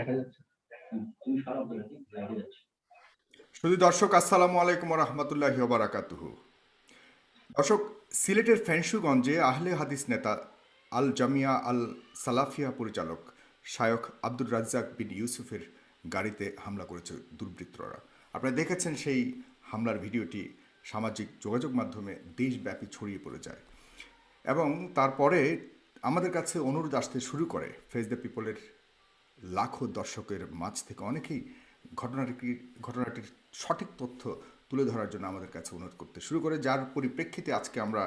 দেখা যাচ্ছে। তুমি খারাপ লাগে যাচ্ছে। শুধু দর্শক আসসালামু আলাইকুম রহমতুল্লাহি বারাকাতুহু। দর্শক, সিলেটের ফেনশুগঞ্জে আহলে হাদিস নেতা আল জামিয়া আল সালাফিয়া পরিচালক শায়খ আব্দুর রাজ্জাক বিন ইউসুফের গাড়িতে হামলা করেছে দুর্বৃত্তরা। আপনারা দেখেছেন সেই হামলার ভিডিওটি সামাজিক যোগাযোগ মাধ্যমে দেশব্যাপী ছড়িয়ে পড়ে যায় এবং তারপরে আমাদের কাছে অনুরোধ আসতে শুরু করে ফেস দ্য পিপলের লাখো দর্শকের মাঝ থেকে অনেকেই ঘটনাটির সঠিক তথ্য তুলে ধরার জন্য আমাদের কাছে অনুরোধ করতে শুরু করে, যার পরিপ্রেক্ষিতে আজকে আমরা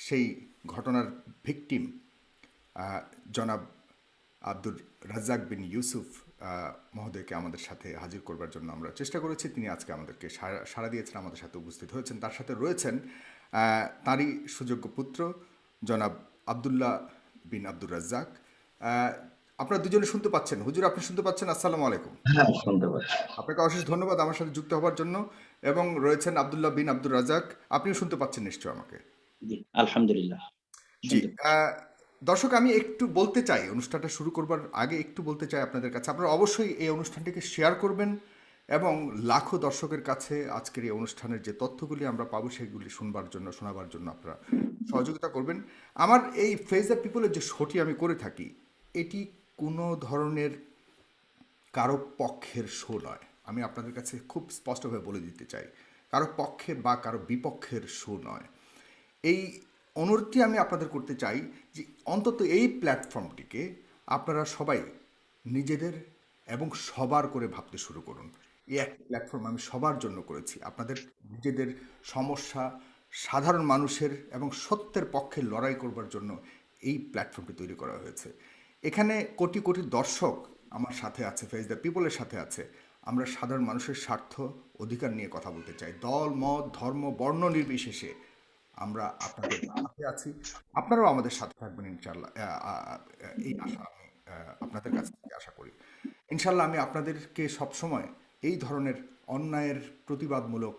সেই ঘটনার ভিকটিম জনাব আব্দুর রাজ্জাক বিন ইউসুফ মহোদয়কে আমাদের সাথে হাজির করবার জন্য আমরা চেষ্টা করেছি। তিনি আজকে আমাদেরকে সাড়া দিয়েছেন, আমাদের সাথে উপস্থিত হয়েছেন। তার সাথে রয়েছেন তারই সুযোগ্য পুত্র জনাব আবদুল্লাহ বিন আব্দুর রাজ্জাক। আপনারা দুজনে শুনতে পাচ্ছেন? হুজুর, আপনি শুনতে পাচ্ছেন? আসসালামু আলাইকুম। হ্যাঁ, শুনতে পাচ্ছি। আপনাকে অশেষ ধন্যবাদ আমার সাথে যুক্ত হওয়ার জন্য। এবং রয়েছেন আবদুল্লাহ বিন আব্দুর রাজ্জাক, আপনিও শুনতে পাচ্ছেন নিশ্চয় আমাকে? জি, আলহামদুলিল্লাহ জি। শুনতে পাচ্ছি। দর্শক, আমি একটু বলতে চাই, অনুষ্ঠানটা শুরু করবার আগে একটু বলতে চাই আপনাদের কাছে, আপনারা অবশ্যই এই অনুষ্ঠানটিকে শেয়ার করবেন এবং লাখো দর্শকের কাছে আজকের এই অনুষ্ঠানের যে তথ্যগুলি আমরা পাবো সেগুলি শোনাবার জন্য আপনারা সহযোগিতা করবেন। আমার এই ফেস দ্য পিপলের যে শোটি আমি করে থাকি, এটি কোনো ধরনের কারো পক্ষের শো নয়। আমি আপনাদের কাছে খুব স্পষ্টভাবে বলে দিতে চাই, কারো পক্ষে বা কারো বিপক্ষের শো নয়। এই অনুরোধটি আমি আপনাদের করতে চাই যে অন্তত এই প্ল্যাটফর্মটিকে আপনারা সবাই নিজেদের এবং সবার করে ভাবতে শুরু করুন। এই এক প্ল্যাটফর্ম আমি সবার জন্য করেছি, আপনাদের নিজেদের সমস্যা, সাধারণ মানুষের এবং সত্যের পক্ষে লড়াই করবার জন্য এই প্ল্যাটফর্মটি তৈরি করা হয়েছে। এখানে কোটি কোটি দর্শক আমার সাথে আছে, ফেস দ্য পিপলের সাথে আছে। আমরা সাধারণ মানুষের স্বার্থ, অধিকার নিয়ে কথা বলতে চাই। দল, মত, ধর্ম, বর্ণ নির্বিশেষে আমরা আপনাদের সাথে আছি। আপনারাও আমাদের সাথে থাকবেন ইনশাল্লাহ। এই আশা আমি আপনাদের কাছ থেকে আশা করি। ইনশাল্লাহ আমি আপনাদেরকে সবসময় এই ধরনের অন্যায়ের প্রতিবাদমূলক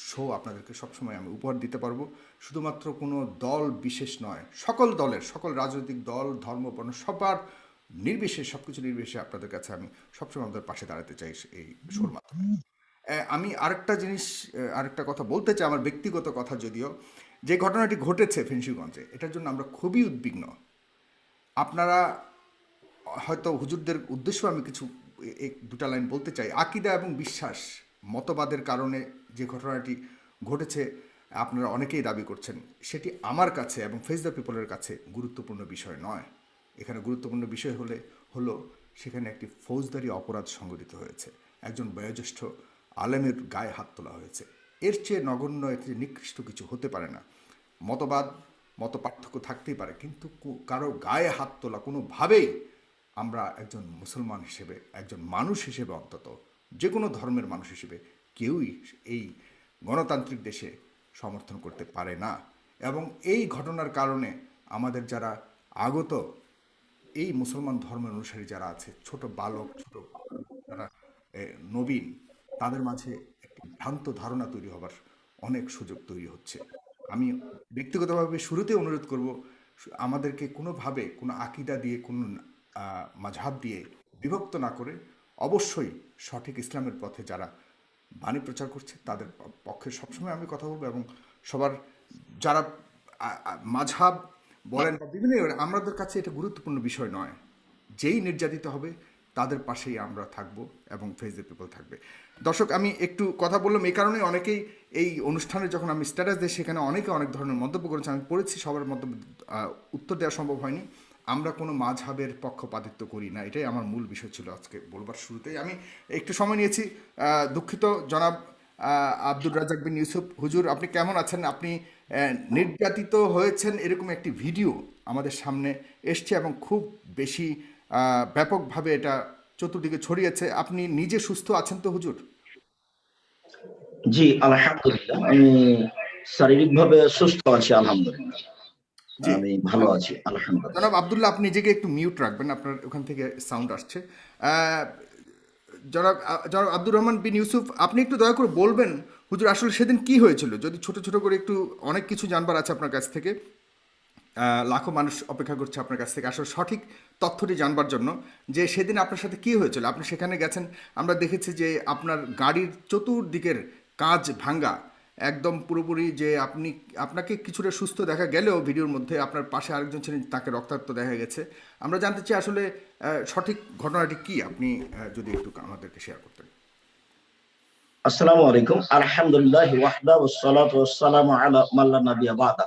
শো আপনাদেরকে সবসময় আমি উপহার দিতে পারবো। শুধুমাত্র কোনো দল বিশেষ নয়, সকল দলের, সকল রাজনৈতিক দল, ধর্ম, বর্ণ সবার নির্বিশেষে, সব কিছু নির্বিশেষে আপনাদের কাছে আমি সবসময় আমাদের পাশে দাঁড়াতে চাই এই শোর মাধ্যমে। আমি আরেকটা জিনিস, আরেকটা কথা বলতে চাই, আমার ব্যক্তিগত কথা যদিও। যে ঘটনাটি ঘটেছে ফেঞ্চুগঞ্জে, এটার জন্য আমরা খুবই উদ্বিগ্ন। আপনারা হয়তো হুজুরদের উদ্দেশ্য আমি কিছু দুটা লাইন বলতে চাই। আকিদা এবং বিশ্বাস, মতবাদের কারণে যে ঘটনাটি ঘটেছে আপনারা অনেকেই দাবি করছেন, সেটি আমার কাছে এবং ফেস দ্য পিপলের কাছে গুরুত্বপূর্ণ বিষয় নয়। এখানে গুরুত্বপূর্ণ বিষয় হলো সেখানে একটি ফৌজদারি অপরাধ সংঘটিত হয়েছে, একজন বয়োজ্যেষ্ঠ আলেমের গায়ে হাত তোলা হয়েছে। এর চেয়ে নগণ্য, এর চেয়ে নিকৃষ্ট কিছু হতে পারে না। মতবাদ, মত পার্থক্য থাকতেই পারে, কিন্তু কারো গায়ে হাত তোলা কোনোভাবেই আমরা একজন মুসলমান হিসেবে, একজন মানুষ হিসেবে, অন্তত যে কোনো ধর্মের মানুষ হিসেবে কেউই এই গণতান্ত্রিক দেশে সমর্থন করতে পারে না। এবং এই ঘটনার কারণে আমাদের যারা আগত এই মুসলমান ধর্মের অনুসারী যারা আছে, ছোট বালক, ছোট যারা নবীন, তাদের মাঝে একটি ভ্রান্ত ধারণা তৈরি হবার অনেক সুযোগ তৈরি হচ্ছে। আমি ব্যক্তিগতভাবে শুরুতে অনুরোধ করব, আমাদেরকে কোনোভাবে কোনো আকিদা দিয়ে, কোনো মাঝহাব দিয়ে বিভক্ত না করে অবশ্যই সঠিক ইসলামের পথে যারা বাণী প্রচার করছে তাদের পক্ষে সবসময় আমি কথা বলবো। এবং সবার যারা মাঝহাব বলেন বা বিভিন্ন, আমাদের কাছে এটা গুরুত্বপূর্ণ বিষয় নয়। যেই নির্যাতিত হবে তাদের পাশেই আমরা থাকব এবং ফেস দ্য পিপল থাকবে। দর্শক, আমি একটু কথা বললাম এই কারণে, অনেকেই এই অনুষ্ঠানে যখন আমি স্ট্যাটাস দিই সেখানে অনেকে অনেক ধরনের মন্তব্য করেছে। আমি পড়েছি, সবার মন্তব্য উত্তর দেওয়া সম্ভব হয়নি। আমরা কোনো মাঝহাবের পক্ষপাতিত্ব করি না, এটাই আমার মূল বিষয় ছিল আজকে বলবার শুরুতেই। আমি একটু সময় নিয়েছি, দুঃখিত। জনাব আব্দুর রাজ্জাক বিন ইউসুফ, হুজুর আপনি কেমন আছেন? আপনি নির্যাতিত হয়েছেন এরকম একটি ভিডিও আমাদের সামনে এসছে এবং খুব বেশি ব্যাপকভাবে এটা চতুর্দিকে ছড়িয়েছে। আপনি নিজে সুস্থ আছেন তো হুজুর? জি, আলহামদুলিল্লাহ আমি শারীরিকভাবে সুস্থ আছি, আলহামদুলিল্লাহ। জি। আমি ভালো আছি, আলহামদুলিল্লাহ। জনাব আবদুল্লাহ, আপনি নিজেকে একটু মিউট রাখবেন, আপনার ওখান থেকে সাউন্ড আসছে। আহ, জনাব আব্দুর রহমান বিন ইউসুফ, আপনি একটু দয়া করে বলবেন হুজুর আসলে সেদিন কি হয়েছিল, যদি ছোট ছোট করে একটু, অনেক কিছু জানবার আছে আপনার কাছ থেকে। লাখো মানুষ অপেক্ষা করছে আপনার কাছ থেকে আসলে সঠিক তথ্যটি জানবার জন্য, যে সেদিন আপনার সাথে কি হয়েছিল। আপনি সেখানে গেছেন, আমরা দেখেছি যে আপনার গাড়ির চতুর্দিকের কাঁচ ভাঙ্গা, একদম পুরোপুরি, যে আপনাকে কিছুটা সুস্থ দেখা গেলেও ভিডিওর মধ্যে আপনার পাশে আরেকজন ছিলেন, তাকে রক্তাক্ত দেখা গেছে। আমরা জানতে চাই আসলে সঠিক ঘটনাটি কি, আপনি যদি একটু আমাদেরকে শেয়ার করতেন। আসসালামু আলাইকুম, আলহামদুলিল্লাহ ওয়াহদা ওয়াসসালাতু ওয়াসসালামু আলা মান লা নাবিয়্যা বাদা।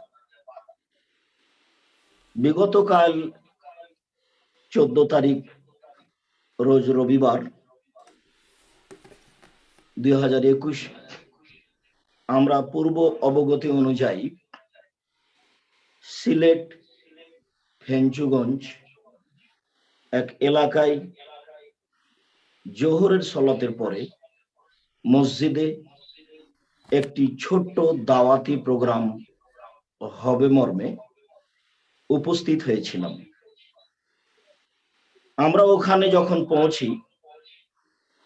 বিগত কাল 14 তারিখ রোজ রবিবার 2021, আমরা পূর্ব অবগতি অনুযায়ী সিলেট ফেঞ্চুগঞ্জ এক এলাকায় জোহরের সলাতের পরে মসজিদে একটি ছোট্ট দাওয়াতি প্রোগ্রাম হবে মর্মে উপস্থিত হয়েছিলাম। আমরা ওখানে যখন পৌঁছি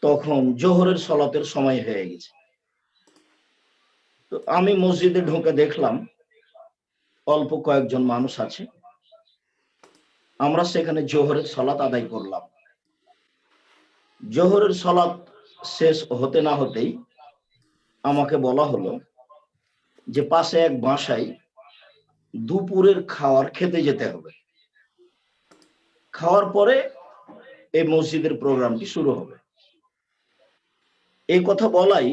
তখন জোহরের সলাতের সময় হয়ে গেছে। তো আমি মসজিদে ঢুকে দেখলাম অল্প কয়েকজন মানুষ আছে। আমরা সেখানে জোহরের সলাত আদায় করলাম। জোহরের সলাত শেষ হতে না হতেই আমাকে বলা হলো যে পাশে এক বাসায় দুপুরের খাবার খেতে যেতে হবে, খাওয়ার পরে এই মসজিদের প্রোগ্রামটি শুরু হবে। এই কথা বলাই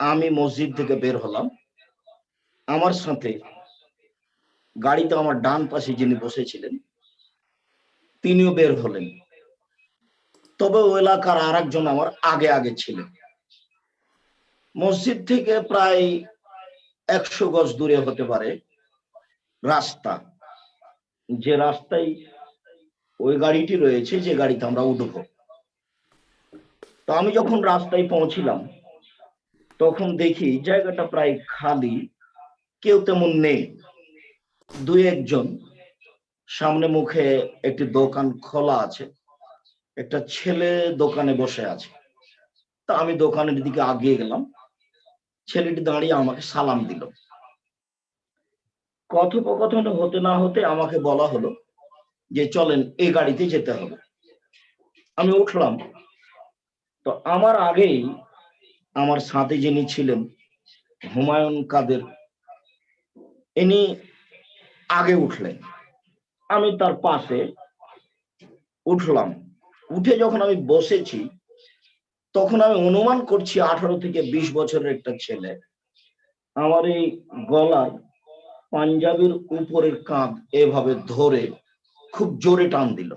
আমি মসজিদ থেকে বের হলাম। আমার সাথে গাড়িতে আমার ডান পাশে যিনি বসেছিলেন তিনিও বের হলেন, তবে ওই এলাকার আর একজন আমার আগে আগে ছিলেন। মসজিদ থেকে প্রায় 100 গজ দূরে হতে পারে রাস্তা, যে রাস্তায় ওই গাড়িটি রয়েছে, যে গাড়িতে আমরা উঠবো। তো আমি যখন রাস্তায় পৌঁছিলাম তখন দেখি জায়গাটা প্রায় খালি, কেউ তেমন নেই। দুই একজন, সামনে মুখে একটি দোকান খোলা আছে, একটা ছেলে দোকানে বসে আছে। তা আমি দোকানের দিকে আগিয়ে গেলাম, ছেলেটি দাঁড়িয়ে আমাকে সালাম দিল। কথোপকথন হতে না হতে আমাকে বলা হলো যে চলেন এই গাড়িতে যেতে হবে। আমি উঠলাম। তো আমার আগেই আমার সাথে যিনি ছিলেন হুমায়ুন কাদের, ইনি আগে উঠলেন, আমি তার পাশে উঠলাম। উঠে যখন আমি বসেছি তখন আমি অনুমান করছি 18 থেকে 20 বছরের একটা ছেলে আমার এই গলার পাঞ্জাবির উপরের কাঁধ এভাবে ধরে খুব জোরে টান দিল।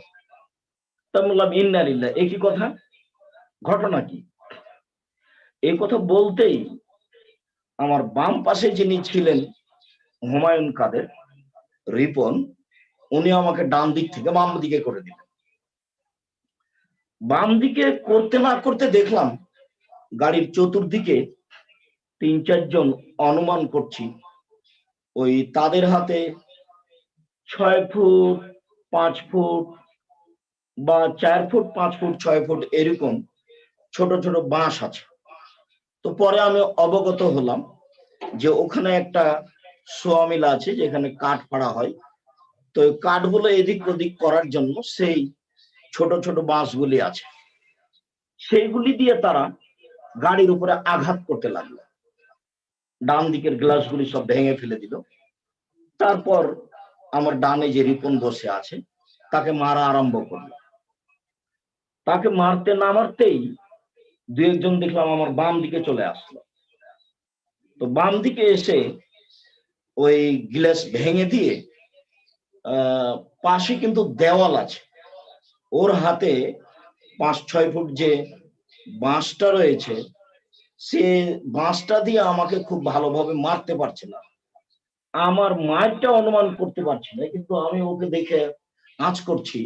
তা বললাম ইন্না লিল্লাহ, এ কি কথা, ঘটনা কি? এই কথা বলতেই আমার বাম পাশে যিনি ছিলেন হুমায়ুন কাদের রিপন, উনি আমাকে ডান দিক থেকে বাম দিকে করে দিলেন। বাম দিকে করতে না করতে দেখলাম গাড়ির চতুর্দিকে 3-4 জন, অনুমান করছি ওই তাদের হাতে 6 ফুট 5 ফুট বা 4 ফুট 5 ফুট 6 ফুট এরকম ছোট ছোট বাঁশ আছে। তো পরে আমি অবগত হলাম যে ওখানে একটা সোয়ামিল আছে যেখানে কাঠ ফাড়া হয়। তো ওই কাঠগুলো এদিক ওদিক করার জন্য সেই ছোট ছোট বাঁশগুলি আছে, সেইগুলি দিয়ে তারা গাড়ির উপরে আঘাত করতে লাগলো। ডান দিকের গ্লাসগুলি সব ভেঙে ফেলে দিল। তারপর আমার ডানে যে রিপন বসে আছে তাকে মারা আরম্ভ করলো। তাকে মারতে না মারতেই দু একজন দেখলাম আমার বাম দিকে চলে আসলো। তো বাম দিকে এসে ওই গ্লাস ভেঙে দিয়ে পাশে কিন্তু দেওয়াল আছে, ওর হাতে 5-6 ফুট যে বাঁশটা রয়েছে সে বাঁশটা দিয়ে আমাকে খুব ভালোভাবে মারতে পারছে না। আমার মায়েরটা অনুমান করতে পারছি না, কিন্তু আমি ওকে দেখে আঁচ করছি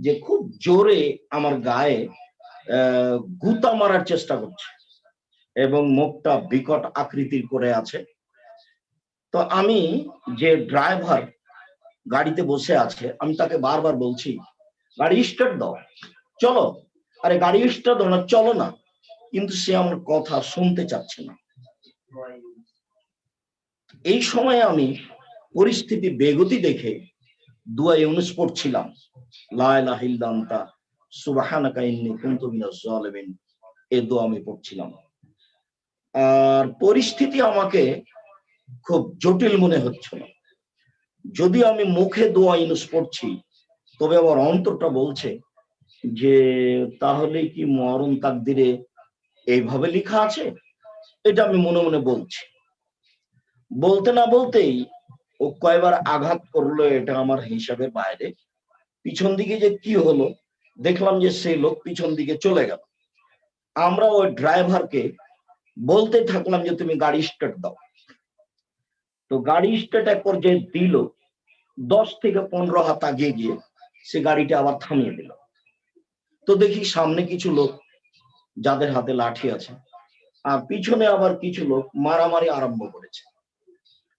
যে খুব জোরে আমার গায়ে গুতা মারার চেষ্টা করছে এবং মুখটা বিকট আকৃতির করে আছে। তো আমি, যে ড্রাইভার গাড়িতে বসে আছে, আমি তাকে বারবার বলছি গাড়ি স্টার্ট দাও, চলো, আরে গাড়ি স্টার্ট দাও না, চলো না, কিন্তু সে আমার কথা শুনতে চাচ্ছে না। এই সময় আমি পরিস্থিতি বেগতি দেখে দোয়া ইউনুস পড়ছিলাম, লা ইলাহা ইল্লা আনতা সুবহানাকা ইন্নী কুনতু মিনাজ জালিমিন। এই দোয়া আমি পড়ছিলাম। আর পরিস্থিতি আমাকে খুব জটিল মনে হচ্ছিল। যদি আমি মুখে দোয়া ইউনুস পড়ছি, তবে আমার অন্তরটা বলছে যে তাহলে কি মরণ তাকদিরে এইভাবে লেখা আছে? এটা আমি মনে মনে বলছি। বলতে না বলতেই ও কয়বার আঘাত করলো এটা আমার হিসাবের বাইরে। পিছন দিকে যে কি হলো, দেখলাম যে সেই লোক পিছন দিকে চলে গেল। আমরা ওই ড্রাইভারকে বলতে থাকলাম যে তুমি গাড়ি স্টার্ট দাও। তো গাড়ি স্টার্ট এক পর্যায়ে দিল, 10 থেকে 15 হাত আগিয়ে গিয়ে সে গাড়িটা আবার থামিয়ে দিল। তো দেখি সামনে কিছু লোক যাদের হাতে লাঠি আছে, আর পিছনে আবার কিছু লোক মারামারি আরম্ভ করেছে।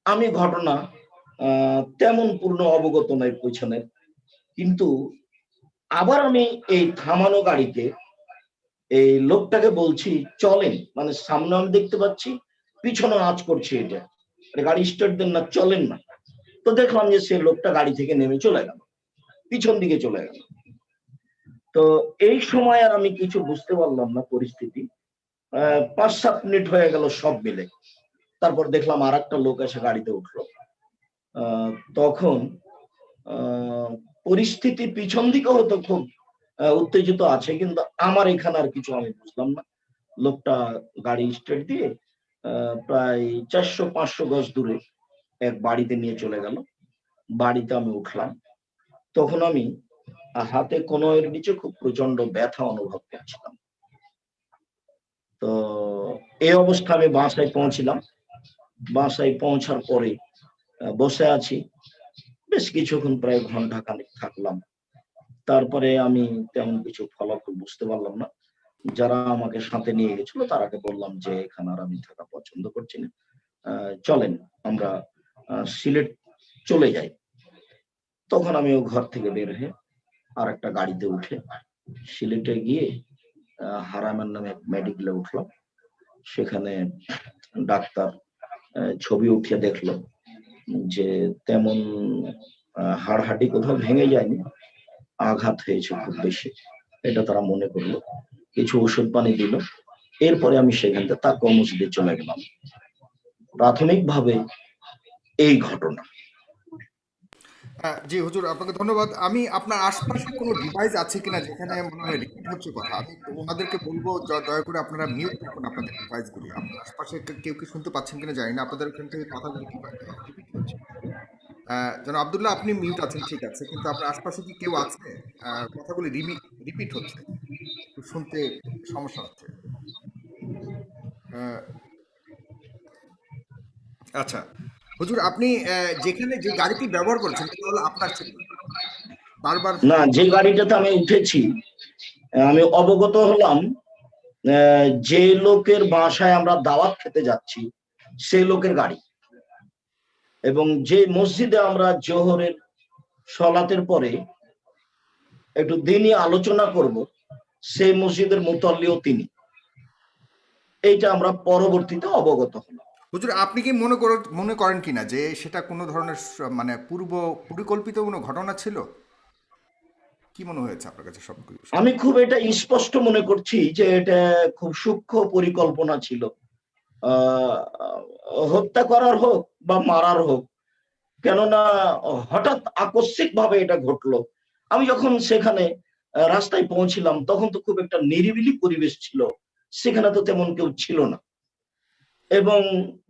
আমি ঘটনা তেমন পূর্ণ অবগত নয় পিছনের, কিন্তু আবার আমি এই থামানো গাড়িতে এই লোকটাকে বলছি চলেন, মানে সামনে আমি দেখতে পাচ্ছি, পিছনে আঁচ করছি, এটা গাড়ি স্টার্ট দেন না, চলেন না। তো দেখলাম যে সে লোকটা গাড়ি থেকে নেমে চলে গেল, পিছন দিকে চলে গেল। তো এই সময় আর আমি কিছু বুঝতে পারলাম না পরিস্থিতি। 5-7 মিনিট হয়ে গেল সব মিলে। তারপর দেখলাম আর একটা লোক এসে গাড়িতে উঠলো। তখন পরিস্থিতি পিছন দিকে হতো খুব উত্তেজিত আছে, কিন্তু আমার এখানে আর কিছু আমি বুঝলাম না। লোকটা গাড়ি স্টার্ট দিয়ে প্রায় 400-500 গজ দূরে এক বাড়িতে নিয়ে চলে গেল। বাড়িতে আমি উঠলাম, তখন আমি হাতে কনুইয়ের নিচে খুব প্রচন্ড ব্যথা অনুভব করছিলাম। তো এই অবস্থা আমি বাসায় পৌঁছিলাম। বাসায় পৌঁছার পরে বসে আছি, বেশ কিছুক্ষণ, প্রায় ঘন্টা খানেক থাকলাম। তারপরে আমি তেমন কিছু ফলাফল বুঝতে পারলাম না। যারা আমাকে সাথে নিয়ে গেছিল তারাকে বললাম যে এখানে আর আমি থাকা পছন্দ করছি না, চলেন আমরা সিলেট চলে যাই। তখন আমি ঘর থেকে বের হয়ে আর একটা গাড়িতে উঠে সিলেটে গিয়ে হারামের নামে মেডিকেলে উঠলাম। সেখানে ডাক্তার ছবি উঠিয়ে দেখলো যে তেমন হাড়হাড্ডি কোথাও ভেঙে যায়নি, আঘাত হয়েছে খুব বেশি, এটা তারা মনে করলো। কিছু ওষুধ পানি দিল। এরপরে আমি সেখান থেকে তার কর্মসূচিতে চলে গেলাম। প্রাথমিকভাবে এই ঘটনা। জি হুজুর, আপনাকে ধন্যবাদ। আমি আপনার আশপাশে কোনো ডিভাইস আছে কিনা যেখানে মনে হয় রিপিট হচ্ছে কথা, আমি তো ওনাদেরকে বলবো দয়া করে আপনারা মিউট রাখুন আপনাদের ডিভাইসগুলি। আপনার আশপাশে কেউ কি শুনতে পাচ্ছেন কিনা জানি না, আপনাদের ওখান থেকে কথাগুলি কি রিপিট হচ্ছে। যেন আব্দুল্লাহ, আপনি মিউট আছেন ঠিক আছে, কিন্তু আপনার আশপাশে কি কেউ আছে? কথাগুলি রিপিট হচ্ছে, একটু শুনতে সমস্যা হচ্ছে। আহ, আচ্ছা হুজুর, আপনি যেখানে যে গাড়িটি ব্যবহার করেছেন এটা হলো আপনার ছিল বারবার। না, যে গাড়িটাতে আমি উঠেছি, আমি অবগত হলাম যে লোকের বাসায় আমরা দাওয়াত খেতে যাচ্ছি সেই লোকের গাড়ি, এবং যে মসজিদে আমরা জোহরের সলাতের পরে একটু দিনই আলোচনা করব সেই মসজিদের মুতাল্লিও তিনি। এইটা আমরা পরবর্তীতে অবগত হলাম। হুজুর, আপনি কি মনে করেন কিনা যে সেটা কোনো ধরনের মানে পূর্ব পরিকল্পিত কোনো ঘটনা ছিল? কি মনে হয়েছে আপনার কাছে সবগুলো শুনে? আমি খুব এটা স্পষ্ট মনে করছি যে এটা খুব সূক্ষ্ম পরিকল্পনা ছিল। আহ হত্যা করার হোক বা মারার হোক, কেননা হঠাৎ আকস্মিক ভাবে এটা ঘটলো। আমি যখন সেখানে রাস্তায় পৌঁছিলাম তখন তো খুব একটা নিরিবিলি পরিবেশ ছিল, সেখানে তো তেমন কেউ ছিল না, এবং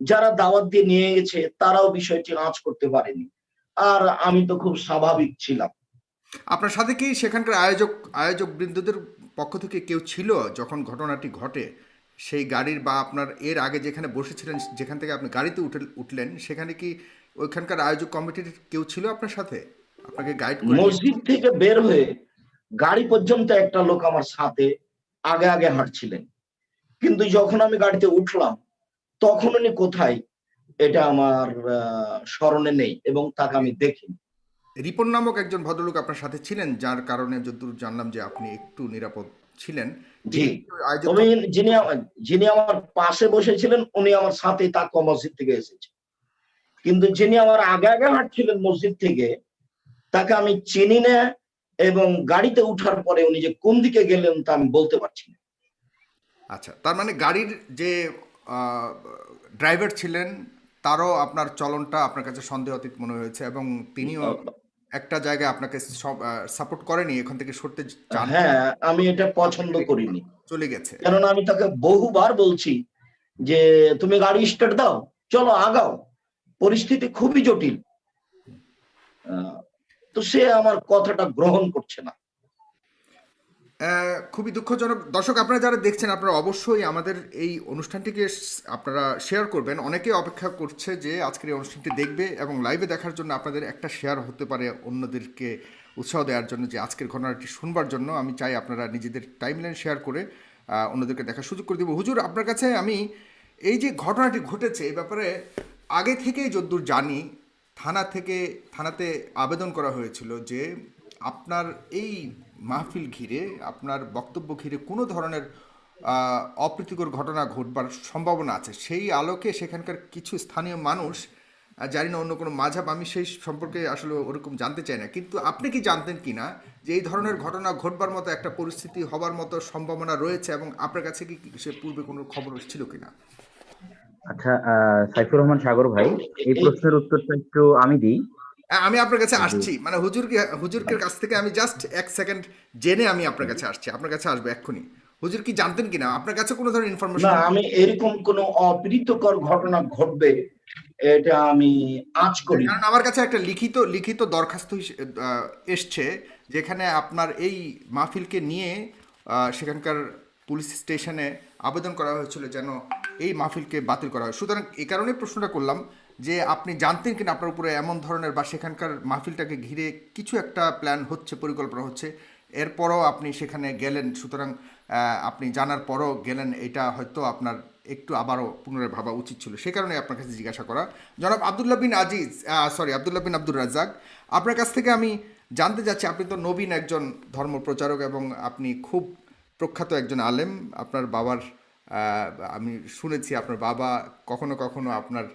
যারা দাওয়াত দিয়ে নিয়ে গেছে তারাও বিষয়টি আঁচ করতে পারেনি। আর আমি তো খুব স্বাভাবিক ছিলাম। আপনার সাথে কি সেখানকার আয়োজক বৃন্দদের পক্ষ থেকে কেউ ছিল যখন ঘটনাটি ঘটে? সেই গাড়ির বা আপনার এর আগে যেখানে বসেছিলেন, যেখান থেকে আপনি গাড়িতে উঠলেন, সেখানে কি ওইখানকার আয়োজক কমিটির কেউ ছিল আপনার সাথে, আপনাকে গাইড করে নিয়ে? মসজিদ থেকে বের হয়ে গাড়ি পর্যন্ত একটা লোক আমার সাথে আগে আগে হাঁটছিলেন, কিন্তু যখন আমি গাড়িতে উঠলাম তখন উনি কোথায় এটা আমার স্মরণে নেই, এবং তাকে আমি দেখিনি। রিপন নামক একজন ভদ্রলোক আপনার সাথে ছিলেন, যার কারণে যতদূর জানলাম যে আপনি একটু নিরাপদ ছিলেন। জি, তিনি আয়োজক তবে যিনি আমার পাশে বসেছিলেন উনি আমার সাথে তার মসজিদ থেকে এসেছেন। কিন্তু যিনি আমার আগে আগে হাঁটছিলেন মসজিদ থেকে, তাকে আমি চিনি না, এবং গাড়িতে উঠার পরে উনি যে কোন দিকে গেলেন তা আমি বলতে পারছি না। আচ্ছা, তার মানে গাড়ির যে ড্রাইভার ছিলেন তারও আপনার চলনটা আপনার কাছে সন্দেহাতীত মনে হয়েছে, এবং তিনিও একটা জায়গায় আপনাকে সাপোর্ট করেনি এখান থেকে সরতে চান, হ্যাঁ, আমি এটা পছন্দ আপনাকে রেখে করিনি, চলে গেছে। কেননা আমি তাকে বহুবার বলছি যে তুমি গাড়ি স্টার্ট দাও, চলো আগাও, পরিস্থিতি খুবই জটিল। তো সে আমার কথাটা গ্রহণ করছে না। খুবই দুঃখজনক। দর্শক, আপনারা যারা দেখছেন আপনারা অবশ্যই আমাদের এই অনুষ্ঠানটিকে আপনারা শেয়ার করবেন। অনেকে অপেক্ষা করছে যে আজকের এই অনুষ্ঠানটি দেখবে এবং লাইভে দেখার জন্য আপনাদের একটা শেয়ার হতে পারে অন্যদেরকে উৎসাহ দেওয়ার জন্য, যে আজকের ঘটনাটি শুনবার জন্য। আমি চাই আপনারা নিজেদের টাইমলাইন শেয়ার করে অন্যদেরকে দেখার সুযোগ করে দেব। হুজুর, আপনার কাছে আমি এই যে ঘটনাটি ঘটেছে এই ব্যাপারে আগে থেকেই যদ্দূর জানি, থানাতে আবেদন করা হয়েছিল যে আপনার এই মাহফিল ঘিরে, আপনার বক্তব্য ঘিরে কোনো ধরনের অপ্রীতিকর ঘটনা ঘটবার সম্ভাবনা আছে। সেই আলোকে সেখানকার কিছু স্থানীয় মানুষ, জানি না অন্য কোনো মাঝাব, আমি সেই সম্পর্কে আসলে ওরকম জানতে চাই না, কিন্তু আপনি কি জানতেন কি না যে এই ধরনের ঘটনা ঘটবার মতো একটা পরিস্থিতি হবার মতো সম্ভাবনা রয়েছে, এবং আপনার কাছে কি সে পূর্বে কোনো খবর ছিল কিনা? আচ্ছা, সাইফুর রহমান সাগর ভাই, এই এই প্রশ্নের উত্তরটা একটু আমি দিই। আমি আপনার কাছে জি, আসছি, মানে হুজুরকে কাছ থেকে আমি জাস্ট এক সেকেন্ড জেনে আমি আপনার কাছে আসছি, আপনার কাছে আসবো এক্ষুনি। হুজুর কি জানতেন কিনা, আপনার কাছে কোনো ধরনের না, ইনফরমেশন? আমি এরকম কোনো অপ্রীতিকর ঘটনা ঘটবে এটা আমি আঁচ করিনি। কারণ আমার কাছে একটা লিখিত লিখিত দরখাস্ত এসছে, যেখানে আপনার এই মাহফিলকে নিয়ে সেখানকার পুলিশ স্টেশনে আবেদন করা হয়েছিল যেন এই মাহফিলকে বাতিল করা হয়। সুতরাং এই কারণে প্রশ্নটা করলাম যে আপনি জানতেন কিনা আপনার উপরে এমন ধরনের, বা সেখানকার মাহফিলটাকে ঘিরে কিছু একটা প্ল্যান হচ্ছে, পরিকল্পনা হচ্ছে, এরপরও আপনি সেখানে গেলেন। সুতরাং আপনি জানার পরও গেলেন, এটা হয়তো আপনার একটু আবারও পুনরায় ভাবা উচিত ছিল। সে কারণে আপনার কাছে জিজ্ঞাসা করা। জনাব আবদুল্লাহ বিন আজিজ, আবদুল্লাহ বিন আব্দুর রাজ্জাক, আপনার কাছ থেকে আমি জানতে চাচ্ছি, আপনি তো নবীন একজন ধর্মপ্রচারক এবং আপনি খুব প্রখ্যাত একজন আলেম। আপনার বাবার আমি শুনেছি আপনার বাবা কখনো কখনো আপনার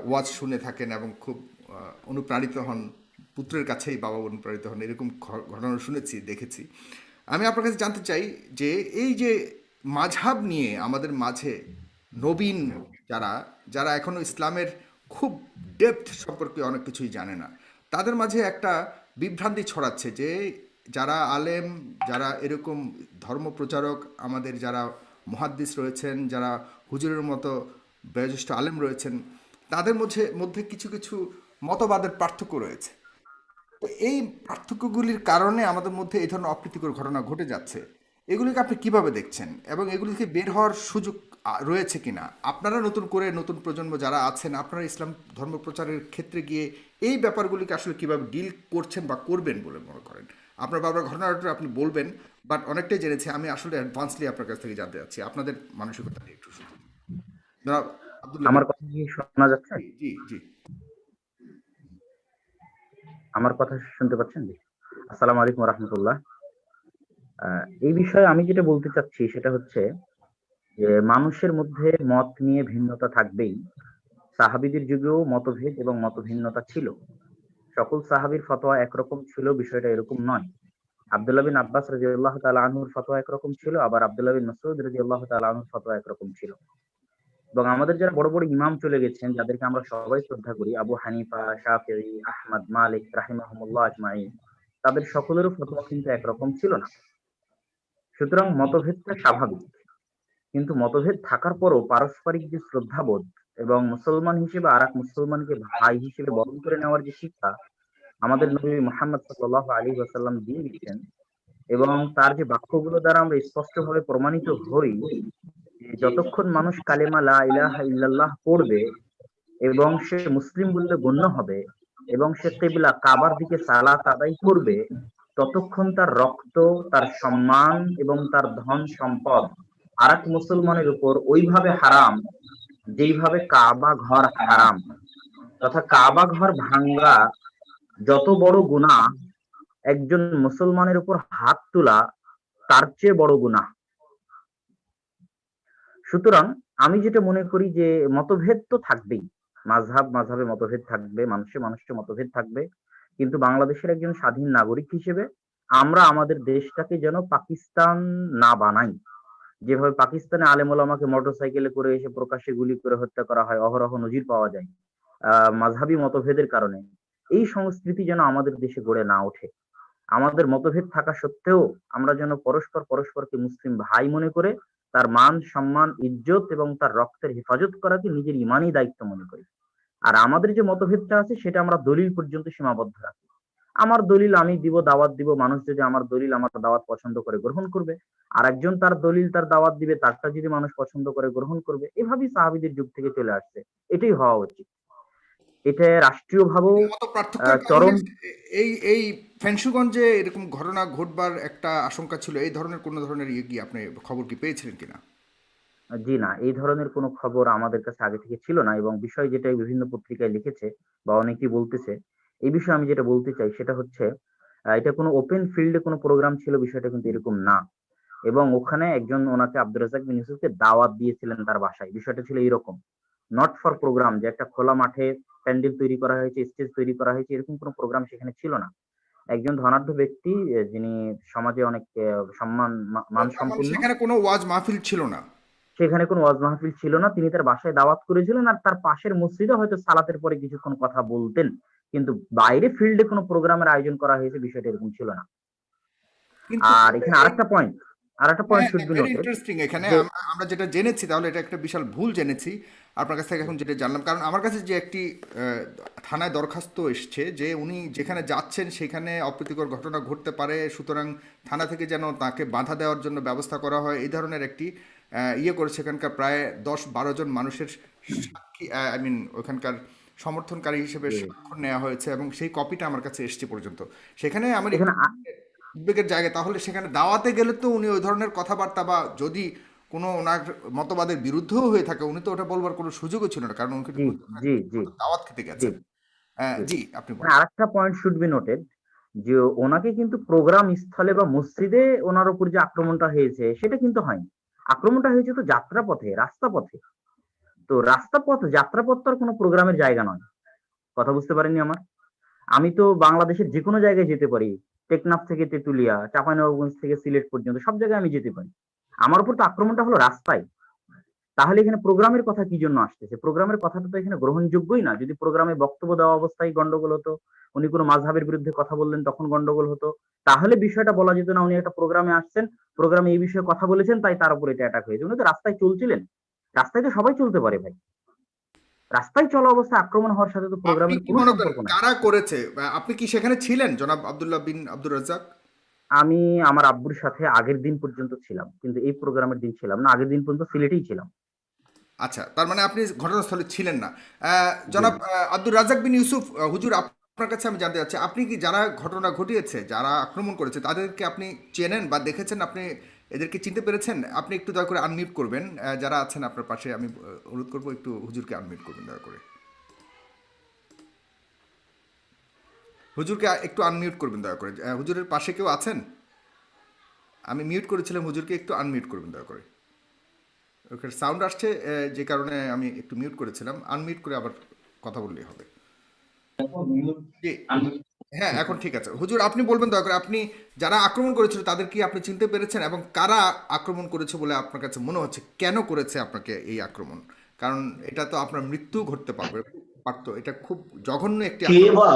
ওয়াজ শুনে থাকেন এবং খুব অনুপ্রাণিত হন, পুত্রের কাছেই বাবা অনুপ্রাণিত হন, এরকম ঘটনা শুনেছি, দেখেছি। আমি আপনার কাছে জানতে চাই যে এই যে মাঝহাব নিয়ে আমাদের মাঝে নবীন যারা যারা এখনো ইসলামের খুব ডেপথ সম্পর্কে অনেক কিছুই জানে না, তাদের মাঝে একটা বিভ্রান্তি ছড়াচ্ছে যে যারা আলেম, যারা এরকম ধর্মপ্রচারক, আমাদের যারা মুহাদ্দিস রয়েছেন, যারা হুজুরের মতো বয়োজ্যেষ্ঠ আলেম রয়েছেন, তাদের মধ্যে মধ্যে কিছু কিছু মতবাদের পার্থক্য রয়েছে। তো এই পার্থক্যগুলির কারণে আমাদের মধ্যে এই ধরনের অপ্রীতিকর ঘটনা ঘটে যাচ্ছে। এগুলিকে আপনি কিভাবে দেখছেন, এবং এগুলিকে বের হওয়ার সুযোগ রয়েছে কিনা? আপনারা নতুন করে, নতুন প্রজন্ম যারা আছেন, আপনারা ইসলাম ধর্ম প্রচারের ক্ষেত্রে গিয়ে এই ব্যাপারগুলিকে আসলে কিভাবে ডিল করছেন বা করবেন বলে মনে করেন? আপনার বাবার ঘটনাটা আপনি বলবেন, বাট অনেকটাই জেনেছি, আমি আসলে অ্যাডভান্সলি আপনার কাছ থেকে জানতে চাচ্ছি আপনাদের মানসিকতা নিয়ে একটু শুধু। জনাব আব্দুল্লাহ আমার বিন। কথা কি শোনা যাচ্ছে? জি, জি, জি। আমার কথা শুনতে পাচ্ছেন? জি। আসসালামু আলাইকুম রহমতুল্লাহ। এই বিষয়ে আমি যেটা বলতে চাচ্ছি সেটা হচ্ছে যে মানুষের মধ্যে মত নিয়ে ভিন্নতা থাকবেই। সাহাবীদের যুগেও মতভেদ এবং মতভিন্নতা ছিল। সকল সাহাবীর ফতোয়া একরকম ছিল, বিষয়টা এরকম নয়। আব্দুল্লাহ বিন আব্বাস রাদিয়াল্লাহু তাআলা আনহুর ফতোয়া একরকম ছিল, আবার আব্দুল্লাহ বিন মাসউদ রাদিয়াল্লাহু তাআলা আনহুর ফতোয়া একরকম ছিল। এবং আমাদের যারা বড় বড় ইমাম চলে গেছেন, যাদেরকে আমরা সবাই শ্রদ্ধা করি, আবু হানিফা, শাফিঈ, আহমদ, মালিক রাহিমাহুমুল্লাহ আজমাইন, তাদের সকলেরও ফতোয়া কিন্তু একরকম ছিল না। সুতরাং মতভেদটা স্বাভাবিক। কিন্তু মতভেদ থাকার পরও পারস্পরিক যে শ্রদ্ধাবোধ এবং মুসলমান হিসেবে আরেক মুসলমানকে ভাই হিসেবে বরণ করে নেওয়ার যে শিক্ষা আমাদের নবী মুহাম্মদ সাল্লাল্লাহু আলাইহি ওয়াসাল্লাম দিয়ে দিচ্ছেন, এবং তার যে বাক্যগুলো দ্বারা আমরা স্পষ্টভাবে প্রমাণিত হই যে যতক্ষণ মানুষ কালেমা লা ইলাহা ইল্লাল্লাহ পড়বে এবং সে মুসলিম বলে গণ্য হবে এবং সে কিবলা কাবার দিকে সালাত আদায় করবে, ততক্ষণ তার রক্ত, তার সম্মান এবং তার ধন সম্পদ আরেক মুসলমানের উপর ওইভাবে হারাম যেইভাবে কাবা ঘর হারাম। তথা কাবা ঘর ভাঙ্গা যত বড় গুনাহ, একজন মুসলমানের উপর হাত তোলা তার চেয়ে বড় গুনাহ। সুতরাং আমি যেটা মনে করি যে মতভেদ তো থাকবেই, মাঝহাবে মতভেদ থাকবে, মানুষের মতভেদ থাকবে, কিন্তু বাংলাদেশের একজন স্বাধীন নাগরিক হিসেবে আমরা আমাদের দেশটাকে যেন পাকিস্তান না বানাই। যেভাবে পাকিস্তানে আলেম ওলামাকে মোটরসাইকেলে করে এসে প্রকাশ্যে গুলি করে হত্যা করা হয়, অহরহ নজির পাওয়া যায় মাঝহাবি মতভেদের কারণে। এই সংস্কৃতি যেন আমাদের দেশে গড়ে না ওঠে। আমাদের মতভেদ থাকা সত্ত্বেও আমরা যেন পরস্পরকে মুসলিম ভাই মনে করে তার মান সম্মান ইজ্জত এবং তার রক্তের হেফাজত করাকে নিজের ইমানই দায়িত্ব মনে করি। আর আমাদের যে মতভেদটা আছে সেটা আমরা দলিল পর্যন্ত সীমাবদ্ধ রাখি। আমার দলিল আমি দিব, দাওয়াত দিব, মানুষ যদি আমার দলিল আমার দাওয়াত পছন্দ করে গ্রহণ করবে, আর একজন তার দলিল তার দাওয়াত দিবে, তারটা যদি মানুষ পছন্দ করে গ্রহণ করবে। এভাবেই সাহাবীদের যুগ থেকে চলে আসছে, এটাই হওয়া উচিত। এটা রাষ্ট্রীয় ভাবেও মত পার্থক্যের কারণে চরম। এই এই ফেঞ্চুগঞ্জে এরকম ঘটনা ঘটবার একটা আশঙ্কা ছিল, এই ধরনের কোন ধরনের ইয়ে কি আপনি খবর কি পেয়েছিলেন কিনা? জি না, এই ধরনের কোনো খবর আমাদের কাছে আগে থেকে ছিল না, এবং বিষয় যেটা বিভিন্ন পত্রিকায় লিখেছে বা অনেকেই বলতেছে, এই বিষয়ে আমি যেটা বলতে চাই সেটা হচ্ছে এটা কোনো ওপেন ফিল্ডে কোনো প্রোগ্রাম ছিল বিষয়টা কিন্তু এরকম না। এবং ওখানে একজন ওনাকে আব্দুর রাজ্জাক বিন ইউসুফকে দাওয়াত দিয়েছিলেন তার বাসায়, বিষয়টা ছিল এরকম। নট ফর প্রোগ্রাম, যে একটা খোলা মাঠে প্যান্ডেল তৈরি করা হয়েছে, স্টেজ তৈরি করা হয়েছে, এরকম কোনো প্রোগ্রাম সেখানে ছিল না। একজন ধনাঢ্য ব্যক্তি যিনি সমাজে অনেক সম্মান মান তার মানে সম্পন্ন, সেখানে কোনো ওয়াজ মাহফিল ছিল না? সেখানে কোনো ওয়াজ মাহফিল ছিল না। তিনি তার বাসায় দাওয়াত করেছিলেন, আর তার পাশের মসজিদে হয়তো সালাতের পরে কিছুক্ষণ কথা বলতেন, কিন্তু বাইরে ফিল্ডে কোনো প্রোগ্রামের আয়োজন করা হয়েছে বিষয়টা এরকম ছিল না। কিন্তু আর এখানে আরেকটা point should be very noted interesting. এখানে যে আমরা যেটা জেনেছি তাহলে এটা একটা বিশাল ভুল জেনেছি আপনার কাছ থেকে এখন যেটা জানলাম, কারণ আমার কাছে যে একটি থানায় দরখাস্ত এসছে যে উনি যেখানে যাচ্ছেন সেখানে অপ্রীতিকর ঘটনা ঘটতে পারে, সুতরাং থানা থেকে যেন তাকে বাধা দেওয়ার জন্য ব্যবস্থা করা হয়, এই ধরনের একটি ইয়ে করেছে। এখানকার প্রায় 10-12 জন মানুষের সাক্ষী, আই মিন ওখানকার সমর্থনকারী হিসেবে যে স্বাক্ষর নেওয়া হয়েছে এবং সেই কপিটা আমার কাছে এসছে পর্যন্ত। সেখানে আমার একটু এখানে উদ্বেগের জায়গা, তাহলে সেখানে দাওয়াতে গেলে তো উনি ওই ধরনের কথাবার্তা বা যদি কোনো ওনার মতবাদের বিরুদ্ধেও হয়ে থাকে উনি তো ওটা বলবার কোনো সুযোগও ছিল না, কারণ উনি জি জি জি দাওয়াত খেতে জি গেছেন। জি জি, আপনি এখানে বলেন। আরেকটা পয়েন্ট শুড বি নোটেড যে ওনাকে কিন্তু প্রোগ্রাম স্থলে বা মসজিদে ওনার উপর যে আক্রমণটা হয়েছে সেটা কিন্তু হয়নি। আক্রমণটা হয়েছে তো যাত্রাপথে, রাস্তাপথে। তো রাস্তাপথ, যাত্রাপথ তো আর কোনো প্রোগ্রামের জায়গা নয়। কথা বুঝতে পারেননি আমার? আমি তো বাংলাদেশের যে কোনো জায়গায় যেতে পারি। টেকনাফ থেকে তেতুলিয়া, চাঁপাইনবাবগঞ্জ থেকে সিলেট পর্যন্ত সব জায়গায় আমি যেতে পারি। আমার উপর তো আক্রমণটা হলো রাস্তায়। তাহলে এখানে প্রোগ্রামের কথা কি জন্য আসতেছে? প্রোগ্রামের কথাটা তো এখানে গ্রহণযোগ্যই না। যদি প্রোগ্রামে বক্তব্য দেওয়া অবস্থায় গন্ডগোল হতো, উনি কোনো মাযহাবের বিরুদ্ধে কথা বললেন তখন গন্ডগোল হতো, তাহলে বিষয়টা বলা যেত না উনি একটা প্রোগ্রামে আসছেন, প্রোগ্রামে এই বিষয়ে কথা বলেছেন তাই তার উপর এটা অ্যাটাক হয়েছে। উনি তো রাস্তায় চলছিলেন। রাস্তায় তো সবাই চলতে পারে ভাই। রাস্তায় চলা অবস্থায় আক্রমণ হওয়ার সাথে তো আপনি প্রোগ্রামের কি কোনো মনে করেন সম্পর্ক নাই। কারা করেছে? আপনি কি সেখানে ছিলেন জনাব আব্দুল্লাহ বিন আব্দুর রাজ্জাক? আমি আমার আব্বুর সাথে আগের দিন পর্যন্ত ছিলাম, কিন্তু এই প্রোগ্রামের দিন ছিলাম না। আগের দিন পর্যন্ত সিলেটেই ছিলাম। আচ্ছা, তার মানে আপনি ঘটনাস্থলে ছিলেন না। জি জনাব না। আব্দুর রাজ্জাক বিন ইউসুফ, হুজুর আপনার কাছে আমি জানতে চাচ্ছি, আপনি কি যারা ঘটনা ঘটিয়েছে, যারা আক্রমণ করেছে তাদেরকে আপনি চেনেন বা দেখেছেন, আপনি এদেরকে চিনতে পেরেছেন? আপনি একটু দয়া করে আনমিউট করবেন, যারা আছেন আপনার পাশে আমি অনুরোধ করবো একটু হুজুরকে আনমিউট করবেন দয়া করে। হুজুরকে একটু আনমিউট করবেন দয়া করে। হুজুরের পাশে কেউ আছেন? আমি মিউট করেছিলাম, হুজুরকে একটু আনমিউট করবেন দয়া করে। ওখানে সাউন্ড আসছে, যে কারণে আমি একটু মিউট করেছিলাম, আনমিউট করে আবার কথা বললেই হবে। জি, হ্যাঁ এখন ঠিক আছে। হুজুর আপনি বলবেন দয়া করে, আপনি যারা আক্রমণ করেছিল তাদের কি আপনি চিনতে পেরেছেন, এবং কারা আক্রমণ করেছে বলে আপনার কাছে মনে হচ্ছে, কেন করেছে আপনাকে এই আক্রমণ? কারণ এটা তো আপনার মৃত্যু ঘটতে পারতো, এটা খুব জঘন্য একটি কে আক্রমণ। বা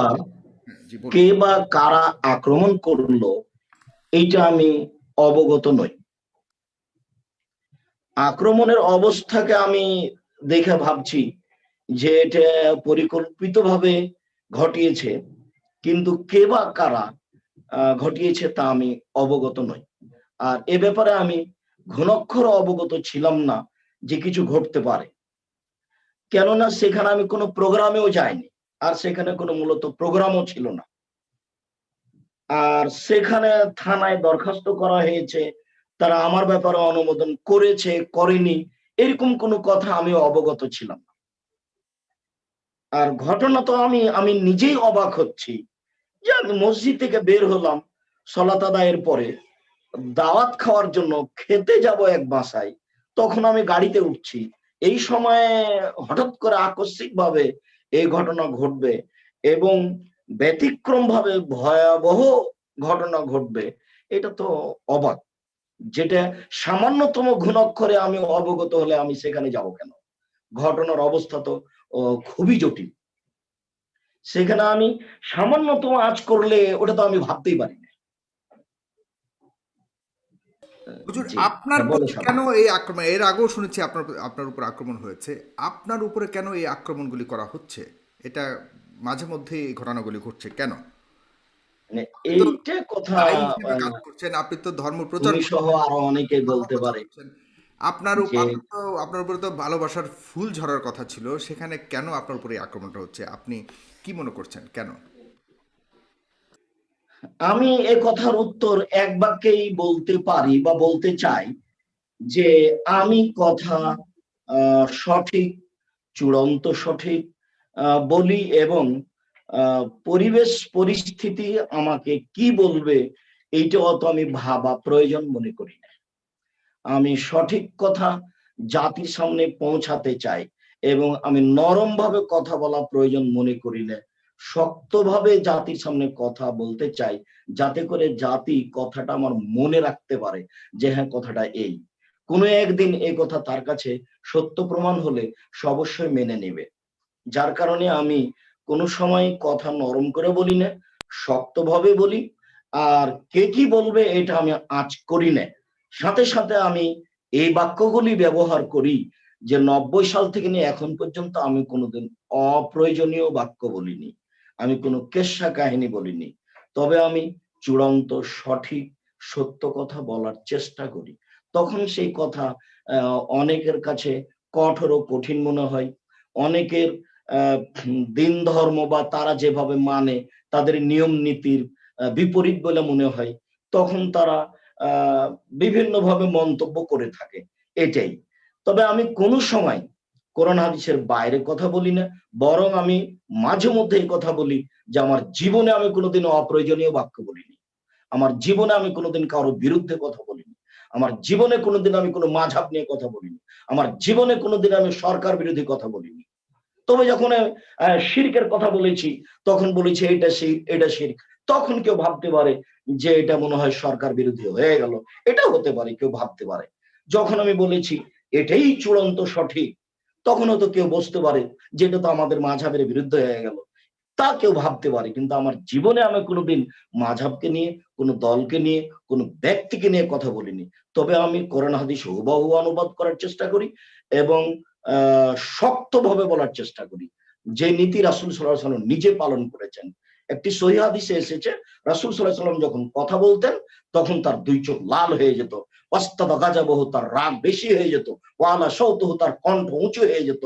জি বলুন। কে বা কারা আক্রমণ করলো এইটা আমি অবগত নই। আক্রমণের অবস্থাকে আমি দেখে ভাবছি যে এটা পরিকল্পিতভাবে ঘটিয়েছে, কিন্তু কে বা কারা ঘটিয়েছে তা আমি অবগত নই। আর এ ব্যাপারে আমি ঘনক্ষর অবগত ছিলাম না যে কিছু ঘটতে পারে, কেননা সেখানে আমি কোনো প্রোগ্রামেও যাইনি, আর সেখানে কোনো মূলত প্রোগ্রামও ছিল না। আর সেখানে থানায় দরখাস্ত করা হয়েছে, তারা আমার ব্যাপারে অনুমোদন করেছে করেনি এরকম কোনো কথা আমি অবগত ছিলাম না। আর ঘটনা তো আমি আমি নিজেই অবাক হচ্ছি যে আমি মসজিদ থেকে বের হলাম সালাত আদায়ের পরে, দাওয়াত খাওয়ার জন্য খেতে যাব এক বাসায়, তখন আমি গাড়িতে উঠছি, এই সময়ে হঠাৎ করে আকস্মিক ভাবে এই ঘটনা ঘটবে এবং ব্যতিক্রম ভাবে ভয়াবহ ঘটনা ঘটবে, এটা তো অবাক। যেটা সামান্যতম ঘুণাক্ষরে আমি অবগত হলে আমি সেখানে যাব কেন? ঘটনার অবস্থা তো খুবই জটিল। সেখানে আমি সামান্যতম আঁচ করলে ওটা তো আমি ভাবতেই পারি না। হুজুর, জি, আপনার হ্যাঁ বলো প্রতি সাহেব। কেন এই আক্রমণ? এর আগেও শুনেছি আপনার উপর আক্রমণ হয়েছে। আপনার উপরে কেন এই আক্রমণগুলি করা হচ্ছে? এটা মাঝে মধ্যে এই ঘটনাগুলি ঘটছে কেন? মানে আপনি তো এইটা কথা দায়ী হিসেবে কাজ করছেন, আপনি তো ধর্ম প্রচার তুমি সহ করছেন, আরো অনেকে ধর্ম বলতে প্রচার পারে করছেন। যে আপনার উপরে তো ভালোবাসার ফুল ঝরার কথা ছিল, সেখানে কেন আপনার উপরে এই আক্রমণটা হচ্ছে? আপনি কি মনে করছেন কেন? আমি এ কথার উত্তর এক বাক্যেই বলতে পারি বা বলতে চাই যে আমি কথা সঠিক, চূড়ান্ত সঠিক বলি এবং পরিবেশ পরিস্থিতি আমাকে কি বলবে এইটা অত আমি ভাবা প্রয়োজন মনে করি না। আমি সঠিক কথা জাতির সামনে পৌঁছাতে চাই এবং আমি নরম ভাবে কথা বলা প্রয়োজন মনে করি না, শক্তভাবে জাতির সামনে কথা বলতে চাই, যাতে করে জাতি কথাটা আমার মনে রাখতে পারে যে হ্যাঁ কথাটা এই। কোনো একদিন এই কথা তার কাছে সত্য প্রমাণ হলে সে অবশ্যই মেনে নেবে। যার কারণে আমি কোনো সময় কথা নরম করে বলি না, শক্তভাবে বলি। আর কে কি বলবে এটা আমি আঁচ করি না। সাথে সাথে আমি এই বাক্যগুলি ব্যবহার করি যে ৯০ সাল থেকে নিয়ে এখন পর্যন্ত আমি কোনোদিন অপ্রয়োজনীয় বাক্য বলিনি, আমি কোনো কেচ্ছা কাহিনী বলিনি। তবে আমি চূড়ান্ত সঠিক সত্য কথা বলার চেষ্টা করি। তখন সেই কথা অনেকের কাছে কঠোর ও কঠিন মনে হয়। অনেকের দিন ধর্ম বা তারা যেভাবে মানে তাদের নিয়ম নীতির বিপরীত বলে মনে হয়। তখন তারা বিভিন্নভাবে মন্তব্য করে থাকে, এটাই। তবে আমি কোনো সময় কোরআন হাদিসের বাইরে কথা বলি না, বরং আমি মাঝে মধ্যে এই কথা বলি যে আমার জীবনে আমি কোনোদিন অপ্রয়োজনীয় বাক্য বলিনি, আমার জীবনে আমি কোনোদিন কারোর বিরুদ্ধে কথা বলিনি, আমার জীবনে কোনোদিন আমি কোনো মাঝহাব নিয়ে কথা বলিনি, আমার জীবনে কোনোদিন আমি সরকার বিরোধী কথা বলিনি। তবে যখন শিরকের কথা বলেছি তখন বলেছি এটা শিরক, এটা শিরক। তখন কেউ ভাবতে পারে যে এটা মনে হয় সরকার বিরোধী হয়ে গেল, এটা হতে পারে, কেউ ভাবতে পারে। যখন আমি বলেছি এটাই চূড়ান্ত সঠিক, তখন হয়তো কেউ বুঝতে পারে যে এটা তো আমাদের মাঝহাবের বিরুদ্ধে হয়ে গেল, তা কেউ ভাবতে পারে। কিন্তু আমার জীবনে আমি কোনোদিন মাঝহাবকে নিয়ে, কোনো দলকে নিয়ে, কোনো ব্যক্তিকে নিয়ে কথা বলিনি। তবে আমি কোরআন হাদিস হুবহু অনুবাদ করার চেষ্টা করি এবং শক্তভাবে বলার চেষ্টা করি যে নীতি রাসূল সাল্লাল্লাহু আলাইহি ওয়াসাল্লাম নিজে পালন করেছেন। একটি সহিহ হাদিসে এসেছে রাসূল সাল্লাল্লাহু আলাইহি ওয়াসাল্লাম যখন কথা বলতেন তখন তার দুই চোখ লাল হয়ে যেত, ওয়াস্তাদা গাযাবাহু, তার রাগ বেশি হয়ে যেত, ওয়ালা সাওতুহু, তার কণ্ঠ উঁচু হয়ে যেত,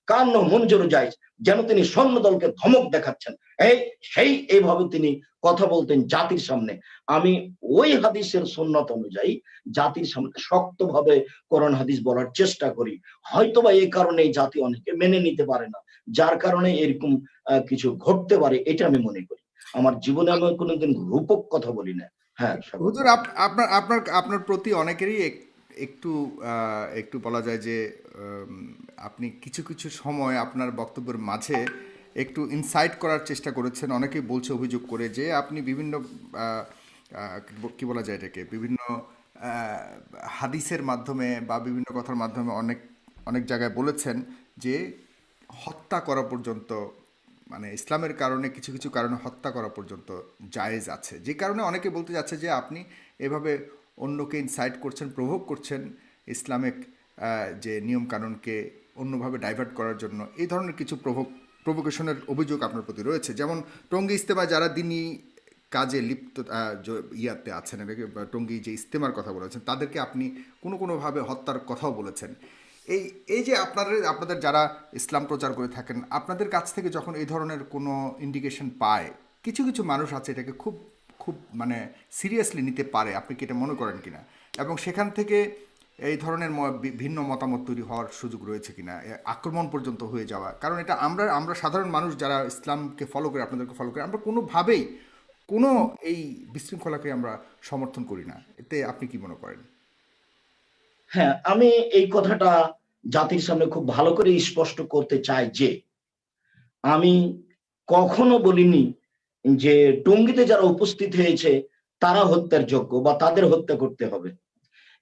কান্নাহু মুনজিরু জাইশ, যেন তিনি সৈন্য দলকে ধমক দেখাচ্ছেন। এই সেই এইভাবে তিনি কথা বলতেন জাতির সামনে। আমি ওই হাদিসের সুন্নাত অনুযায়ী জাতির সামনে শক্তভাবে কোরআন হাদিস বলার চেষ্টা করি। হয়তোবা এই কারণে এই জাতি অনেকে মেনে নিতে পারে না, যার কারণে এরকম কিছু ঘটতে পারে, এটা আমি মনে করি। আমার জীবনে আমি কোনোদিন রূপক কথা বলি না। হ্যাঁ স্বাগত। হুজুর, আপনার আপনার আপনার প্রতি অনেকেরই একটু একটু বলা যায় যে উম, আপনি কিছু কিছু সময় আপনার বক্তব্যের মাঝে একটু ইনসাইট করার চেষ্টা করেছেন। অনেকেই বলছে অভিযোগ করে যে আপনি বিভিন্ন আহ, কি বলা যায় এটাকে, বিভিন্ন আহ, হাদিসের মাধ্যমে বা বিভিন্ন কথার মাধ্যমে অনেক অনেক জায়গায় বলেছেন যে হত্যা করা পর্যন্ত, মানে ইসলামের কারণে কিছু কিছু কারণে হত্যা করা পর্যন্ত জায়েজ আছে। যে কারণে অনেকে বলতে যাচ্ছে যে আপনি এভাবে অন্যকে ইনসাইট করছেন, প্রভোগ করছেন ইসলামিক যে নিয়ম কানুনকে অন্যভাবে ডাইভার্ট করার জন্য। এই ধরনের কিছু প্রভোকেশনের অভিযোগ আপনার প্রতি রয়েছে। যেমন টঙ্গী ইজতেমায় যারা দিনই কাজে লিপ্ত ইয়াতে আছেন, এটাকে টঙ্গী যে ইজতেমার কথা বলেছেন তাদেরকে আপনি কোনোভাবে হত্যার কথাও বলেছেন। এই এই যে আপনাদের যারা ইসলাম প্রচার করে থাকেন, আপনাদের কাছ থেকে যখন এই ধরনের কোনো ইন্ডিকেশন পায়, কিছু কিছু মানুষ আছে এটাকে খুব খুব মানে সিরিয়াসলি নিতে পারে, আপনি কি এটা মনে করেন কিনা? এবং সেখান থেকে এই ধরনের ভিন্ন মতামত তৈরি হওয়ার সুযোগ রয়েছে কিনা, আক্রমণ পর্যন্ত হয়ে যাওয়া? কারণ এটা আমরা আমরা সাধারণ মানুষ যারা ইসলামকে ফলো করে, আপনাদেরকে ফলো করে, আমরা কোনোভাবেই কোনো এই বিশৃঙ্খলাকে আমরা সমর্থন করি না। এতে আপনি কি মনে করেন? হ্যাঁ, আমি এই কথাটা জাতির সামনে খুব ভালো করে স্পষ্ট করতে চাই যে আমি কখনো বলিনি যে টঙ্গীতে যারা উপস্থিত হয়েছে তারা হত্যার যোগ্য বা তাদের হত্যা করতে হবে।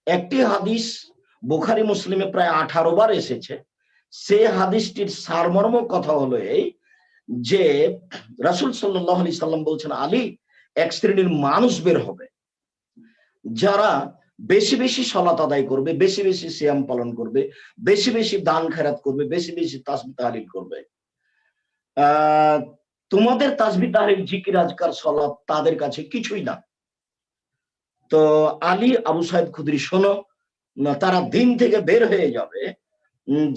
একটি হাদিস বুখারী মুসলিমে প্রায় 18 বার এসেছে। সে হাদিসটির সারমর্ম কথা হলো এই যে রাসূল সাল্লাল্লাহু আলাইহি সাল্লাম বলছেন, আলী, এক শ্রেণীর মানুষ বের হবে যারা বেশি বেশি সালাত আদায় করবে, বেশি বেশি সিয়াম পালন করবে, বেশি বেশি দান খেরাত করবে, বেশি বেশি তাসবিহ তাহলিল করবে। তোমাদের তাসবিহ তাহলিল জিকির আজকার সালাত তাদের কাছে কিছুই না। তো আলী, আবু সাইদ খুদরি, শোনো, তারা দিন থেকে বের হয়ে যাবে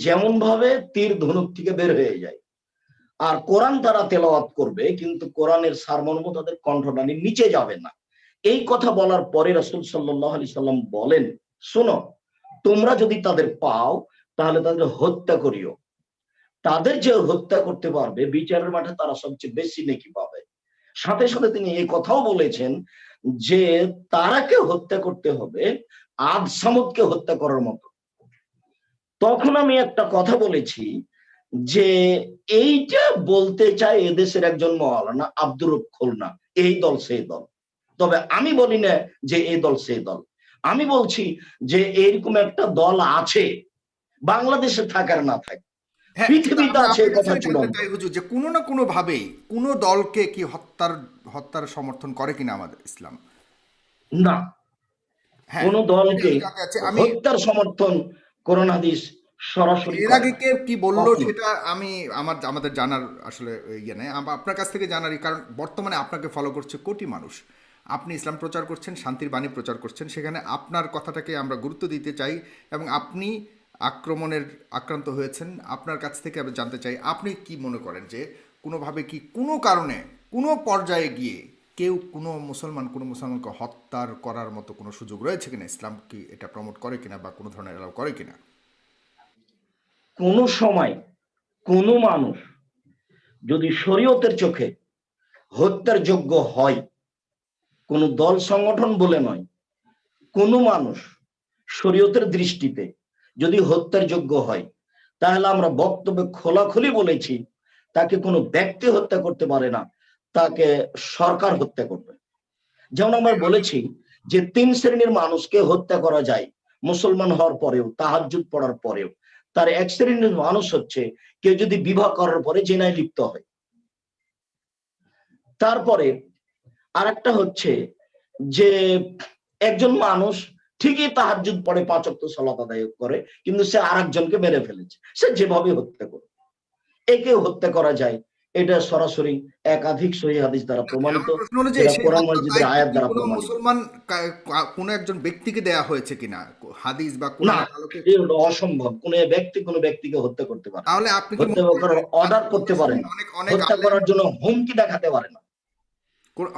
যেমন ভাবে তীর ধনুক থেকে বের হয়ে যায়। আর কোরআন তারা তেলাওয়াত করবে, কিন্তু কোরআনের সারমর্ম তাদের কণ্ঠনালী নিচে যাবে না। এই কথা বলার পরে রাসূল সাল্লাল্লাহু আলাইহি সাল্লাম বলেন, শোনো, তোমরা যদি তাদের পাও তাহলে তাদের হত্যা করিও। তাদের যে হত্যা করতে পারবে বিচারের মাঠে তারা সবচেয়ে বেশি নেকি পাবে। সাথে সাথে তিনি এই কথাও বলেছেন যে তারাকে হত্যা করতে হবে আদ সামুদকে হত্যা করার মতো। তখন আমি একটা কথা বলেছি যে এইটা বলতে চাই এদেশের একজন মাওলানা আব্দুর রব খুলনা, এই দল সেই দল। তবে আমি বলি না যে এই দল সেই দল, আমি বলছি যে এরকম একটা দল আছে, বাংলাদেশে থাকার না থাকে, হ্যাঁ, পৃথিবীতে আমরা আছে, আপনার এই কাছে কথা জানতে চূড়ান্ত। চাই হুজুর যে কোনো না কোনো ভাবেই কোনো দলকে কি হত্যার সমর্থন করে কিনা আমাদের ইসলাম? না, হ্যাঁ, কোন এটাই দলকে আমি জানতে চাচ্ছি। আমি হত্যার সমর্থন কোরআন হাদিস সরাসরি এর করে আগে না, কে কি বললো কখনো। সেটা আমাদের জানার আসলে ইয়ে নেই। আপনার কাছ থেকে জানারই, কারণ বর্তমানে আপনাকে ফলো করছে কোটি মানুষ। আপনি ইসলাম প্রচার করছেন, শান্তির বাণী প্রচার করছেন, সেখানে আপনার কথাটাকে আমরা গুরুত্ব দিতে চাই এবং আপনি আক্রমণের আক্রান্ত হয়েছেন, আপনার কাছ থেকে আমি জানতে চাই আপনি কি মনে করেন যে কোনোভাবে কি কোনো কারণে কোনো পর্যায়ে গিয়ে কেউ কোনো মুসলমানকে হত্যার করার মতো কোনো সুযোগ রয়েছে কিনা? ইসলাম কি এটা প্রমোট করে কিনা বা কোনো ধরনের এলাও করে কিনা? কোন সময় কোন মানুষ যদি শরীয়তের চোখে হত্যার যোগ্য হয়, কোন দল সংগঠন বলে নয়, কোন মানুষ শরীয়তের দৃষ্টিতে যদি হত্যার যোগ্য হয়, তাহলে আমরা বক্তব্যে খোলাখুলি বলেছি তাকে কোনো ব্যক্তি হত্যা করতে পারে না, তাকে সরকার হত্যা করবে। যেমন আমরা বলেছি যে 3 শ্রেণীর মানুষকে হত্যা করা যায় মুসলমান হওয়ার পরেও, তাহাজ্জুদ পড়ার পরেও। তার এক শ্রেণীর মানুষ হচ্ছে কেউ যদি বিবাহ করার পরে জিনায় লিপ্ত হয়। তারপরে আরেকটা হচ্ছে যে একজন মানুষ ঠিকই তাহাজ্জুদ পড়ে, 5 ওয়াক্ত সালাত আদায় করে, কিন্তু সে আরেকজনকে মেরে ফেলেছে, সে যেভাবে হত্যা করে, একে হত্যা করা যায়। এটা সরাসরি একাধিক সহিহ হাদিস দ্বারা প্রমাণিত, আমার প্রশ্ন হলো যে যেটা সেই কোরআন হত্যার মসজিদের দায়িত্ব আয়াত কি দ্বারা কোনো প্রমাণিত। মুসলমান কোনো একজন ব্যক্তিকে দেয়া হয়েছে কিনা হাদিস বা না, কোরআনের আলোকে? এটা অসম্ভব। কোন ব্যক্তি কোনো ব্যক্তিকে হত্যা করতে পারে না, তাহলে আপনি কি হত্যা মনে করেন করার অর্ডার আজকের করতে পারে শুনুন, না, অনেক অনেক হত্যা আলেম করার জন্য হুমকি দেখাতে পারে না।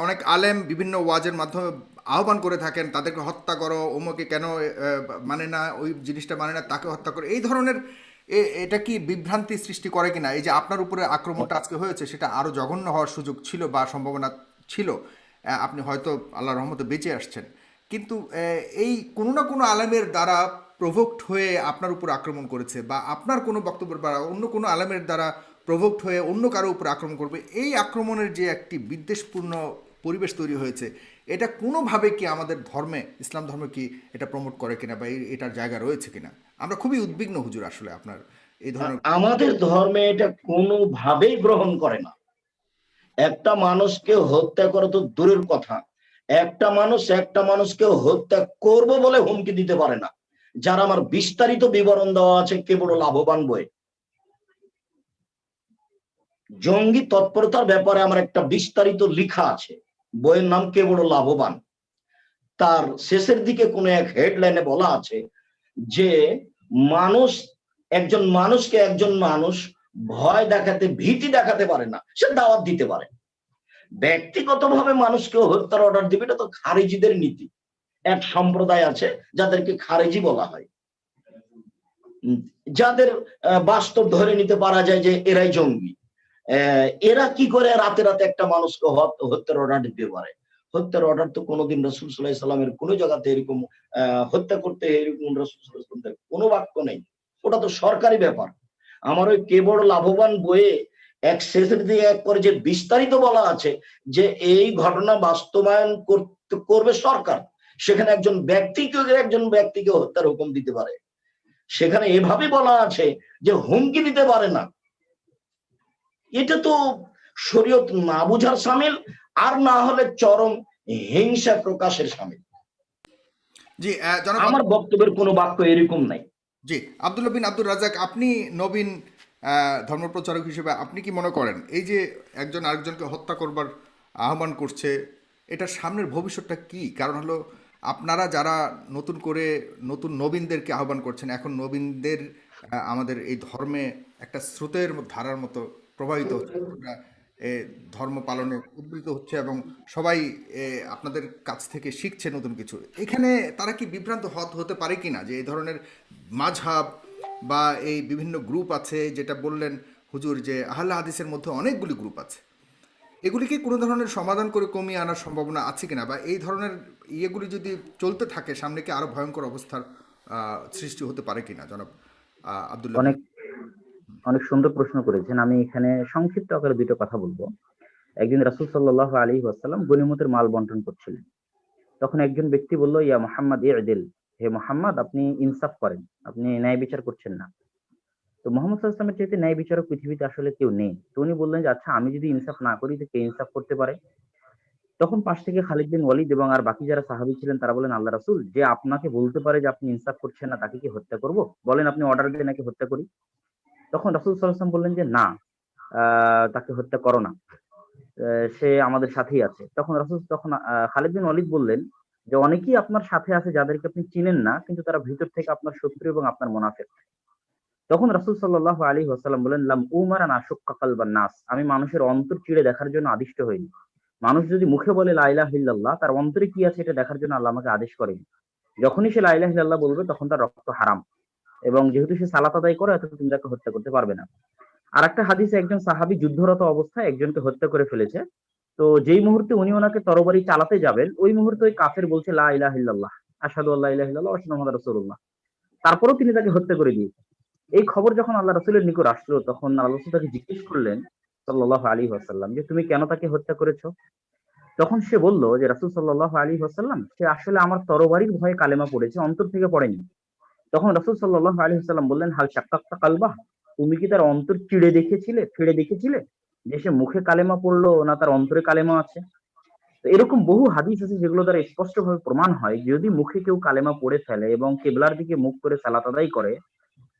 অনেক আলেম বিভিন্ন ওয়াজের মাধ্যমে আহ্বান করে থাকেন তাদেরকে হত্যা করো, ওমকে কেন মানে না, ওই জিনিসটা মানে না, তাকে হত্যা করো, এই ধরনের এটা কি বিভ্রান্তি সৃষ্টি করে কিনা? এই যে আপনার উপরে আক্রমণটা আজকে হয়েছে সেটা আরো জঘন্য হওয়ার সুযোগ ছিল বা সম্ভাবনা ছিল। আপনি হয়তো আল্লাহর রহমতে বেঁচে আসছেন, কিন্তু এই কোনো না কোনো আলেমের দ্বারা প্রভোক্ট হয়ে আপনার উপর আক্রমণ করেছে বা আপনার কোনো বক্তব্যের দ্বারা অন্য কোনো আলেমের দ্বারা প্রভোক্ট হয়ে অন্য কারো উপর আক্রমণ করবে, এই আক্রমণের যে একটি বিদ্বেষপূর্ণ পরিবেশ তৈরি হয়েছে, এটা কোনোভাবে কি আমাদের ধর্মে, ইসলাম ধর্মে কি এটা প্রমোট করে কিনা বা এটার জায়গা রয়েছে কিনা? আমরা খুবই উদ্বিগ্ন হুজুর আসলে আপনার এই ধরনের। আমাদের ধর্মে এটা কোনোভাবেই গ্রহণ করে না। একটা মানুষকে হত্যা করা তো দূরের কথা, একটা মানুষকে হত্যা করব বলে হুমকি দিতে পারে না। যারা আমার বিস্তারিত বিবরণ দেওয়া আছে কে বড় লাভবান বই, জঙ্গি তৎপরতার ব্যাপারে আমার একটা বিস্তারিত লেখা আছে, বইয়ের নাম কে বড় লাভবান। তার শেষের দিকে কোন এক হেডলাইনে বলা আছে যে মানুষ, একজন মানুষ ভয় দেখাতে, ভীতি দেখাতে পারে না, সে দাওয়াত দিতে পারে। ব্যক্তিগতভাবে মানুষকে হত্যার অর্ডার দিবে, এটা তো খারিজিদের নীতি। এক সম্প্রদায় আছে যাদেরকে খারিজি বলা হয়, যাদের বাস্তব ধরে নিতে পারা যায় যে এরাই জঙ্গি। এরা কি করে রাতে রাতে একটা মানুষকে হত্যার অর্ডার দিতে পারে? হত্যার অর্ডার তো কোনোদিন রাসূল সাল্লাল্লাহু আলাইহি সাল্লামের কোনো জায়গাতে এরকম হত্যা করতে এরকম রাসূল সাল্লাল্লাহু আলাইহি সাল্লামের কোনো বাক্য নেই। ওটা তো সরকারি ব্যাপার। আমার ওই কে বড় লাভবান বইয়ে এক শেষের দিকে এক করে যে বিস্তারিত বলা আছে যে এই ঘটনা বাস্তবায়ন করবে সরকার, সেখানে একজন ব্যক্তিকে হত্যার হুকুম দিতে পারে। সেখানে এভাবে বলা আছে যে হুমকি দিতে পারে না। এটা তো শরীয়ত না বুঝার সামিল, আর না হলে চরম হিংসা প্রকাশের সামিল। জি জনাব, আমার বক্তব্যের কোনো বাক্য এরকম নাই। জি আব্দুল্লাহ বিন আব্দুর রাজাক, আপনি নবীন ধর্মপ্রচারক হিসেবে আপনি কি মনে করেন এই যে একজন আরেকজনকে হত্যা করবার আহ্বান করছে, এটার সামনের ভবিষ্যৎটা কি? কারণ হলো আপনারা যারা নতুন করে নতুন নবীনদেরকে আহ্বান করছেন, এখন নবীনদের আমাদের এই ধর্মে একটা স্রোতের ধারার মতো প্রবাহিত হচ্ছে, আমরা, ধর্ম পালনে উদ্বুদ্ধ হচ্ছে এবং সবাই আপনাদের কাছ থেকে শিখছে নতুন কিছু। এখানে তারা কি বিভ্রান্ত হতে পারে কি না যে এই ধরনের মাঝহাব বা এই বিভিন্ন গ্রুপ আছে, যেটা বললেন হুজুর যে আহলে হাদিসের মধ্যে অনেকগুলি গ্রুপ আছে, এগুলিকে কোনো ধরনের সমাধান করে কমিয়ে আনার সম্ভাবনা আছে কিনা, বা এই ধরনের ইয়েগুলি যদি চলতে থাকে সামনে কি আরো ভয়ঙ্কর অবস্থার সৃষ্টি হতে পারে কিনা? জনাব আব্দুল্লাহ। অনেক অনেক সুন্দর প্রশ্ন করেছেন। আমি এখানে সংক্ষিপ্ত আকারে দুটো কথা বলবো। একদিন রাসূল সাল্লাল্লাহু আলাইহি ওয়াসাল্লাম গনিমতের মাল বন্টন করছিলেন। তখন একজন ব্যক্তি বলল, ইয়া মুহাম্মদ ইদিল, হে মুহাম্মদ আপনি ইনসাফ করেন, আপনি ন্যায় বিচার করছেন না। তো মুহাম্মদ সাল্লাল্লাহু আলাইহি ওয়াসাল্লামের চাইতে ন্যায় বিচারক পৃথিবীতে আসলে কেউ নেই। তো উনি বললেন যে আচ্ছা আমি যদি ইনসাফ না করি তো কে ইনসাফ করতে পারে? তখন পাশ থেকে খালিদ বিন ওয়ালিদ এবং আর বাকি যারা সাহাবী ছিলেন তারা বলেন, আল্লাহ রাসূল, যে আপনাকে বলতে পারে যে আপনি ইনসাফ করছেন না তাকে কি হত্যা করব? বলেন আপনি অর্ডার দেন নাকি হত্যা করি? তখন রাসূল সাল্লাল্লাহু আলাইহি ওয়াসাল্লাম বললেন যে না, তাকে হত্যা করো না, সে আমাদের সাথেই আছে। তখন খালিদ বিন ওয়ালিদ বললেন যে অনেকেই আপনার সাথে আছে যাদেরকে আপনি চিনেন না, কিন্তু তারা ভিতর থেকে আপনার শত্রু এবং আপনার মুনাফিক। তখন রাসূল সাল্লাল্লাহু আলাইহি ওয়াসাল্লাম বলেন, লাম উমারা আন আশুক্কা কালবান নাস, আমি মানুষের অন্তর চিড়ে দেখার জন্য আদিষ্ট হইনি। মানুষ যদি মুখে বলে লা ইলাহা ইল্লাল্লাহ, তার অন্তরে কি আছে এটা দেখার জন্য আল্লাহ আমাকে আদেশ করেনি। যখনই সে লা ইলাহা ইল্লাল্লাহ বলবে তখন তার রক্ত হারাম, এবং যেহেতু সে সালাত আদায় করে অতএব তুমি তাকে হত্যা করতে পারবে না। আরেকটা হাদিসে একজন সাহাবী যুদ্ধরত অবস্থায় একজনকে হত্যা করে ফেলেছে। তো যেই মুহূর্তে উনি ওনাকে তরবারি চালাতে যাবেন, ওই মুহূর্তে ওই কাফের বলছে লা ইলাহা ইল্লাল্লাহ, আশহাদু আল্লা ইলাহা ইল্লাল্লাহ ওয়া আশহাদু মুহাম্মাদার রাসূলুল্লাহ। তারপরেও তিনি তাকে হত্যা করে দিয়েছেন। এই খবর যখন আল্লাহ রাসূলের নিকট আসলো, তখন আল্লাহ রাসূল তাকে জিজ্ঞেস করলেন সাল্লাল্লাহু আলাইহি ওয়াসাল্লাম যে তুমি কেন তাকে হত্যা করেছো? তখন সে বলল যে রাসূল সাল্লাল্লাহু আলাইহি ওয়াসাল্লাম, সে আসলে আমার তরবারির ভয়ে কালেমা পড়েছে, অন্তর থেকে পড়েনি। তখন রাসূল সাল্লাল্লাহু আলাইহি ওয়াসাল্লাম বললেন, হাল শাক্কাকতা কালবাহ, তুমি কি তার অন্তর ফিরে দেখেছিলে যে সে মুখে কালেমা পড়লো না তার অন্তরে কালেমা আছে? তো এরকম বহু হাদিস আছে যেগুলো দ্বারা স্পষ্টভাবে প্রমাণ হয় যদি মুখে কেউ কালেমা পড়ে ফেলে এবং কিবলার দিকে মুখ করে সালাত আদায় করে,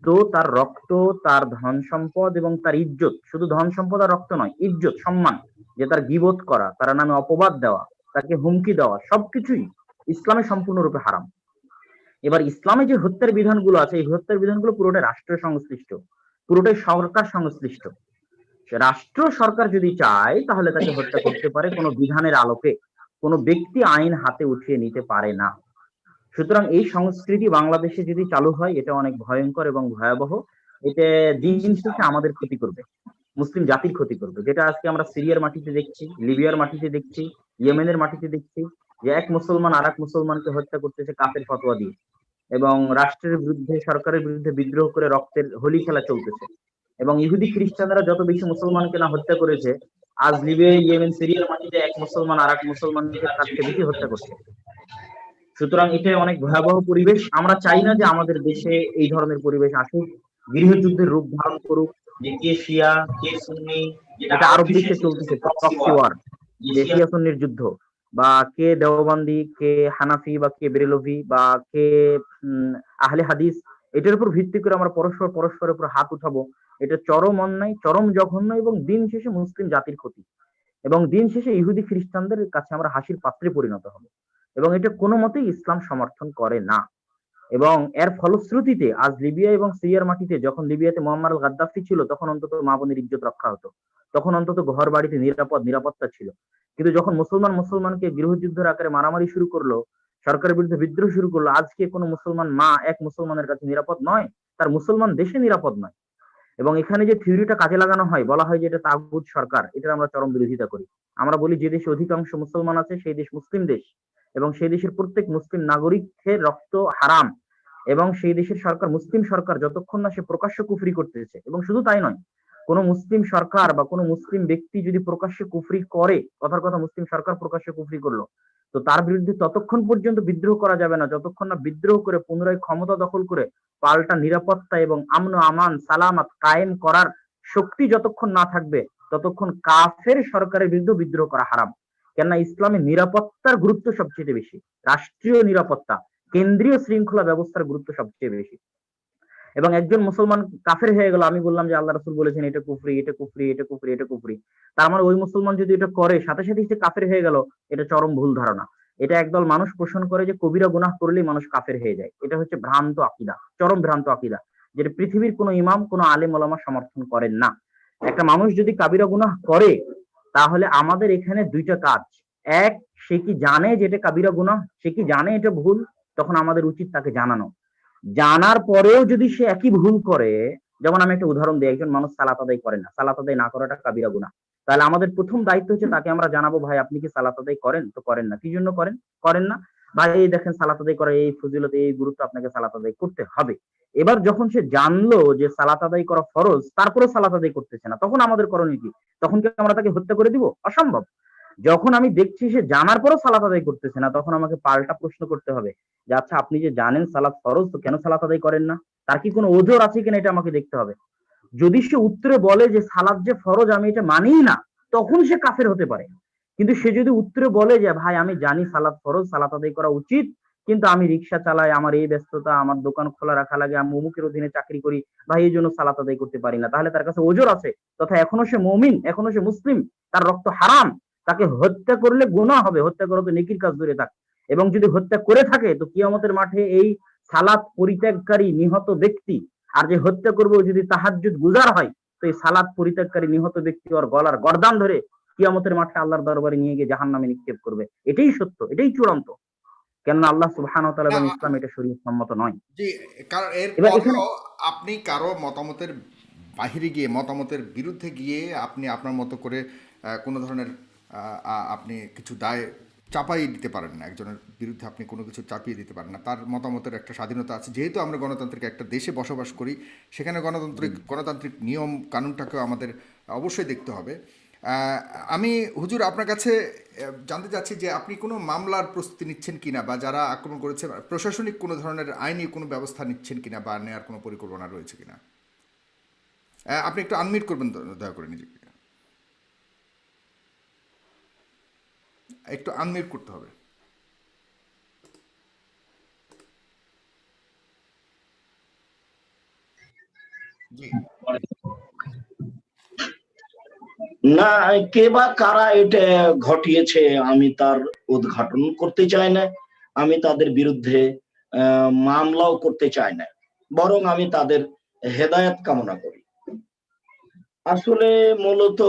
তো তার রক্ত, তার ধন সম্পদ এবং তার ইজ্জত, শুধু ধন সম্পদ আর রক্ত নয়, ইজ্জত, সম্মান, যে তার গীবত করা, তার নামে অপবাদ দেওয়া, তাকে হুমকি দেওয়া, সবকিছুই ইসলামে সম্পূর্ণরূপে হারাম। এবার ইসলামে যে হত্যার বিধানগুলো আছে, এই হত্যার বিধানগুলো পুরোটাই রাষ্ট্র সংশ্লিষ্ট, পুরোটাই সরকার সংশ্লিষ্ট। রাষ্ট্র সরকার যদি চায় তাহলে তাকে হত্যা করতে পারে, কোনো বিধানের আলোকে। কোনো ব্যক্তি আইন হাতে উঠিয়ে নিতে পারে না। সুতরাং এই সংস্কৃতি বাংলাদেশে যদি চালু হয়, এটা অনেক ভয়ঙ্কর এবং ভয়াবহ। এটা দিন শেষে আমাদের ক্ষতি করবে, মুসলিম জাতির ক্ষতি করবে। যেটা আজকে আমরা সিরিয়ার মাটিতে দেখছি, লিবিয়ার মাটিতে দেখছি, ইয়েমেনের মাটিতে দেখছি, যে এক মুসলমান আর এক মুসলমানকে হত্যা করতেছে কাফের ফতোয়া দিয়ে, এবং রাষ্ট্রের বিরুদ্ধে, সরকারের বিরুদ্ধে বিদ্রোহ করে রক্তের হোলি খেলা চলতেছে। এবং ইহুদি খ্রিস্টানরা যত বেশি মুসলমানকে না হত্যা করেছে, আজ লিবিয়া, ইয়েমেন, সিরিয়ার মাটিতে এক মুসলমান আর এক মুসলমানকে তার চেয়ে বেশি হত্যা করছে। সুতরাং এটা অনেক ভয়াবহ পরিবেশ। আমরা চাই না যে আমাদের দেশে এই ধরনের পরিবেশ আসুক, গৃহযুদ্ধের রূপ ধারণ করুক, যে কে শিয়া কে সুন্নি, এটা আরব দেশে চলতেছে প্রক্সি ওয়ার, যে শিয়া সুন্নির যুদ্ধ, বা কে দেওবন্দি, কে হানাফি, বা কে বেরেলভি, বা কে আহলে হাদিস, এটার উপর ভিত্তি করে আমরা পরস্পরের উপর হাত উঠাবো। এটা চরম অন্যায়, চরম জঘন্য, এবং দিন শেষে মুসলিম জাতির ক্ষতি, এবং দিন শেষে ইহুদি খ্রিস্টানদের কাছে আমরা হাসির পাত্রে পরিণত হবো। এবং এটা কোনো মতেই ইসলাম সমর্থন করে না। এবং এর ফলশ্রুতিতে আজ লিবিয়া এবং সিরিয়ার মাটিতে, যখন লিবিয়াতে মুয়াম্মার আল গাদ্দাফি ছিল তখন অন্তত মা বোনের ইজ্জত রক্ষা হতো, তখন অন্তত ঘর বাড়িতে নিরাপত্তা ছিল। কিন্তু যখন মুসলমানকে গৃহযুদ্ধের আকারে মারামারি শুরু করলো, সরকারের বিরুদ্ধে বিদ্রোহ শুরু করলো, আজকে কোনো মুসলমান মা এক মুসলমানের কাছে নিরাপদ নয়, তার মুসলমান দেশে নিরাপদ নয়। এবং এখানে যে থিওরিটা কাজে লাগানো হয়, বলা হয় যে এটা তাগুত সরকার, এটার আমরা চরম বিরোধিতা করি। আমরা বলি যে দেশে অধিকাংশ মুসলমান আছে সেই দেশ মুসলিম দেশ, এবং সেই দেশের প্রত্যেক মুসলিম নাগরিকের রক্ত হারাম, এবং সেই দেশের সরকার, মুসলিম সরকার, যতক্ষণ না সে প্রকাশ্য কুফরি করতেছে, এবং শুধু তাই নয়, কোন মুসলিম সরকার বা কোন মুসলিম ব্যক্তি যদি প্রকাশ্যে কুফরি করে, কথার কথা মুসলিম সরকার প্রকাশ্যে কুফরি করলো, তো তার বিরুদ্ধে ততক্ষণ পর্যন্ত বিদ্রোহ করা যাবে না যতক্ষণ না বিদ্রোহ করে পুনরায় ক্ষমতা দখল করে পাল্টা নিরাপত্তা এবং আমন আমান সালামাত কায়েম করার শক্তি যতক্ষণ না থাকবে, ততক্ষণ কাফের সরকারের বিরুদ্ধে বিদ্রোহ করা হারাম। কেননা ইসলামে নিরাপত্তার গুরুত্ব সবচেয়ে বেশি, রাষ্ট্রীয় নিরাপত্তা, কেন্দ্রীয় শৃঙ্খলা ব্যবস্থার গুরুত্ব সবচেয়ে বেশি। এবং একজন মুসলমান কাফের হয়ে গেল, আমি বললাম যে আল্লাহ রাসূল বলেছেন এটা কুফরি, এটা কুফরি, এটা কুফরি, এটা কুফরি, তার মানে ওই মুসলমান যদি এটা করে সাথে সাথে সে কাফের হয়ে গেল, এটা চরম ভুল ধারণা। এটা একদল মানুষ পোষণ করে যে কবিরা গুনাহ করলেই মানুষ কাফের হয়ে যায়। এটা হচ্ছে ভ্রান্ত আকীদা, চরম ভ্রান্ত আকীদা, যেটা পৃথিবীর কোনো ইমাম, কোনো আলেম ওলামা সমর্থন করেন না। একটা মানুষ যদি কাবিরা গুনাহ করে, তাহলে আমাদের এখানে দুইটা কাজ। এক, সে কি জানে যে এটা কাবিরা গুনাহ, সে কি জানে এটা ভুল, তখন আমাদের উচিত তাকে জানানো। জানার পরেও যদি সে একই ভুল করে, যেমন আমি একটা উদাহরণ দিই, একজন মানুষ সালাত আদায় করেন না, সালাত আদায় না করাটা কাবিরা গুনাহ, তাহলে আমাদের প্রথম দায়িত্ব হচ্ছে তাকে আমরা জানাবো, ভাই আপনি কি সালাত আদায় করেন? তো করেন না, কি জন্য করেন? করেন না, ভাই এই দেখেন সালাত আদায় করা এই ফজিলত, এই গুরুত্ব, আপনাকে সালাত আদায় করতে হবে। এবার যখন সে জানলো যে সালাত আদায় করা ফরজ, তারপরে সালাত আদায় করতেছে না, তখন আমাদের করণীয় কি? তখন কি আমরা তাকে হত্যা করে দিব? অসম্ভব। যখন আমি দেখছি সে জানার পরও সালাত আদায় করতেছে না, তখন আমাকে পাল্টা প্রশ্ন করতে হবে যে আচ্ছা আপনি যে জানেন সালাত ফরজ, তো কেন সালাত আদায় করেন না? তার কি কোনো ওজর আছে কিনা এটা আমাকে দেখতে হবে। যদি সে উত্তরে বলে যে সালাত যে ফরজ আমি এটা মানিই না, তখন সে কাফের হতে পারে। কিন্তু সে যদি উত্তরে বলে যে ভাই আমি জানি সালাত ফরজ, সালাত আদায় করা উচিত, কিন্তু আমি রিক্সা চালাই, আমার এই ব্যস্ততা, আমার দোকান খোলা রাখা লাগে, আমি অমুকের অধীনে চাকরি করি, ভাই এই জন্য সালাত আদায় করতে পারি না, তাহলে তার কাছে ওজর আছে, তথা এখনো সে মুমিন, এখনো সে মুসলিম, তার রক্ত হারাম, তাকে হত্যা করলে গুনাহ হবে, হত্যা করা তো নেকির কাজ ধরে থাক। এবং যদি হত্যা করে থাকে তো কিয়ামতের মাঠে এই সালাত পরিত্যাগকারী নিহত ব্যক্তি, আর যে হত্যা করবো যদি তাহাজ্জুদ গুজার হয়, তো এই সালাত পরিত্যাগকারী নিহত ব্যক্তি ওর গলার গর্দান ধরে কিয়ামতের মাঠে আল্লাহর দরবারে নিয়ে গিয়ে জাহান্নামে নিক্ষেপ করবে। এটাই সত্য, এটাই চূড়ান্ত। কেননা আল্লাহ সুবহানাহু ওয়া তাআলা না, এবং ইসলাম এটা শরীয়ত সম্মত নয়। জি, কারণ এবার এখানে এরপরেও আপনি কারো মতামতের বাহিরে গিয়ে, মতামতের বিরুদ্ধে গিয়ে আপনি আপনার মতো করে কোনো ধরনের আপনি কিছু দায় চাপাই দিতে পারেন না। একজনের বিরুদ্ধে আপনি কোনো কিছু চাপিয়ে দিতে পারেন না, তার মতামতের একটা স্বাধীনতা আছে। যেহেতু আমরা গণতান্ত্রিক একটা দেশে বসবাস করি, সেখানে গণতান্ত্রিক নিয়ম কানুনটাকেও আমাদের অবশ্যই দেখতে হবে। আহ, আমি হুজুর আপনার কাছে জানতে চাচ্ছি যে আপনি কোনো মামলার প্রস্তুতি নিচ্ছেন কিনা, বা যারা আক্রমণ করেছে প্রশাসনিক কোনো ধরনের আইনি কোনো ব্যবস্থা নিচ্ছেন কিনা, বা নেওয়ার কোনো পরিকল্পনা রয়েছে কিনা। আপনি একটু আনমিউট করবেন দয়া করে নিজেকে, একটু আনমিউট করতে হবে। জি। না, কে বা কারা এটা ঘটিয়েছে আমি তার উদ্ঘাটন করতে চাই না, আমি তাদের বিরুদ্ধে মামলাও করতে চাই না, বরং আমি তাদের হেদায়েত কামনা করি। আসলে মূলত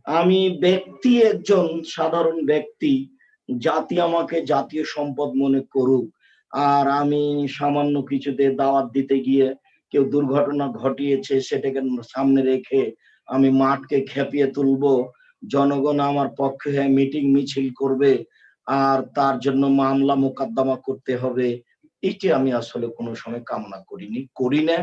আমি ব্যক্তি, একজন সাধারণ ব্যক্তি, জাতি আমাকে জাতীয় সম্পদ মনে করুক, আর আমি সামান্য কিছুতে দাওয়াত দিতে গিয়ে কেউ দুর্ঘটনা ঘটিয়েছে সেটাকে সামনে রেখে আমি মাঠকে খেপিয়ে তুলবো, জনগণ আমার পক্ষে মিটিং মিছিল করবে, আর তার জন্য মামলা মোকদ্দমা করতে হবে, এটি আমি আসলে কোনো সময় কামনা করিনি, করি না,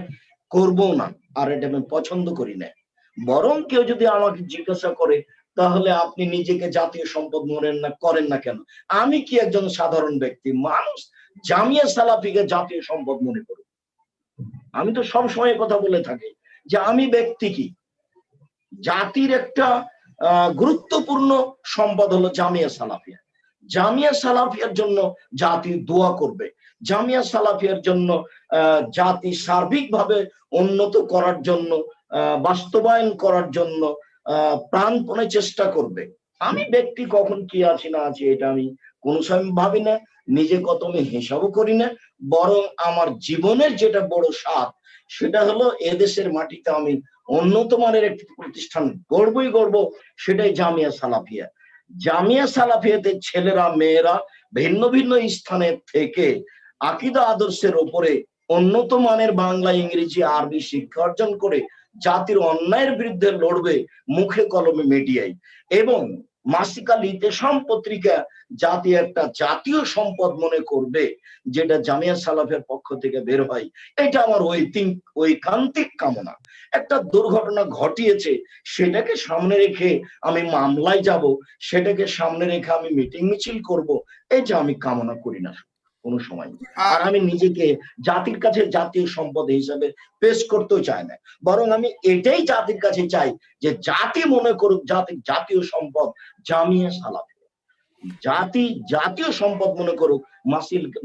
করবো না, আর এটা আমি পছন্দ করি না। বরং কেউ যদি আমাকে জিজ্ঞাসা করে তাহলে আপনি নিজেকে জাতীয় সম্পদ মনে না করেন না কেন, আমি কি একজন সাধারণ ব্যক্তি, মানুষ জামিয়া সালাফিকে জাতীয় সম্পদ মনে করি? আমি তো সব সময় কথা বলে থাকি যে আমি ব্যক্তি কি, জাতির একটা গুরুত্বপূর্ণ সম্পদ হলো জামিয়া সালাফিয়া। জামিয়া সালাফিয়ার জন্য জাতি দোয়া করবে, জামিয়া সালাফিয়ার জন্য জাতি সার্বিকভাবে উন্নত করার জন্য, বাস্তবায়ন করার জন্য প্রাণপণে চেষ্টা করবে। আমি ব্যক্তি কখন কি আছি না আছি এটা আমি কোনো সময় ভাবি না, নিজে কত আমি হিসাবও করি না, বরং আমার জীবনের যেটা বড় স্বাদ সেটা হলো এদেশের মাটিতে আমি উন্নত মানের একটি প্রতিষ্ঠান গড়বই গড়ব, সেটাই জামিয়া সালাফিয়া। জামিয়া সালাফিয়াতে ছেলেরা মেয়েরা ভিন্ন ভিন্ন স্থানে থেকে আকীদা আদর্শের উপরে উন্নত মানের বাংলা, ইংরেজি, আরবি শিক্ষা অর্জন করে জাতির অন্যায়ের বিরুদ্ধে লড়বে মুখে কলমে মিডিয়ায়, এবং মাসিকাল ইতেশাম পত্রিকা জাতি একটা জাতীয় সম্পদ মনে করবে, যেটা জামিয়া সালাফের পক্ষ থেকে বের হয়, এটা আমার ঐকান্তিক কামনা। একটা দুর্ঘটনা ঘটিয়েছে, সেটাকে সামনে রেখে আমি মামলায় যাব, সেটাকে সামনে রেখে আমি মিটিং মিছিল করব, এটা আমি কামনা করি না কোনো সময়। আর আমি নিজেকে জাতির কাছে জাতীয় সম্পদ হিসাবে পেশ করতেও চাই না, বরং আমি এটাই জাতির কাছে চাই যে জাতি মনে করুক জাতির জাতীয় সম্পদ জামিয়া সালাফ, জাতি জাতীয় সম্পদ মনে করুক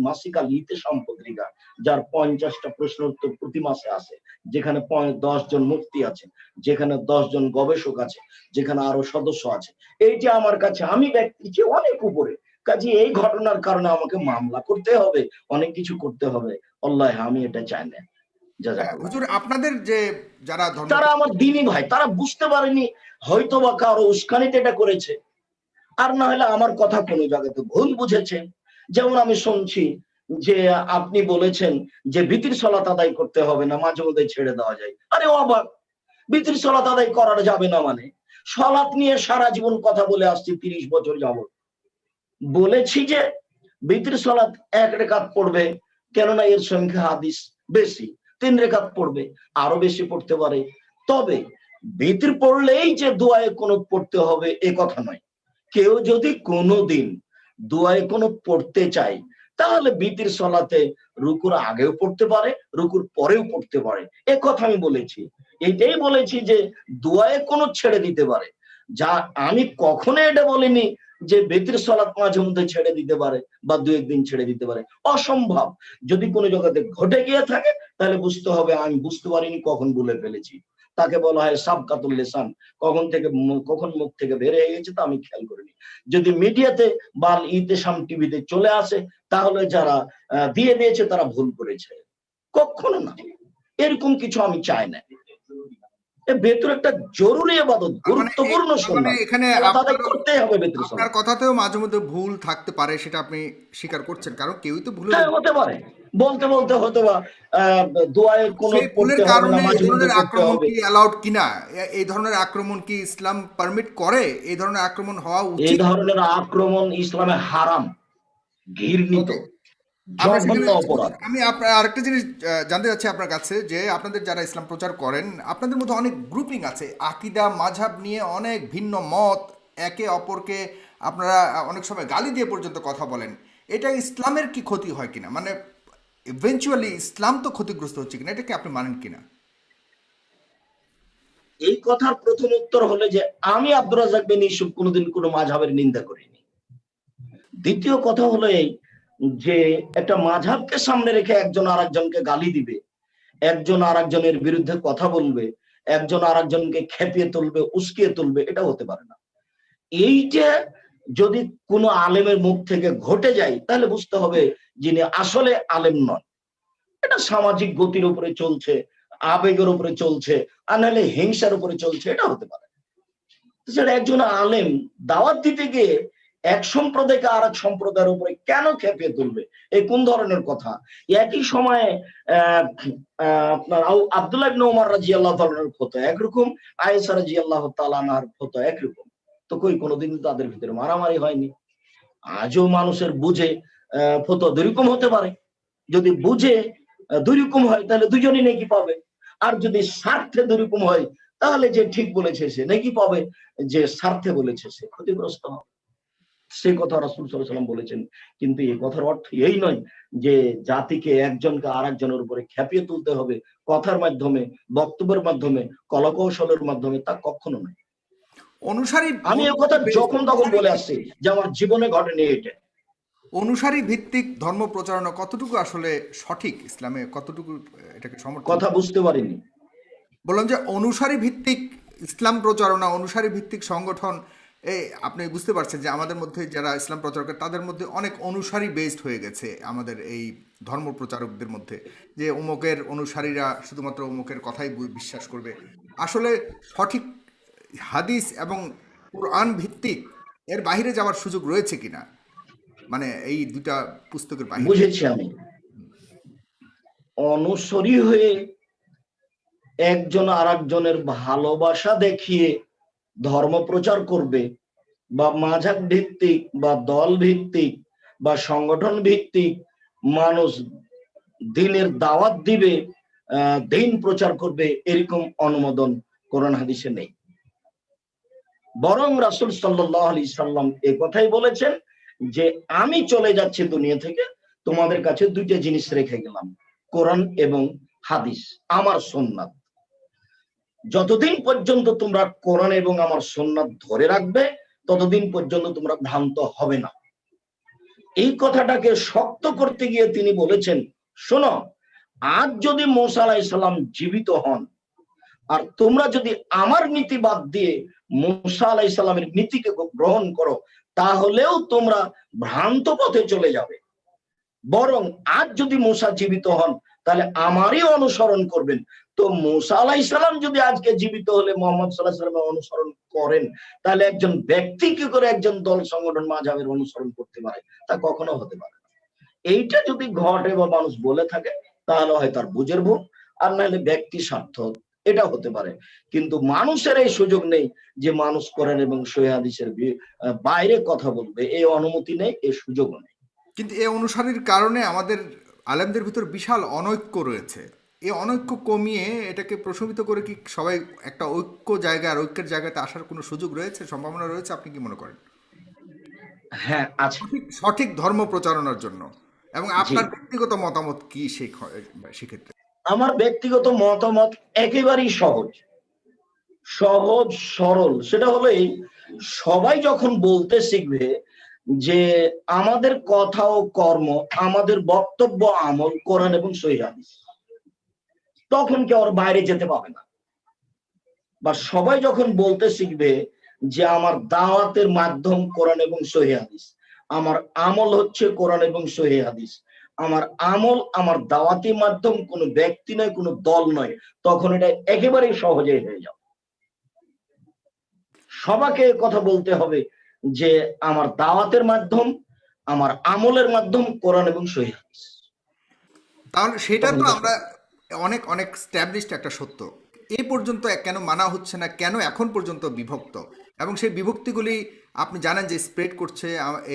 মাসিকাল ইতেশাম পত্রিকা, যার 50টা প্রশ্ন উত্তর প্রতি মাসে আছে, যেখানে 10 জন মুফতি আছে, যেখানে 10 জন গবেষক আছে, যেখানে আরো সদস্য আছে। এইটা আমার কাছে, আমি ব্যক্তির চেয়ে অনেক উপরে। কাজে এই ঘটনার কারণে আমাকে মামলা করতে হবে, অনেক কিছু করতে হবে, আল্লাহ আমি এটা চাই না। হুজুর, আপনাদের যে যারা তারা আমার দিনী ভাই, তারা বুঝতে পারেনি, হয়তো বা কারো উস্কানিতে এটা করেছে, আর না হলে আমার কথা কোনো জায়গাতে ভুল বুঝেছে। যেমন আমি শুনছি যে আপনি বলেছেন যে বিতির সালাত আদায় করতে হবে না, মাঝে মধ্যে ছেড়ে দেওয়া যায়। আরে অবাক, বিতির সালাত আদায় করা যাবে না মানে? সালাত নিয়ে সারা জীবন কথা বলে আসছি 30 বছর যাবত। বলেছি যে বিতির সালাত 1 রাকাত পড়বে, কেননা এর সংখ্যা হাদিস বেশি। 3 রাকাত পড়বে, আরো বেশি পড়তে পারে। তবে বিতির পড়লেই যে দোয়ায়ে কুনুত পড়তে হবে এ কথা নয়। কেউ যদি কোনোদিন দোয়ায়ে কুনুত পড়তে চায়, তাহলে বিতির সালাতে রুকুর আগেও পড়তে পারে, রুকুর পরেও পড়তে পারে, এ কথা আমি বলেছি। এটাই বলেছি যে দোয়ায়ে কুনুত ছেড়ে দিতে পারে। যা আমি কখনো এটা বলিনি যে বিতির সালাত মাঝে মধ্যে ছেড়ে দিতে পারে বা 2-1 দিন ছেড়ে দিতে পারে, অসম্ভব। যদি কোনো জায়গাতে ঘটে গিয়ে থাকে, তাহলে বুঝতে হবে আমি বুঝতে পারিনি, কখন বলে ফেলেছি। তাকে বলা হয় সাবকাতুল লিসান, কখন মুখ থেকে বের হয়ে গেছে তা আমি খেয়াল করিনি। যদি মিডিয়াতে বা ইতেশাম টিভিতে চলে আসে, তাহলে যারা দিয়ে দিয়েছে তারা ভুল করেছে, কখনো না। এরকম কিছু আমি চাই না। ভেতর একটা জরুরি ইবাদত, গুরুত্বপূর্ণ সুন্নাত, এখানে করতে হবে। ভেতর আপনার কথাতেও মাঝে মধ্যে ভুল থাকতে পারে, সেটা আপনি স্বীকার করছেন, কারণ কেউই তো ভুলে হতে পারে। বলতে বলতে হয়তো বা দোয়ায়ে কুনুত পড়তে হবে কারণে না, এই মাঝে মধ্যে ধরনের পড়তে আক্রমণ হবে। কি অ্যালাউড কিনা, এই ধরনের আক্রমণ কি ইসলাম পারমিট করে? এই ধরনের আক্রমণ হওয়া এই উচিত? ধরনের আক্রমণ ইসলামে হারাম, ঘৃণিত, জঘন্য অপরাধ। আমি আপনার আরেকটা জিনিস জানতে চাচ্ছি আপনার কাছে, যে আপনাদের যারা ইসলাম প্রচার করেন, আপনাদের মধ্যে অনেক গ্রুপিং আছে, আকীদা মাযহাব নিয়ে অনেক ভিন্ন মত, একে অপরকে আপনারা অনেক সময় গালি দিয়ে পর্যন্ত কথা বলেন। এটা ইসলামের কি ক্ষতি হয় কিনা, মানে ইভেনচুয়ালি ইসলাম তো ক্ষতিগ্রস্ত হচ্ছে কিনা, এটা কি আপনি মানেন কিনা? এই কথার প্রথম উত্তর হলো যে আমি আব্দুর রাজ্জাক বিন ইউসুফ কোনোদিন কোনো মাযহাবের নিন্দা করিনি। দ্বিতীয় কথা হলো এই যে একটা মাযহাবকে সামনে রেখে একজন আরেকজনকে গালি দিবে, একজন আরেকজনের বিরুদ্ধে কথা বলবে, একজন আরেকজনকে খেপিয়ে তুলবে, উস্কিয়ে তুলবে, এটা হতে পারে না। এইটা যদি কোনো আলেমের মুখ থেকে ঘটে যায়, তাহলে বুঝতে হবে যিনি আসলে আলেম নন। এটা সামাজিক গতির উপরে চলছে, আবেগের উপরে চলছে, আর নাহলে হিংসার উপরে চলছে, এটা হতে পারে। সেটা একজন আলেম দাওয়াত দিতে গিয়ে এক সম্প্রদায়কে আর এক সম্প্রদায়ের উপরে কেন খেপিয়ে তুলবে, এই কোন ধরনের কথা? একই সময়ে আপনার আব্দুল্লাহ ইবনে ওমর রাদিয়াল্লাহু তাআলার ফতোয়া একরকম, আয়েশা রাদিয়াল্লাহু তাআলা আনহার ফতোয়া একরকম। তো কোনোদিন তাদের ভিতরে মারামারি হয়নি। আজও মানুষের বুঝে ফতোয়া দুই রকম হতে পারে। যদি বুঝে দুই রকম হয়, তাহলে দুজনই নেকি পাবে। আর যদি স্বার্থে দুই রকম হয়, তাহলে যে ঠিক বলেছে সে নেকি পাবে, যে স্বার্থে বলেছে সে ক্ষতিগ্রস্ত হবে। সে কথা রাসূল সাল্লাল্লাহু আলাইহি ওয়াসাল্লাম বলেছেন। কিন্তু এই কথার অর্থ এই নয় যে জাতিকে একজনকে আরেকজনের উপরে খেপিয়ে তুলতে হবে কথার মাধ্যমে, বক্তব্যের মাধ্যমে, কলাকৌশলের মাধ্যমে, তা কখনো নয়। আমি এই কথা যখন তখন বলে আসছি যে আমার জীবনে ঘটেনি এটা। অনুসারী ভিত্তিক ধর্ম প্রচারণা কতটুকু আসলে সঠিক, ইসলামে কতটুকু এটাকে সমর্থন? কথা বুঝতে পারিনি। বললাম যে অনুসারী ভিত্তিক ইসলাম প্রচারণা, অনুসারী ভিত্তিক সংগঠন, এই আপনি বুঝতে পারছেন যে আমাদের মধ্যে যারা ইসলাম প্রচার করে তাদের মধ্যে অনেক অনুসারী বেসড হয়ে গেছে আমাদের এই ধর্ম প্রচারকদের মধ্যে, যে অমুকের অনুসারীরা শুধুমাত্র অমুকের কথাই বিশ্বাস করবে। আসলে সঠিক হাদিস এবং কুরআন ভিত্তিক এর বাইরে যাওয়ার সুযোগ রয়েছে কিনা, মানে এই দুটা পুস্তকের বাইরে? বুঝেছি আমি। অনুসারী হয়ে একজন আরেকজনের ভালোবাসা দেখিয়ে ধর্ম প্রচার করবে, বা মাঝাব ভিত্তিক বা দল ভিত্তিক বা সংগঠন ভিত্তিক মানুষ দিনের দাওয়াত দিবে, দিন প্রচার করবে, এরকম অনুমোদন কোরআন হাদিসে নেই। বরং রাসূল সাল্লাল্লাহু আলাইহি সাল্লাম এই কথাই বলেছেন যে আমি চলে যাচ্ছি দুনিয়া থেকে, তোমাদের কাছে দুইটা জিনিস রেখে গেলাম, কোরআন এবং হাদিস, আমার সুন্নাত। যতদিন পর্যন্ত তোমরা কোরআন এবং আমার সুন্নাত ধরে রাখবে ততদিন পর্যন্ত তোমরা ভ্রান্ত হবে না। এই কথাটাকে শক্ত করতে গিয়ে তিনি বলেছেন, শোনো, আজ যদি মূসা আলাইহিস সালাম জীবিত হন আর তোমরা যদি আমার নীতি বাদ দিয়ে মূসা আলাইহিস সালামের নীতিকে গ্রহণ করো তাহলেও তোমরা ভ্রান্ত পথে চলে যাবে। বরং আজ যদি মূসা জীবিত হন তাহলে আমারই অনুসরণ করবেন। তো মূসা আলাইহিস সালাম যদি আজকে জীবিত হলে মুহাম্মদ সাল্লাল্লাহু আলাইহি ওয়াসাল্লামের অনুসরণ করেন, তাহলে একজন ব্যক্তি কি করে একজন দল সংগঠন মাযহাবের অনুসরণ করতে পারে? তা কখনো হতে পারে না। এইটা যদি ঘটে বা মানুষ বলে থাকে তাহলে হয় তার বুঝের ভুল, আর নাহলে ব্যক্তি স্বার্থ, এটা হতে পারে। কিন্তু মানুষের এই সুযোগ নেই যে মানুষ কোরআন এবং সহিহ হাদিসের বাইরে কথা বলবে, এই অনুমতি নেই, এই সুযোগও নেই। কিন্তু এই অনুসারীর কারণে আমাদের আলেমদের ভিতর বিশাল অনৈক্য রয়েছে। এই অনৈক্য কমিয়ে এটাকে প্রশমিত করে কি সবাই একটা ঐক্যের জায়গাতে আসার কোনো সুযোগ রয়েছে, সম্ভাবনা রয়েছে? আপনি কি মনে করেন? হ্যাঁ, আছে। সঠিক সঠিক ধর্ম প্রচারণার জন্য এবং জি, আপনার ব্যক্তিগত মতামত কি সেক্ষেত্রে? আমার ব্যক্তিগত মতামত একেবারেই সহজ, সহজ সরল। সেটা হলো এই, সবাই যখন বলতে শিখবে যে আমাদের কথা ও কর্ম, আমাদের বক্তব্য আমল কোরআন এবং সহিহ হাদিস, তখন কেউ আর বাইরে যেতে পাবে না। বা সবাই যখন বলতে শিখবে যে আমার দাওয়াতের মাধ্যম কোরআন এবং সহিহ হাদিস, আমার আমল হচ্ছে কোরআন এবং সহিহ হাদিস, আমার আমল আমার দাওয়াতি মাধ্যম কোনো ব্যক্তি নয়, কোনো দল নয়, তখন এটা একেবারেই সহজেই হয়ে যাবে। সবাইকে কথা বলতে হবে যে আমার দাওয়াতের মাধ্যম, আমার আমলের মাধ্যম কোরআন এবং সহিহ হাদিস। তাহলে সেটা তখন তো এটা আমরা অনেক অনেক স্ট্যাবলিশড একটা সত্য। এ পর্যন্ত কেন মানা হচ্ছে না, কেন এখন পর্যন্ত বিভক্ত? এবং সেই বিভক্তিগুলি আপনি জানেন যে স্প্রেড করছে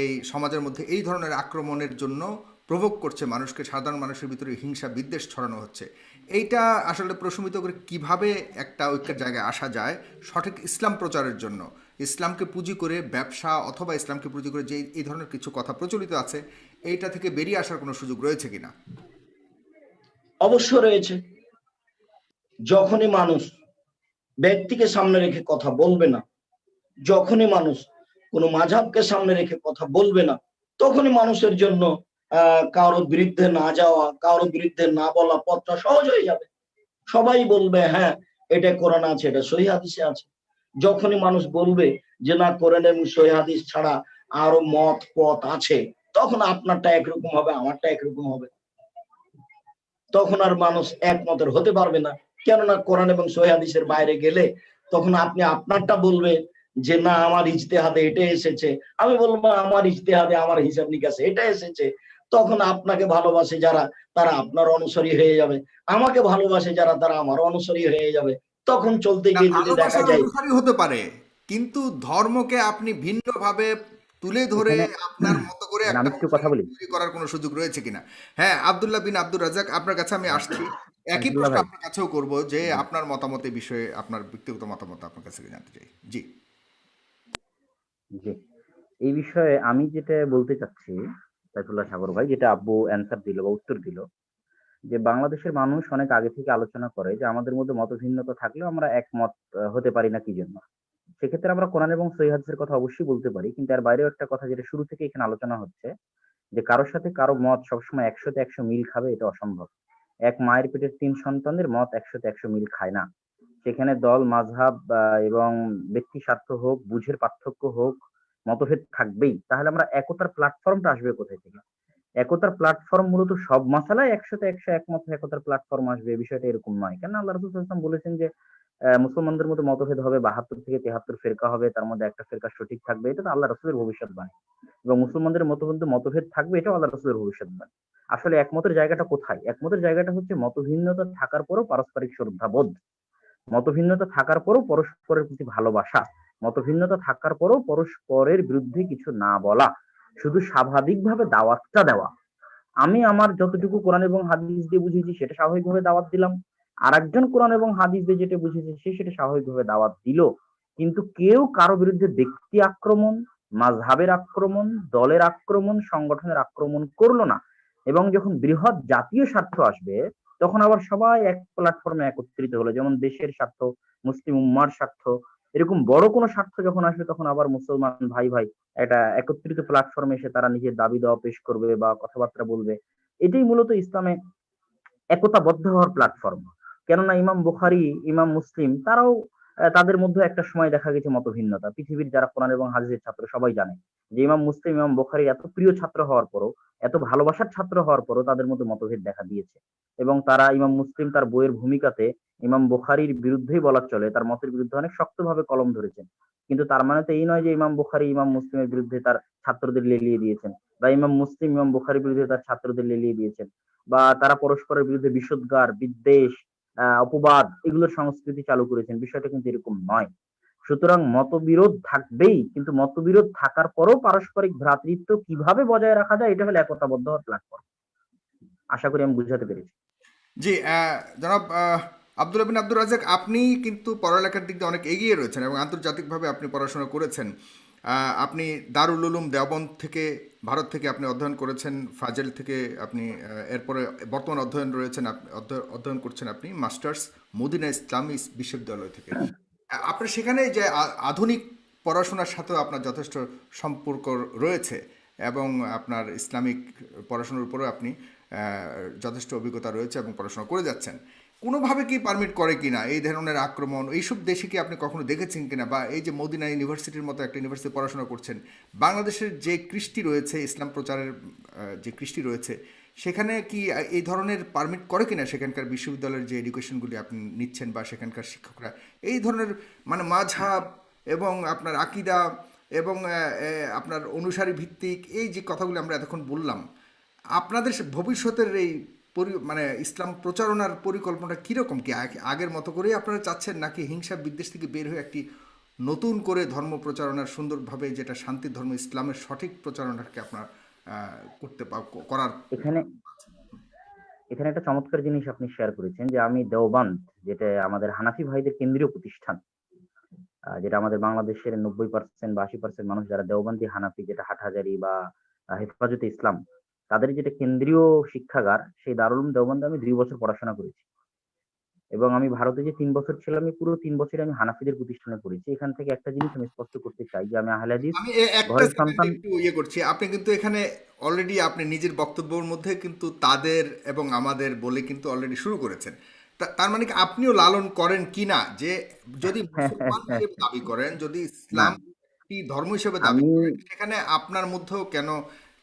এই সমাজের মধ্যে, এই ধরনের আক্রমণের জন্য প্রভোগ করছে মানুষকে, সাধারণ মানুষের ভিতরে হিংসা বিদ্বেষ ছড়ানো হচ্ছে। এইটা আসলে প্রশমিত করে কিভাবে একটা ঐক্যের জায়গায় আসা যায় সঠিক ইসলাম প্রচারের জন্য? ইসলামকে পুঁজি করে ব্যবসা অথবা ইসলামকে পুঁজি করে যে এই ধরনের কিছু কথা প্রচলিত আছে, এইটা থেকে বেরিয়ে আসার কোনো সুযোগ রয়েছে কিনা? অবশ্য রয়েছে। যখনই মানুষ ব্যক্তিকে সামনে রেখে কথা বলবে না, যখনই মানুষ কোনো মাযহাবকে সামনে রেখে কথা বলবে না, তখনই মানুষের জন্য কারো বিরুদ্ধে না যাওয়া, কারো বিরুদ্ধে না বলা পথটা সহজ হয়ে যাবে। সবাই বলবে হ্যাঁ, এটা কোরআন আছে, এটা সহিহ হাদিসে আছে। যখনই মানুষ বলবে যে না, কোরআন এবং সহিহ হাদিস ছাড়া আরো মত পথ আছে, তখন আপনারটা একরকম হবে, আমারটা একরকম হবে, তখন আর মানুষ একমতের হতে পারবে না। কেননা কোরআন এবং সহিহ হাদিসের বাইরে গেলে তখন আপনি আপনারটা বলবেন যে না, আমার ইজতেহাদে এটা এসেছে, আমি বলবো আমার ইজতেহাদে আমার হিসাব নিকাশে এটা এসেছে। তখন আপনাকে ভালোবাসে যারা, তারা আপনার অনুসারী হয়ে যাবে, আমাকে ভালোবাসে যারা, তারা আমার অনুসারী হয়ে যাবে। তখন চলতে না, গিয়ে যদি দেখা ভালোবাসার যায়, অনুসারী হতে পারে, কিন্তু ধর্মকে আপনি ভিন্নভাবে তুলে ধরে এখানে আপনার মতো করে এখানে একটা আমি একটু কথা অনুসারী বলি। তৈরি করার কোনো সুযোগ রয়েছে কিনা? হ্যাঁ, আব্দুল্লাহ বিন আব্দুর রাজ্জাক, আপনার কাছে আমি আসছি। একই সাইফুল্লাহ প্রশ্ন ভাই। আপনার কাছেও করব যে জি, আপনার মতামত এই বিষয়ে, আপনার ব্যক্তিগত মতামত আপনার কাছে জানতে চাই। জি। জি। এই বিষয়ে আমি যেটা বলতে চাচ্ছি, সাইফুল্লাহ সাগর ভাই, যেটা আব্বু অ্যান্সার দিল বা উত্তর দিল, যে বাংলাদেশের মানুষ অনেক আগে থেকে আলোচনা করে যে আমাদের মধ্যে মতভিন্নতা থাকলেও আমরা একমত হতে পারি না কি জন্য। সেক্ষেত্রে আমরা কোরআন এবং সহিহ হাদিসের কথা অবশ্যই বলতে পারি, কিন্তু এর বাইরেও একটা কথা যেটা শুরু থেকে এখানে আলোচনা হচ্ছে, যে কারোর সাথে কারো মত সবসময় ১০০ তে ১০০ মিল খাবে, এটা অসম্ভব। এক মায়ের পেটের ৩ সন্তানদের মত ১০০ তে ১০০ মিল খায় না। সেখানে দল, মাযহাব এবং ব্যক্তি স্বার্থ হোক, বুঝের পার্থক্য হোক, মতভেদ থাকবেই। তাহলে আমরা একতার প্ল্যাটফর্মটা আসবে কোথায় থেকে? একতার প্ল্যাটফর্ম মূলত সব মাসালায় ১০০ তে ১০০ একমত হয়ে একতার প্ল্যাটফর্ম আসবে, বিষয়টা এরকম নয়। কেননা আল্লাহ রাসূল সাল্লাল্লাহু আলাইহি ওয়াসাল্লাম বলেছেন যে মুসলমানদের মধ্যে মতভেদ হবে, ৭২ থেকে ৭৩ ফিরকা হবে, তার মধ্যে একটা ফিরকা সঠিক থাকবে। এটা তো আল্লাহ রাসূলের ভবিষ্যদ্বাণী। এবং মুসলমানদের মধ্যে মতভেদ থাকবে, এটাও আল্লাহ রাসূলের ভবিষ্যদ্বাণী। আসলে একমতের জায়গাটা কোথায়? একমতের জায়গাটা হচ্ছে মতভিন্নতা থাকার পরও পারস্পরিক শ্রদ্ধাবোধ। মতভিন্নতা থাকার পরও পরস্পরের প্রতি ভালোবাসা। মতভিন্নতা থাকার পরও পরস্পরের বিরুদ্ধে কিছু না বলা, শুধু স্বাভাবিকভাবে দাওয়াতটা দেওয়া। আমি আমার যতটুকু কোরআন এবং হাদিস দিয়ে বুঝেছি সেটা স্বাভাবিকভাবে দাওয়াত দিলাম, আর একজন কোরআন এবং হাদিস দিয়ে যেটা বুঝেছে সে সেটা স্বাভাবিকভাবে দাওয়াত দিল। কিন্তু কেউ কারো বিরুদ্ধে ব্যক্তি আক্রমণ, মাযহাবের আক্রমণ, দলের আক্রমণ, সংগঠনের আক্রমণ করলো না। এবং যখন বৃহৎ জাতীয় স্বার্থ আসবে তখন আবার সবাই এক প্ল্যাটফর্মে একত্রিত হলো, যেমন দেশের স্বার্থ, মুসলিম উম্মার স্বার্থ, এরকম বড় কোনো স্বার্থ যখন আসবে তখন আবার মুসলমান ভাই ভাই একটা একত্রিত প্ল্যাটফর্মে এসে তারা নিজের দাবি দেওয়া পেশ করবে বা কথাবার্তা বলবে। এটাই মূলত ইসলামে একতাবদ্ধ হওয়ার প্ল্যাটফর্ম। কেননা ইমাম বুখারী, ইমাম মুসলিম তারাও তাদের মধ্যে একটা সময় দেখা গেছে মতভিন্নতা। পৃথিবীর যারা কোরআন এবং হাদিসের ছাত্র সবাই জানে যে ইমাম মুসলিম, ইমাম বুখারী এত প্রিয় ছাত্র হওয়ার পরও, এত ভালোবাসার ছাত্র হওয়ার পরও তাদের মধ্যে মতভেদ দেখা দিয়েছে। এবং তারা, ইমাম মুসলিম তার বইয়ের ভূমিকাতে ইমাম বুখারীর বিরুদ্ধেই বলা চলে, তার মতের বিরুদ্ধে অনেক শক্তভাবে কলম ধরেছেন। কিন্তু তার মানে তো এই নয় যে ইমাম বুখারী ইমাম মুসলিমের বিরুদ্ধে তার ছাত্রদের লেলিয়ে দিয়েছেন, বা ইমাম মুসলিম ইমাম বুখারীর বিরুদ্ধে তার ছাত্রদের লেলিয়ে দিয়েছেন, বা তারা পরস্পরের বিরুদ্ধে বিষোদ্গার, বিদ্বেষ, অপবাদ এগুলোর সংস্কৃতি চালু করেছেন। বিষয়টা কিন্তু এরকম নয়। সুতরাং মতবিরোধ থাকবেই, কিন্তু মতবিরোধ থাকার পরও পারস্পরিক ভ্রাতৃত্ব কিভাবে বজায় রাখা যায় এটা হলো একতাবদ্ধ হওয়ার প্ল্যাটফর্ম। আশা করি আমি বুঝাতে পেরেছি। জি, জনাব আব্দুল্লাহ বিন আব্দুর রাজ্জাক, আপনি কিন্তু পড়ালেখার দিক দিয়ে অনেক এগিয়ে রয়েছেন এবং আন্তর্জাতিকভাবে আপনি পড়াশোনা করেছেন। আপনি দারুল উলুম দেওবন্দ থেকে, ভারত থেকে আপনি অধ্যয়ন করেছেন, ফাজেল থেকে আপনি এরপরে বর্তমান অধ্যয়ন রয়েছেন, অধ্যয়ন করছেন আপনি মাস্টার্স মদিনা ইসলামী বিশ্ববিদ্যালয় থেকে। আপনার সেখানে যে আধুনিক পড়াশোনার সাথেও আপনার যথেষ্ট সম্পর্ক রয়েছে এবং আপনার ইসলামিক পড়াশোনার উপরেও আপনি যথেষ্ট অভিজ্ঞতা রয়েছে এবং পড়াশোনা করে যাচ্ছেন। কোনোভাবে কি পারমিট করে কিনা এই ধরনের আক্রমণ, এইসব দেশে কি আপনি কখনো দেখেছেন কিনা? বা এই যে মদিনা ইউনিভার্সিটির মতো একটা ইউনিভার্সিটি পড়াশোনা করছেন, বাংলাদেশের যে কৃষ্টি রয়েছে, ইসলাম প্রচারের যে কৃষ্টি রয়েছে, সেখানে কি এই ধরনের পারমিট করে কিনা সেখানকার বিশ্ববিদ্যালয়ের যে এডুকেশনগুলি আপনি নিচ্ছেন বা সেখানকার শিক্ষকরা এই ধরনের মানে মাযহাব এবং আপনার আকীদা এবং আপনার অনুসারী ভিত্তিক এই যে কথাগুলো আমরা এতক্ষণ বললাম, আপনাদের ভবিষ্যতের এই মানে ইসলাম প্রচারণার পরিকল্পনাটা কীরকম? কি আগের মতো করেই আপনারা চাচ্ছেন, নাকি হিংসা বিদ্বেষ থেকে বের হয়ে একটি নতুন করে ধর্ম প্রচারণার সুন্দরভাবে, যেটা শান্তির ধর্ম ইসলামের সঠিক প্রচারণাকে আপনার করার? এখানে এখানে একটা চমৎকার জিনিস আপনি শেয়ার করেছেন যে আমি দেওবান্দ, যেটা আমাদের হানাফি ভাইদের কেন্দ্রীয় প্রতিষ্ঠান, যেটা আমাদের বাংলাদেশের 90% বা 80% মানুষ যারা দেওবন্দি হানাফি, যেটা হাটহাজারী বা হেফাজতে ইসলাম, তাদের যেটা কেন্দ্রীয় শিক্ষাগার, সেই দারুল উলুম দেওবন্দে আমি 2 বছর পড়াশোনা করেছি। এবং আমি ভারতে যে 3 বছর ছিলাম, আমি পুরো 3 বছরই আমি হানাফিদের প্রতিষ্ঠানে পড়েছি। এখান থেকে একটা জিনিস আমি স্পষ্ট করতে চাই যে আমি আহলে হাদিস আমি একটা ঘরের সেকেন্ড সন্তান। একটু ইয়ে করছি, আপনি কিন্তু এখানে অলরেডি আপনি নিজের বক্তব্যের মধ্যে কিন্তু তাদের এবং আমাদের বলে কিন্তু অলরেডি শুরু করেছেন। তার মানে কি আপনিও লালন করেন কি না, যে যদি মুসলমান হিসেবে দাবি করেন, যদি না, ইসলাম কি ধর্ম হিসেবে দাবি আমি করেন, সেখানে আপনার মধ্যেও কেন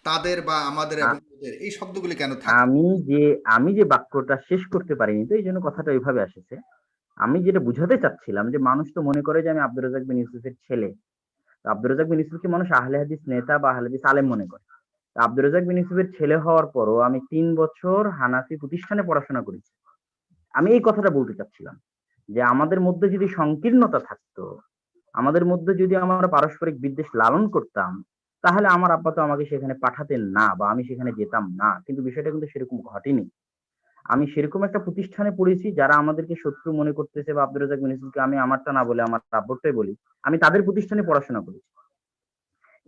তাদের বা আমাদের এবং ওদের এই শব্দগুলি কেন থাকে? আমি যে আমি যে বাক্যটা শেষ করতে পারিনি, তো এই জন্য কথাটা ওইভাবে এসেছে। আমি যেটা বুঝাতে চাচ্ছিলাম যে মানুষ তো মনে করে যে আমি আব্দুর রাজ্জাক বিন ইউসুফের ছেলে। তো আব্দুর রাজ্জাক বিন ইউসুফকে মানুষ আহলে হাদিস নেতা বা আহলে হাদিস আলেম মনে করে। তো আব্দুর রাজ্জাক বিন ইউসুফের ছেলে হওয়ার পরও আমি 3 বছর হানাফি প্রতিষ্ঠানে পড়াশোনা করেছি। আমি এই কথাটা বলতে চাচ্ছিলাম যে আমাদের মধ্যে যদি সংকীর্ণতা থাকতো, আমাদের মধ্যে যদি আমরা পারস্পরিক বিদ্বেষ লালন করতাম, তাহলে আমার আব্বা তো আমাকে সেখানে পাঠাতেন না বা আমি সেখানে যেতাম না। কিন্তু বিষয়টা কিন্তু সেরকম ঘটেনি। আমি সেরকম একটা প্রতিষ্ঠানে পড়েছি যারা আমাদেরকে শত্রু মনে করতেছে, বা আব্দুর রাজ্জাক বিন ইউসুফকে আমি আমারটা না বলে আমার আব্বুরটাই বলি, আমি তাদের প্রতিষ্ঠানে পড়াশোনা করেছি।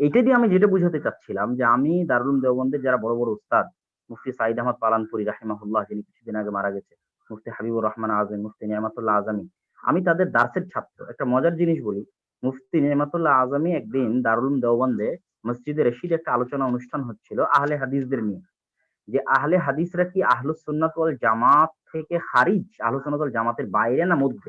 এইটা দিয়ে আমি যেটা বুঝাতে চাচ্ছিলাম যে আমি দারুল উলুম দেওবন্দের যারা বড় বড় উস্তাদ, মুফতি সাঈদ আহমদ পালানপুরি রাহিমাহুল্লাহ, যিনি কিছুদিন আগে মারা গেছে, মুফতি হাবিবুর রহমান আজমি, মুফতি নিয়ামতুল্লাহ আজামি, আমি তাদের দার্সের ছাত্র। একটা মজার জিনিস বলি, মুফতি নিয়ামতুল্লাহ আজামি একদিন দারুল উলুম দেওবন্দে মসজিদে রশিদ একটা আলোচনা অনুষ্ঠান হচ্ছিল আহলে হাদিসদের নিয়ে, যে আহলে হাদিসরা কি আহলুস সুন্নাত ওয়াল জামাত থেকে খারিজ, আহলুস সুন্নাত ওয়াল জামাতের বাইরে না মধ্যে।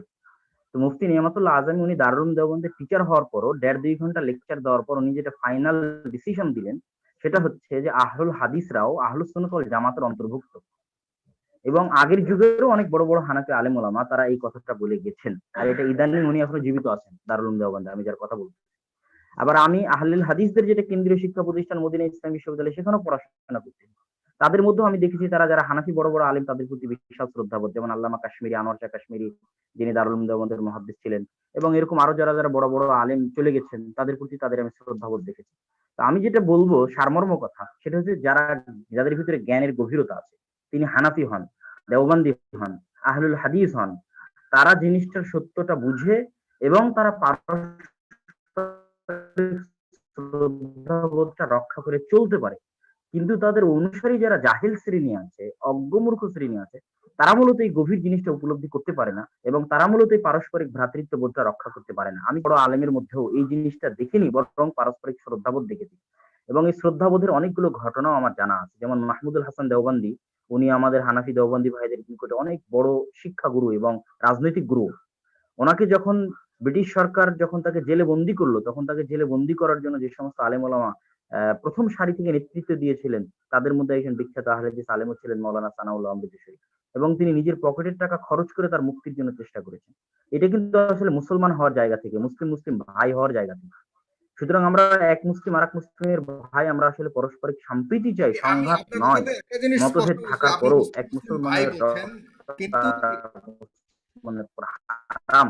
তো মুফতি নিয়ামতুল্লাহ আজামি উনি দারুল উলুম দেওবন্দের টিচার হওয়ার পরও 1.5-2 ঘন্টা লেকচার দেওয়ার পর উনি যেটা ফাইনাল ডিসিশন দিলেন সেটা হচ্ছে যে আহলুল হাদিসরাও আহলুস সুন্নাত ওয়াল জামাতের অন্তর্ভুক্ত। এবং আগের যুগেরও অনেক বড় বড় হানাফি আলেম ওলামা তারা এই কথাটা বলে গেছেন, আর এটা ইদানিং উনি এখনো জীবিত আছেন দারুল উলুম দেওবন্দে, আমি যার কথা বলছি। আবার আমি আহলুল হাদিসদের যেটা কেন্দ্রীয় শিক্ষা প্রতিষ্ঠান মদিনা ইসলাম বিশ্ববিদ্যালয়, সেখানেও পড়াশোনা করছি। তাদের মধ্যেও আমি দেখেছি তারা যারা হানাফি বড় বড় আলেম তাদের প্রতি বিশাল শ্রদ্ধাবোধ, যেমন আল্লামা কাশ্মীরি, আনোয়ার শাহ কাশ্মীরি, যিনি দারুল উলুম দেওবন্দের মুহাদ্দিস ছিলেন, এবং এরকম আরো যারা যারা বড় বড় আলেম চলে গেছেন তাদের প্রতি তাদের আমি শ্রদ্ধাবোধ দেখেছি। তো আমি যেটা বলবো সারমর্ম কথা সেটা হচ্ছে যাদের ভিতরে জ্ঞানের গভীরতা আছে, তিনি হানাফি হন, দেওবন্দি হন, আহলুল হাদিস হন, তারা জিনিসটার সত্যটা বুঝে এবং তারা পারস্পরিক শ্রদ্ধাবোধটা রক্ষা করে চলতে পারে। কিন্তু তাদের অনুসারী যারা জাহিল শ্রেণী আছে, অজ্ঞমূর্খ শ্রেণী আছে, তারা মূলত এই গভীর জিনিসটা উপলব্ধি করতে পারে না এবং তারা মূলত এই পারস্পরিক ভ্রাতৃত্ববোধটা রক্ষা করতে পারে না। আমি বড় আলেমের মধ্যেও এই জিনিসটা দেখিনি, বরং পারস্পরিক শ্রদ্ধাবোধ দেখেছি। এবং এই শ্রদ্ধাবোধের অনেকগুলো ঘটনাও আমার জানা আছে। যেমন মাহমুদুল হাসান দেওবন্দি, উনি আমাদের হানাফি দেওবন্দি ভাইদের নিকটে অনেক বড় শিক্ষাগুরু এবং রাজনৈতিক গুরু। ওনাকে যখন ব্রিটিশ সরকার যখন তাকে জেলে বন্দি করলো, তখন তাকে জেলে বন্দি করার জন্য যে সমস্ত আলেম ওলামা প্রথম সারি থেকে নেতৃত্ব দিয়েছিলেন, তাদের মধ্যে একজন বিখ্যাত আহলে হাদিস আলেমও ছিলেন মাওলানা সানাউল্লাহ অমৃতসরী, এবং তিনি নিজের পকেটের টাকা খরচ করে তার মুক্তির জন্য চেষ্টা করেছেন। এটা কিন্তু আসলে মুসলমান হওয়ার জায়গা থেকে, মুসলিম মুসলিম ভাই হওয়ার জায়গা থেকে। সুতরাং আমরা এক মুসলিম আর এক মুসলিমের ভাই, আমরা আসলে পারস্পরিক সম্প্রীতি চাই, আমি সংঘাত আপনার নয়। কথাতে একটা জিনিস স্পষ্ট মতভেদ হয়েছে, থাকার আপনি পরও মুসলিম এক মুসলিম ভাই মুসলমানের বলছেন, কিন্তু মুসলমানের উপর হারাম,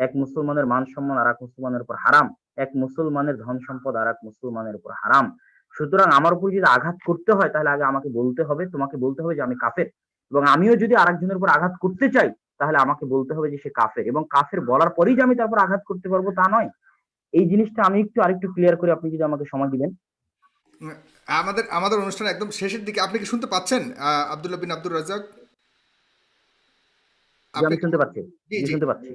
এক মুসলমানের মান সম্মান আর এক মুসলমানের উপর হারাম, এক মুসলমানের ধন সম্পদ আর এক মুসলমানের উপর হারাম। সুতরাং আমার উপর যদি আঘাত করতে হয় তাহলে আগে আমাকে বলতে হবে, তোমাকে বলতে হবে যে আমি কাফের, এবং আমিও যদি আরেকজনের উপর আঘাত করতে চাই তাহলে আমাকে বলতে হবে যে সে কাফের, এবং কাফের বলার পরেই যে আমি তারপর আঘাত করতে পারবো তা নয়। এই জিনিসটা আমি একটু আরেকটু ক্লিয়ার করে আপনি যদি আমাকে সময় দিবেন। আমাদের আমাদের অনুষ্ঠান একদম শেষের দিকে, আপনি কি শুনতে পাচ্ছেন আব্দুল্লাহ বিন আব্দুর রাজ্জাক? যে আপনি আমি শুনতে পাচ্ছি। জি জি জি শুনতে পাচ্ছি।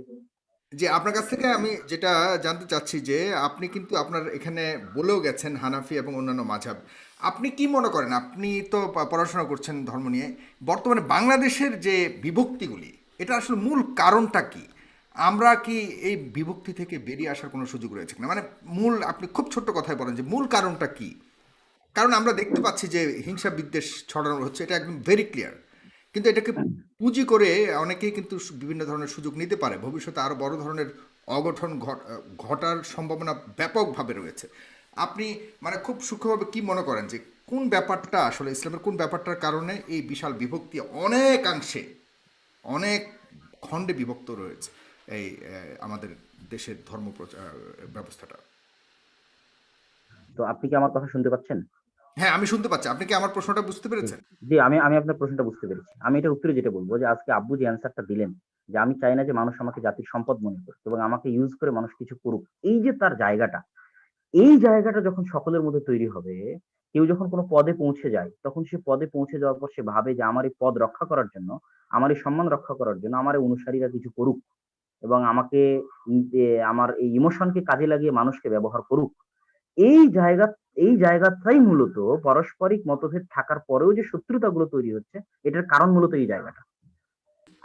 জি, আপনার কাছ থেকে আমি যেটা জানতে চাচ্ছি যে আপনি কিন্তু আপনার এখানে বলেও গেছেন হানাফি এবং অন্যান্য মাযহাব। আপনি কি মনে করেন, আপনি তো পড়াশোনা করছেন ধর্ম নিয়ে, বর্তমানে বাংলাদেশের যে বিভক্তিগুলি, এটা আসলে মূল কারণটা কি? আমরা কি এই বিভক্তি থেকে বেরিয়ে আসার কোনো সুযোগ রয়েছে কিনা, মানে মূল, আপনি খুব ছোট্ট কথায় বলেন যে মূল কারণটা কি? কারণ আমরা দেখতে পাচ্ছি যে হিংসা বিদ্বেষ ছড়ানো হচ্ছে, এটা একদম ভেরি ক্লিয়ার। কিন্তু এটাকে পুঁজি করে অনেকেই কিন্তু বিভিন্ন ধরনের সুযোগ নিতে পারে, ভবিষ্যতে আরো বড় ধরনের অঘটন ঘটার সম্ভাবনা ব্যাপকভাবে রয়েছে। আপনি মানে খুব সূক্ষ্মভাবে কি মনে করেন যে কোন ব্যাপারটা আসলে, ইসলামের কোন ব্যাপারটার কারণে এই বিশাল বিভক্তি অনেকাংশে, অনেক খণ্ডে বিভক্ত রয়েছে এই আমাদের দেশের ধর্ম ব্যবস্থাটা? তো আপনি কি আমার কথা শুনতে পাচ্ছেন? হ্যাঁ, আমি শুনতে পাচ্ছি। আপনি কি আমার প্রশ্নটা বুঝতে জি, পেরেছেন? জি, আমি আমি আপনার প্রশ্নটা বুঝতে পেরেছি। আমি এটার উত্তরে যেটা বলব যে আজকে আব্বু যে অ্যান্সারটা দিলেন, যে আমি চাই না যে মানুষ আমাকে জাতির সম্পদ মনে করুক এবং আমাকে ইউজ করে মানুষ কিছু করুক। এই যে তার জায়গাটা, এই জায়গাটা যখন সকলের মধ্যে তৈরি হবে, কেউ যখন কোনো পদে পৌঁছে যায়, তখন সে পদে পৌঁছে যাওয়ার পর সে ভাবে যে আমার এই পদ রক্ষা করার জন্য, আমার এই সম্মান রক্ষা করার জন্য আমার এই অনুসারীরা কিছু করুক এবং আমাকে আমার এই ইমোশনকে কাজে লাগিয়ে মানুষকে ব্যবহার করুক। এই জায়গা এই জায়গাটাই মূলত পারস্পরিক মতভেদ থাকার পরেও যে শত্রুতাগুলো তৈরি হচ্ছে, এটার কারণ মূলত এই জায়গাটা।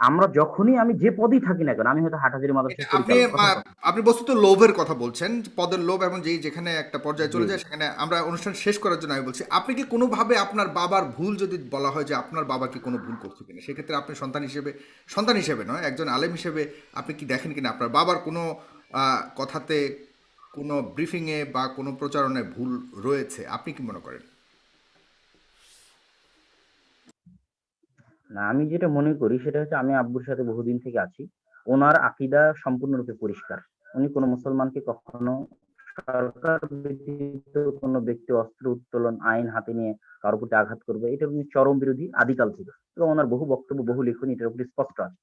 আমরা যখনই আমি যে পদেই থাকি না কেন, আমি হয়তো হাটহাজারী এটা মাদ্রাসার আপনি পরিচালক, কথার কথা। আপনি বস্তুত লোভের কথা বলছেন, পদের লোভ, এবং যেখানে একটা পর্যায়ে জি। চলে যায় সেখানে আমরা অনুষ্ঠান শেষ করার জন্য আমি বলছি, আপনি কি কোনোভাবে আপনার বাবার ভুল যদি বলা হয় যে আপনার বাবা কি কোনো ভুল করছে কিনা, সেক্ষেত্রে আপনি সন্তান হিসেবে নয়, একজন আলেম হিসেবে আপনি কি দেখেন কিনা আপনার বাবার কোনো কথাতে, কোনো ব্রিফিংয়ে বা কোনো প্রচারণায় ভুল রয়েছে? আপনি কি মনে করেন? না, আমি যেটা মনে করি সেটা হচ্ছে আমি আব্বুর সাথে বহুদিন থেকে আছি। উনার আকীদা সম্পূর্ণরূপে পরিষ্কার। উনি কোনো মুসলমানকে কখনো সরকার ব্যতীত কোনো ব্যক্তি অস্ত্র উত্তোলন আইন হাতে নিয়ে কারো প্রতি আঘাত করবে, এটা উনি চরম বিরোধী আদিকাল থেকে। এবং ওনার বহু বক্তব্য, বহু লেখনী এটার উপর স্পষ্ট আছে।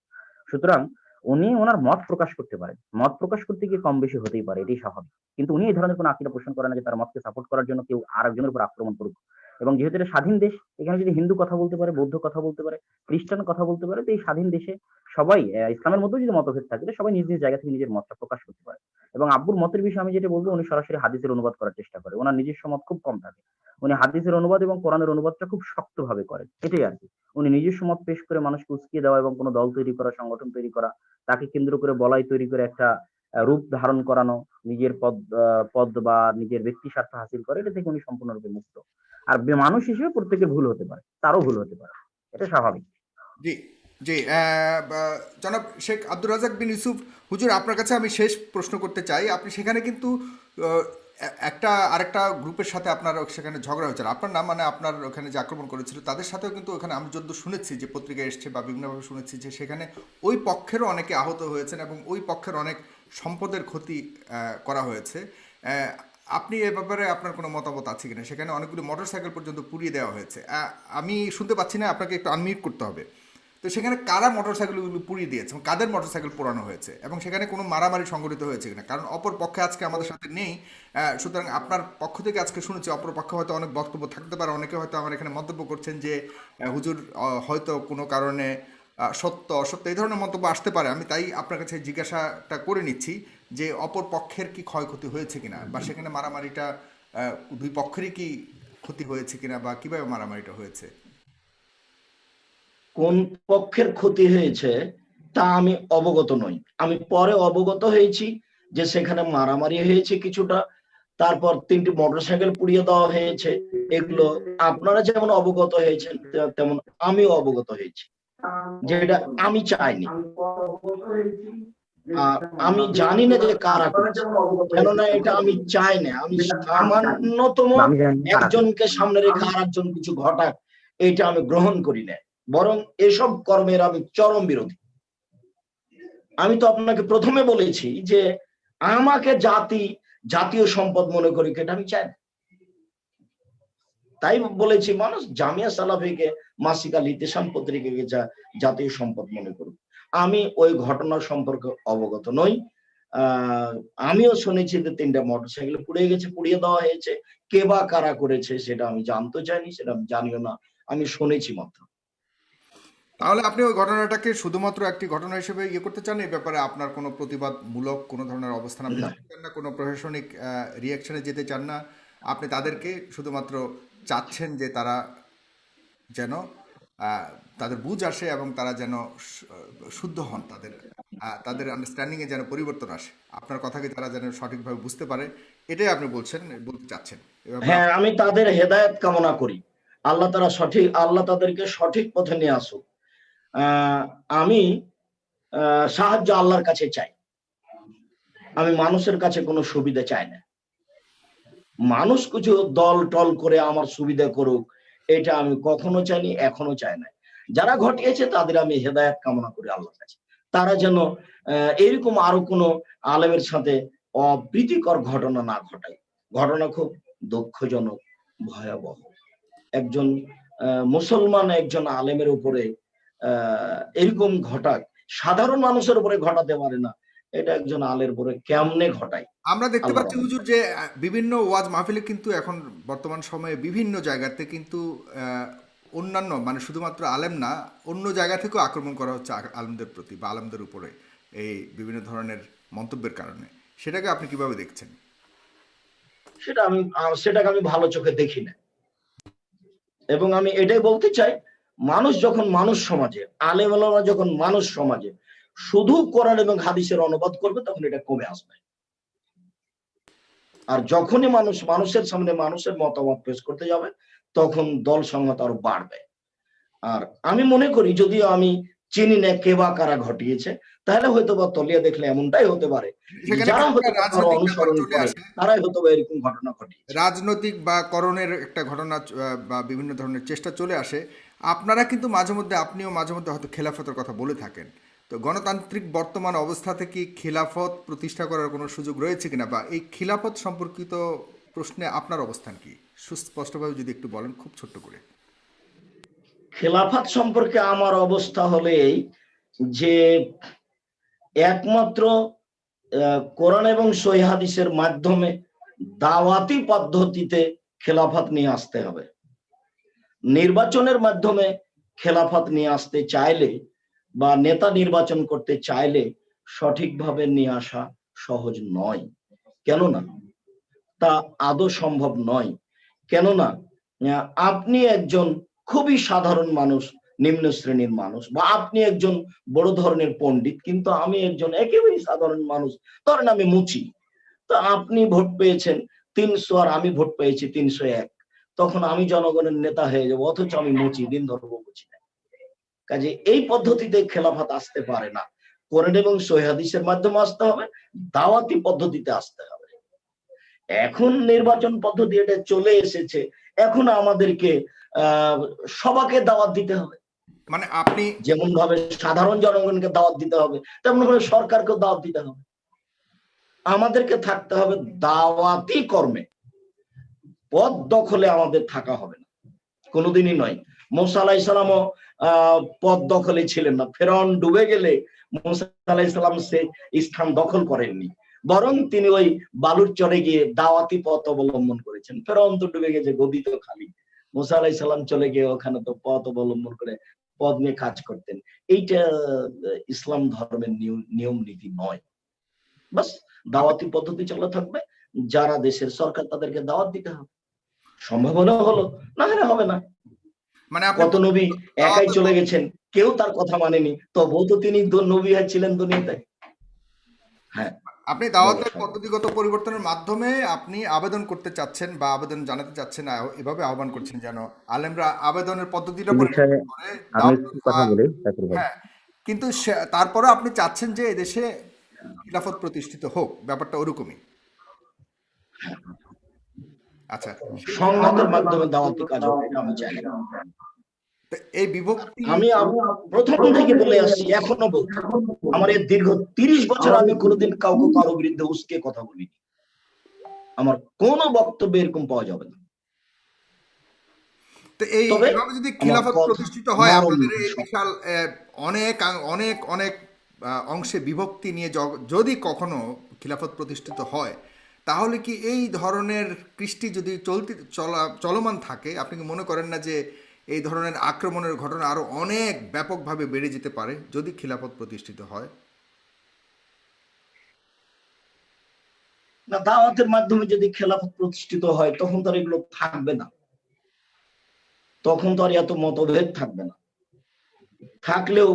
সুতরাং উনি ওনার মত প্রকাশ করতে পারেন। মত প্রকাশ করতে গিয়ে কম বেশি হতেই পারে, এটাই স্বাভাবিক। কিন্তু উনি এই ধরনের কোনো আকীদা পোষণ করেন না যে তার মতকে সাপোর্ট করার জন্য কেউ আরেকজনের উপর আক্রমণ করুক। এবং যেহেতু এটা স্বাধীন দেশ, এখানে যদি হিন্দু কথা বলতে পারে, বৌদ্ধ কথা বলতে পারে, খ্রিস্টান কথা বলতে পারে, তো এই স্বাধীন দেশে সবাই ইসলামের মধ্যেও যদি মতভেদ থাকে তো সবাই নিজ নিজ জায়গা থেকে নিজের মতটা প্রকাশ করতে পারে। এবং আব্বুর মতের বিষয়ে আমি যেটা বলবো, উনি সরাসরি হাদিসের অনুবাদ করার চেষ্টা করে। ওনার নিজস্ব মত খুব কম থাকে। উনি হাদিসের অনুবাদ এবং কোরআনের অনুবাদটা খুব শক্তভাবে করেন, এটাই আর কি। উনি নিজস্ব মত পেশ করে মানুষকে উস্কিয়ে দেওয়া এবং কোনো দল তৈরি করা, সংগঠন তৈরি করা, তাকে কেন্দ্র করে বলাই তৈরি করে একটা রূপ ধারণ করানো, নিজের পদ বা নিজের ব্যক্তি স্বার্থ হাসিল করে, এটা থেকে উনি সম্পূর্ণরূপে মুক্ত। আর মানুষ হিসেবে প্রত্যেকের ভুল হতে পারে, তারও ভুল হতে পারে, এটা স্বাভাবিক। জি, জি, জনাব শেখ আব্দুর রাজাক বিন ইউসুফ হুজুর, আপনার কাছে আমি শেষ প্রশ্ন করতে চাই। আপনি সেখানে কিন্তু আহ, একটা আরেকটা গ্রুপের সাথে আপনার সেখানে ঝগড়া হয়েছিল, আপনার নাম মানে আপনার ওখানে যে আক্রমণ করেছিল তাদের সাথেও কিন্তু ওখানে আমি যদ্দূর শুনেছি যে পত্রিকায় এসছে বা বিভিন্নভাবে শুনেছি যে সেখানে ওই পক্ষেরও অনেকে আহত হয়েছেন এবং ওই পক্ষের অনেক সম্পদের ক্ষতি করা হয়েছে। আহ, আপনি এ ব্যাপারে আপনার কোনো মতামত আছে কিনা? সেখানে অনেকগুলো মোটরসাইকেল পর্যন্ত পুড়িয়ে দেওয়া হয়েছে। আমি শুনতে পাচ্ছি না, আপনাকে একটু আনমিউট করতে হবে। তো সেখানে কারা মোটরসাইকেলগুলো পুড়িয়ে দিয়েছে এবং কাদের মোটরসাইকেল পোড়ানো হয়েছে এবং সেখানে কোনো মারামারি সংঘটিত হয়েছে কিনা? কারণ অপর পক্ষে আজকে আমাদের সাথে নেই। সুতরাং আপনার পক্ষ থেকে আজকে শুনেছি অপর পক্ষে হয়তো অনেক বক্তব্য থাকতে পারে, অনেকে হয়তো আমার এখানে মন্তব্য করছেন যে হুজুর হয়তো কোনো কারণে সত্য অসত্য এই ধরনের মন্তব্য আসতে পারে। আমি তাই আপনার কাছে জিজ্ঞাসাটা করে নিচ্ছি যে অপর পক্ষের কি ক্ষয়ক্ষতি হয়েছে কিনা বা সেখানে মারামারিটা দুই পক্ষেরই কি ক্ষতি হয়েছে কিনা বা কিভাবে মারামারিটা হয়েছে। কোন পক্ষের ক্ষতি হয়েছে তা আমি অবগত নই। আমি পরে অবগত হয়েছি যে সেখানে মারামারি হয়েছে কিছুটা, তারপর 3টি মোটরসাইকেল পুড়িয়ে দেওয়া হয়েছে। এগুলো আপনারা যেমন অবগত হয়েছেন তেমন আমিও অবগত হয়েছি, যেটা আমি চাইনি। আমি জানি না যে কারা করেছে, কেননা এটা আমি চাই না। আমি সামান্যতম বা আমি জানি না কারা করেছে। একজনকে সামনে রেখে আর একজন কিছু ঘটাক, এটা আমি গ্রহণ করি না। বরং এসব কর্মের আমি চরম বিরোধী। আমি তো আপনাকে প্রথমে বলেছি যে আমাকে জাতীয় সম্পদ মনে করি, এটা আমি চাই না। তাই বলেছি মানুষ জামিয়া সালাফিকে মাসিক আল ইতিসাম পত্রিকাকে জাতীয় সম্পদ মনে করুক। আমি ওই ঘটনা সম্পর্কে অবগত নই। আমিও শুনেছি যে 3টা মোটরসাইকেল পুড়িয়ে গেছে, পুড়িয়ে দেওয়া হয়েছে। কে বা কারা করেছে সেটা আমি জানতে চাইনি, সেটা আমি জানিও না, আমি শুনেছি মাত্র। তাহলে আপনি ওই ঘটনাটাকে শুধুমাত্র একটি ঘটনা হিসেবে ইয়ে করতে চান, এই ব্যাপারে আপনার কোনো প্রতিবাদমূলক কোনো ধরনের অবস্থান আপনি না, নিতে চান না, কোনো প্রশাসনিক রিয়াকশনে যেতে চান না। আপনি তাদেরকে শুধুমাত্র চাচ্ছেন যে তারা যেন আহ, তাদের বুঝ আসে এবং তারা যেন শুদ্ধ হন, তাদের আন্ডারস্ট্যান্ডিংয়ে যেন পরিবর্তন আসে, আপনার কথাকে তারা যেন সঠিকভাবে বুঝতে পারে, এটাই আপনি বলতে চাচ্ছেন। এ ব্যাপারে হ্যাঁ, আমি তাদের হেদায়েত কামনা করি। আল্লাহ তাদেরকে সঠিক পথে নিয়ে আসুক। আহ, আমি সাহায্য আল্লাহর কাছে চাই। আমি মানুষের কাছে কোনো সুবিধা চাই না। মানুষ কিছু দল টল করে আমার সুবিধা করুক, এটা আমি কখনো চাইনি, এখনো চাই না। যারা ঘটিয়েছে তাদের আমি হেদায়েত কামনা করি আল্লাহর কাছে। তারা যেন এরকম আরো কোনো আলেমের সাথে অপ্রীতিকর ঘটনা না ঘটায়। ঘটনা খুব দুঃখজনক, ভয়াবহ। একজন মুসলমান একজন আলেমের উপরে এরকম ঘটাক, সাধারণ মানুষের উপরে ঘটাতে পারে না, এটা একজন আলের উপরে কেমনে ঘটায়? আমরা দেখতে আল্লাহ পাচ্ছি রহম হুজুর করে। যে বিভিন্ন ওয়াজ মাহফিলে কিন্তু এখন বর্তমান সময়ে বিভিন্ন জায়গাতে কিন্তু অন্যান্য মানে শুধুমাত্র আলেম না, অন্য জায়গা থেকেও আক্রমণ করা হচ্ছে আলেমদের প্রতি বা আলেমদের উপরে এই বিভিন্ন ধরনের মন্তব্যের কারণে। সেটাকে আপনি কিভাবে দেখছেন? সেটাকে আমি ভালো চোখে দেখি না। এবং আমি এটাই বলতে চাই, মানুষ যখন মানুষ সমাজে, আলেম ওলামা যখন মানুষ সমাজে শুধু কোরআন এবং হাদিসের অনুবাদ করবে, তখন এটা কমে আসবে। আর যখনই মানুষের সামনে মানুষের মতামত পেশ করতে যাবে, তখন দল সংহত আরো বাড়বে। আর আমি মনে করি, যদিও আমি চিনি না কে বা কারা ঘটিয়েছে, তাহলে হয়তো বা তলিয়ে দেখলে এমনটাই হতে পারে যে সেখানে যারা কিন্তু একটা হয়তো কারো রাজনৈতিক ব্যাপার অনুসরণ চলে করে, আসে। তারাই হয়তো বা এরকম ঘটনা ঘটিয়েছে। রাজনৈতিক বা করণের একটা ঘটনা বা বিভিন্ন ধরনের চেষ্টা চলে আসে। আপনারা কিন্তু মাঝে মধ্যে, আপনিও মাঝে মধ্যে হয়তো খেলাফতের কথা বলে থাকেন। তো গণতান্ত্রিক বর্তমান অবস্থা থেকে খিলাফত প্রতিষ্ঠা করার কোনো সুযোগ রয়েছে কিনা বা এই খিলাফত সম্পর্কিত প্রশ্নে আপনার অবস্থান কি, সুস্পষ্টভাবে যদি একটু বলেন খুব ছোট্ট করে। খেলাফত সম্পর্কে আমার অবস্থা হলে এই যে একমাত্র কোরআন এবং সহিহ হাদিসের মাধ্যমে দাওয়াতি পদ্ধতিতে খেলাফত নিয়ে আসতে হবে। নির্বাচনের মাধ্যমে খেলাফত নিয়ে আসতে চাইলে বা নেতা নির্বাচন করতে চাইলে সঠিকভাবে নিয়ে আসা সহজ নয়। কেননা তা আদৌ সম্ভব নয়। কেননা আপনি একজন খুবই সাধারণ মানুষ, নিম্ন শ্রেণীর মানুষ, বা আপনি একজন বড় ধরনের পণ্ডিত, কিন্তু আমি একজন একেবারেই সাধারণ মানুষ, ধরেন আমি মুচি। তো আপনি ভোট পেয়েছেন 300 আর আমি ভোট পেয়েছি 301, তখন আমি জনগণের নেতা হয়ে যাবো, অথচ আমি মুচি, দিন ধর্ম বুঝি না। কাজে এই পদ্ধতিতে খেলাফত আসতে পারে না। কোরআন এবং সহিহ হাদিসের মাধ্যমে আসতে হবে, দাওয়াতি পদ্ধতিতে আসতে হবে। এখন নির্বাচন পদ্ধতি এটা চলে এসেছে, এখন আমাদেরকে সবাইকে দাওয়াত দিতে হবে। মানে আপনি যেমন ভাবে সাধারণ জনগণকে দাওয়াত দিতে হবে, তেমন ভাবে সরকারকেও দাওয়াত দিতে হবে। আমাদেরকে থাকতে হবে দাওয়াতি কর্মে, পদ দখলে আমাদের থাকা হবে না, কোনোদিনই নয়। মুসা আলাইহিস সালামও পদ দখলে ছিলেন না। ফেরাউন ডুবে গেলে মুসা আলাইহিস সালাম সে স্থান দখল করেননি, বরং তিনি ওই বালুর চরে গিয়ে দাওয়াতি পথ অবলম্বন করেছেন। ফেরাউন তো ডুবে গেছে, গদি তো খালি। মুসা আলাইহিস সালাম চলে গিয়ে ওখানে তো পথ অবলম্বন করে পদ নিয়ে কাজ করতেন। এইটা ইসলাম ধর্মের নিয়ম নীতি নয়। বাস দাওয়াতি পদ্ধতি চালু থাকবে, যারা দেশের সরকার তাদেরকে দাওয়াত দিতে হবে, সম্ভব হলে হলো, না হলে হবে না। মানে আপনি কত নবী একাই চলে গেছেন, কেউ তার কথা মানেনি, তবুও তো তিনি নবী ছিলেন দুনিয়াতে। হ্যাঁ, আপনি দাওয়াতের পদ্ধতিগত পরিবর্তনের মাধ্যমে আপনি আবেদন করতে চাচ্ছেন বা আবেদন জানাতে চাচ্ছেন, এভাবে আহ্বান করছেন যেন আলেমরা আবেদনের পদ্ধতিটা এই বিষয়ে পরিবর্তন করে আমি একটু কথা বলি জাকির ভাই। হ্যাঁ, কিন্তু তারপরে আপনি চাচ্ছেন যে এদেশে খিলাফত প্রতিষ্ঠিত হোক, ব্যাপারটা ওরকমই। আচ্ছা, সংঘাতের মাধ্যমে দাওয়াতি কাজ হবে, এটা আমি চাই না। তো এই বিভক্তি আমি প্রথম থেকে বলে আসছি, এখনো বলছি, আমার এই দীর্ঘ 30 বছর আমি কোনোদিন কাউকে কারো বিরুদ্ধে উস্কে কথা বলিনি। আমার কোনো বক্তব্য এরকম পাওয়া যাবে না। তো এইভাবে যদি খিলাফত প্রতিষ্ঠিত হয়, আপনাদের এই বিশাল অনেক অনেক অনেক অংশে বিভক্তি নিয়ে যদি কখনো খিলাফত প্রতিষ্ঠিত হয়, তাহলে কি এই ধরনের কৃষ্টি যদি চলমান থাকে, আপনি কি মনে করেন না যে এই ধরনের আক্রমণের ঘটনা আরো অনেক ব্যাপকভাবে বেড়ে যেতে পারে যদি খিলাফত প্রতিষ্ঠিত হয়? না, দাওয়াতের মাধ্যমে যদি খেলাফত প্রতিষ্ঠিত হয়, তখন তো আর এগুলো থাকবে না, তখন তো আর এত মতভেদ থাকবে না। থাকলেও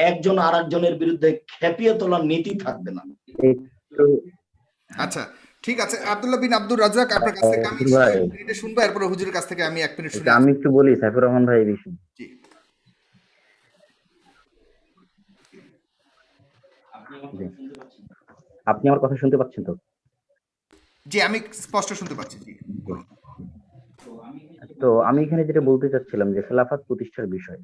একজন আর একজনের বিরুদ্ধে খেপিয়ে তোলার নীতি থাকবে না। আচ্ছা, ঠিক আছে। আব্দুল্লাহ বিন আব্দুর রাজ্জাক, আপনার কাছ থেকে আমি মিনিটে শুনবো, এরপরে হুজুরের কাছ থেকে আমি 1 মিনিট শুনে আমি একটু বলি সাইফুর রহমান ভাই এই বিষয়ে। জি, আপনি আমার কথা শুনতে পাচ্ছেন তো? জি, আমি স্পষ্ট শুনতে পাচ্ছি। জি, তো আমি এখানে যেটা বলতে চাচ্ছিলাম যে খেলাফত প্রতিষ্ঠার বিষয়।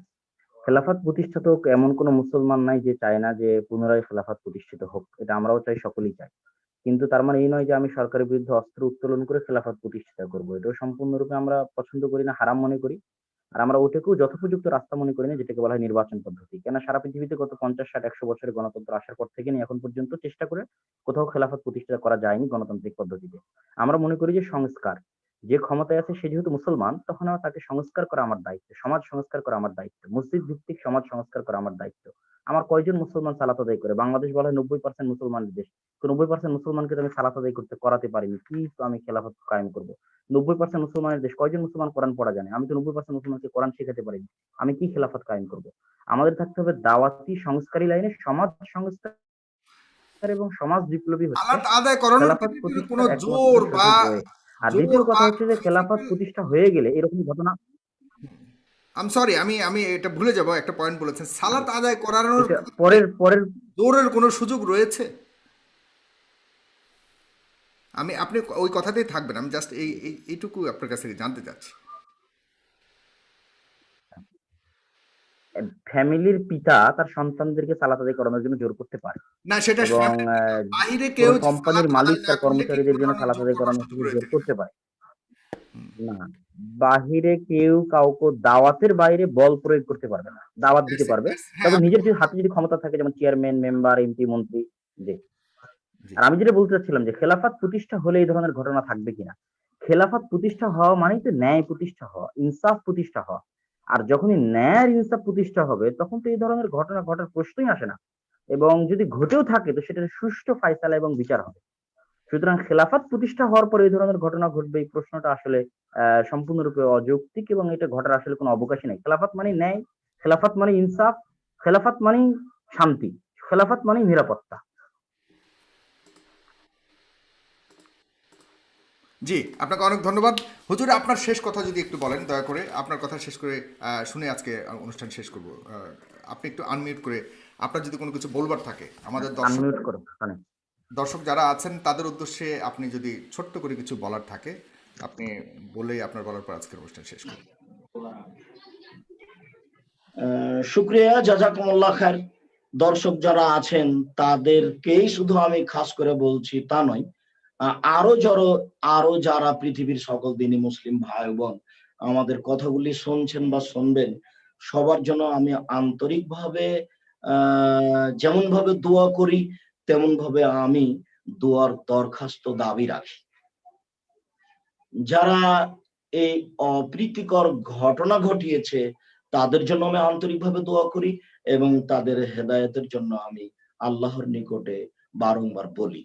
খেলাফত প্রতিষ্ঠা তো এমন কোনো মুসলমান নাই যে চায় না যে পুনরায় খেলাফত প্রতিষ্ঠিত হোক। এটা আমরাও চাই, সকলেই চাই। কিন্তু তার মানে এই নয় যে আমি সরকারের বিরুদ্ধে অস্ত্র উত্তোলন করে খেলাফত প্রতিষ্ঠা করব। এটাও সম্পূর্ণরূপে আমরা পছন্দ করি না, হারাম মনে করি। আর আমরা ওটাকেও যথোপযুক্ত রাস্তা মনে করি না, যেটাকে বলা হয় নির্বাচন পদ্ধতি। কেন সারা পৃথিবীতে গত 50, 60, 100 বছরের গণতন্ত্র আসার পর থেকে নিয়ে এখন পর্যন্ত চেষ্টা করে কোথাও খেলাফত প্রতিষ্ঠা করা যায়নি গণতান্ত্রিক পদ্ধতিতে। আমরা মনে করি যে সংস্কার, যে ক্ষমতায় আছে সে যেহেতু মুসলমান, তখন আমার তাকে সংস্কার করা আমার দায়িত্ব, সমাজ সংস্কার করা আমার দায়িত্ব, মসজিদ ভিত্তিক সমাজ সংস্কার করা আমার দায়িত্ব। আমার কয়জন মুসলমান সালাত আদায় করে? বাংলাদেশ বলা হয় 90% মুসলমানের দেশ। তো 90% মুসলমানকে তো আমি সালাত আদায় করাতে পারিনি, কি তো আমি খেলাফত কায়েম করবো? 90% মুসলমানের দেশ, কয়জন মুসলমান কোরআন পড়া জানে? আমি তো 90% মুসলমানকে কোরআন শেখাতে পারিনি, আমি কি খেলাফত কায়েম করব? আমাদের থাকতে হবে দাওয়াতি সংস্কারী লাইনে, সমাজ সংস্কার এবং সমাজ বিপ্লবী হচ্ছে সালাত আদায় করানোর খেলাফত ক্ষেত্রে কোনো প্রতিষ্ঠার একমাত্র জোর বা সঠিক ওয়ে। আর দ্বিতীয় কথা হচ্ছে যে খেলাফত প্রতিষ্ঠা হয়ে গেলে এরকম ঘটনা, সরি, আমি এটা ভুলে যাব, একটা পয়েন্ট বলেছেন, সালাত আদায় করানোর এটা পরের পরের জোরের কোনো সুযোগ রয়েছে? আপনি ওই কথাতেই থাকবেন, আমি জাস্ট এইটুকু আপনার কাছ থেকে জানতে চাচ্ছি। ফ্যামিলির পিতা তার সন্তানদেরকে সালাত আদায় করানোর জন্য জোর করতে পারে, না, সেটা এবং বাইরে কোন কেউ কোম্পানির সালাত মালিক আদায় না তার করলে কি কর্মচারীদের জন্য কোরআনে সালাত জোর আদায় করার করানোর সুযোগ জন্য জোর রয়েছে? করতে পারে না। বাহিরে কেউ কাউকে দাওয়াতের বাইরে বল প্রয়োগ করতে পারবে না, দাওয়াত দিতে পারবে। হ্যাঁ, তবে নিজের যদি হাতে যদি ক্ষমতা থাকে, যেমন চেয়ারম্যান, মেম্বার, এমপি, মন্ত্রী, যে। জি, আর আমি যেটা বলতে চাচ্ছিলাম যে খেলাফত প্রতিষ্ঠা হলে এই ধরনের ঘটনা থাকবে কিনা। খেলাফত প্রতিষ্ঠা হওয়া মানেই তো ন্যায় প্রতিষ্ঠা হওয়া, ইনসাফ প্রতিষ্ঠা হওয়া। আর যখনই ন্যায় ইনসাফ প্রতিষ্ঠা হবে, তখন তো এই ধরনের ঘটনা ঘটার প্রশ্নই আসে না। এবং যদি ঘটেও থাকে তো সেটার সুষ্ঠু ফায়সালা এবং বিচার হবে। সুতরাং খেলাফত প্রতিষ্ঠা হওয়ার পরে এই ধরনের ঘটনা ঘটবে, এই প্রশ্নটা আসলে সম্পূর্ণরূপে অযৌক্তিক, এবং এটা ঘটার আসলে কোনো অবকাশই নেই। খেলাফত মানে ন্যায়, খেলাফত মানে ইনসাফ, খেলাফত মানেই শান্তি, খেলাফত মানেই নিরাপত্তা। জি, আপনাকে অনেক ধন্যবাদ। হুজুর, আপনার শেষ কথা যদি একটু বলেন দয়া করে, আপনার কথা শেষ করে শুনে আজকে অনুষ্ঠান শেষ করব। আপনি একটু আনমিউট করে আপনার যদি কোনো কিছু বলবার থাকে আমাদের দর্শক। আনমিউট করো, দর্শক যারা আছেন তাদের উদ্দেশ্যে আপনি যদি ছোট্ট করে কিছু বলার থাকে আপনি বলেই আপনার বলার পর আজকের অনুষ্ঠান শেষ করুন। শুক্রিয়া, জাজাকুমুল্লাহ খায়ের। দর্শক যারা আছেন তাদেরকেই শুধু আমি খাস করে বলছি তা নয়, আরো যারা পৃথিবীর সকল দিনী মুসলিম ভাই বোন আমাদের কথাগুলি শুনছেন বা শুনবেন, সবার জন্য আমি আন্তরিকভাবে যেমন ভাবে দোয়া করি তেমন ভাবে আমি দোয়ার দরখাস্ত দাবি রাখি। যারা এই অপ্রীতিকর ঘটনা ঘটিয়েছে তাদের জন্য আমি আন্তরিকভাবে দোয়া করি এবং তাদের হেদায়েতের জন্য আমি আল্লাহর নিকটে বারংবার বলি।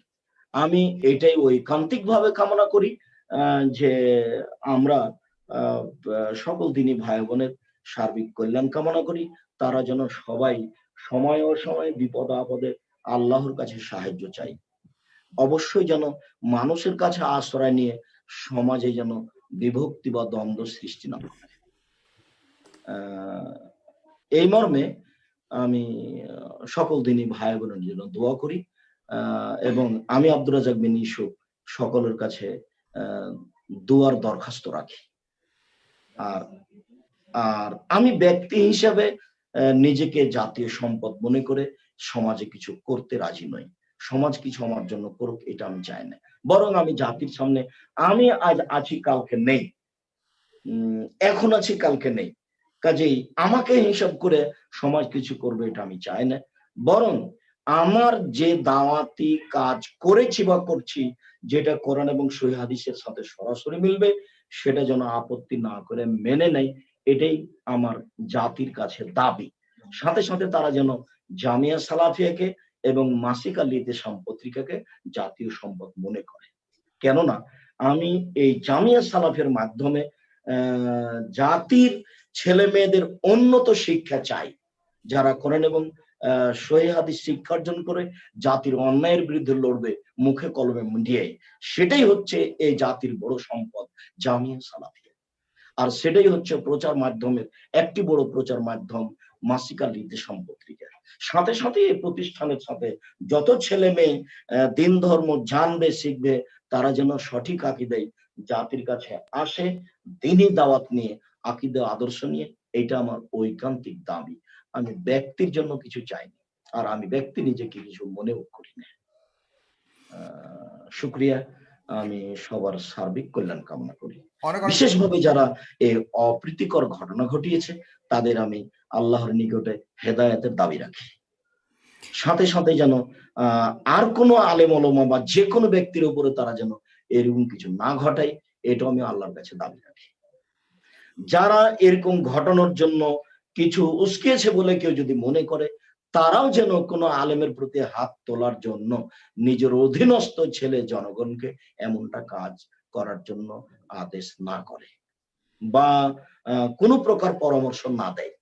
আমি এটাই ঐকান্তিক ভাবে কামনা করি যে আমরা সকল দিনী ভাই বোনের সার্বিক কল্যাণ কামনা করি। তারা যেন সবাই সময় অসময়ে বিপদ আপদে আল্লাহর কাছে সাহায্য চাই। অবশ্যই যেন মানুষের কাছে আশ্রয় নিয়ে সমাজে যেন বিভক্তি বা দ্বন্দ্ব সৃষ্টি না হয়। এই মর্মে আমি সকল দিনই ভাই বোনের জন্য দোয়া করি এবং আমি আব্দুর রাজ্জাক বিন ইউসুফ সকলের কাছে দোয়ার দরখাস্ত রাখি। আর আর আমি ব্যক্তি হিসাবে নিজেকে জাতীয় সম্পদ মনে করে সমাজে কিছু করতে রাজি নই। সমাজ কিছু আমার জন্য করুক এটা আমি চাই না, বরং আমি জাতির সামনে আমি আজ আছি কালকে নেই, এখন আছি কালকে নেই, কাজেই আমাকে হিসাব করে সমাজ কিছু করবে এটা আমি চাই না। বরং আমার যে দাওয়াতি কাজ করেছি বা করছি, যেটা কোরআন এবং সহিহ হাদিসের সাথে সরাসরি মিলবে, সেটা যেন আপত্তি না করে মেনে নেয়, এটাই আমার জাতির কাছে দাবি। সাথে সাথে তারা যেন জামিয়া সালাফিয়াকে এবং মাসিক আল ইতিসাম পত্রিকাকে জাতীয় সম্পদ মনে করে। কেননা আমি এই জামিয়া সালাফের মাধ্যমে জাতির ছেলে মেয়েদের উন্নত শিক্ষা চাই, যারা কোরআন এবং সহিহ হাদিস শিক্ষা অর্জন করে জাতির অন্যায়ের বিরুদ্ধে লড়বে মুখে কলমে দিয়ে। সেটাই হচ্ছে এই জাতির বড় সম্পদ জামিয়া সালাফিয়া। আর সেটাই হচ্ছে প্রচার মাধ্যমের একটি বড় প্রচার মাধ্যম মাসিক আল ইতিসাম পত্রিকা। সাথে সাথে এই প্রতিষ্ঠানের সাথে যত ছেলে মেয়ে দিন ধর্ম জানবে শিখবে, তারা যেন সঠিক আকীদায় জাতির কাছে আসে, দ্বীনি দাওয়াত নিয়ে, আকীদা আদর্শ নিয়ে। এটা আমার ঐকান্তিক দাবি। আমি ব্যক্তির জন্য কিছু চাইনি, আর আমি ব্যক্তি নিজেকে কিছু মনেও করি না। শুক্রিয়া। আমি সবার সার্বিক কল্যাণ কামনা করি। অনেক অনেক বিশেষভাবে যারা এই অপ্রীতিকর ঘটনা ঘটিয়েছে তাদের আমি আল্লাহর নিকটে হেদায়েতের দাবি রাখি। সাথে সাথে যেন আর কোনো আলেম ওলামা বা যে কোনো ব্যক্তির উপরে তারা যেন এরকম কিছু না ঘটায়, এটা আমি আল্লাহর কাছে দাবি রাখি। যারা এরকম ঘটনার জন্য কিছু উস্কিয়েছে বলে কেউ যদি মনে করে, তারাও যেন কোনো আলেমের প্রতি হাত তোলার জন্য নিজের অধীনস্থ ছেলে জনগণকে এমনটা কাজ করার জন্য আদেশ না করে বা কোনো প্রকার পরামর্শ না দেয়।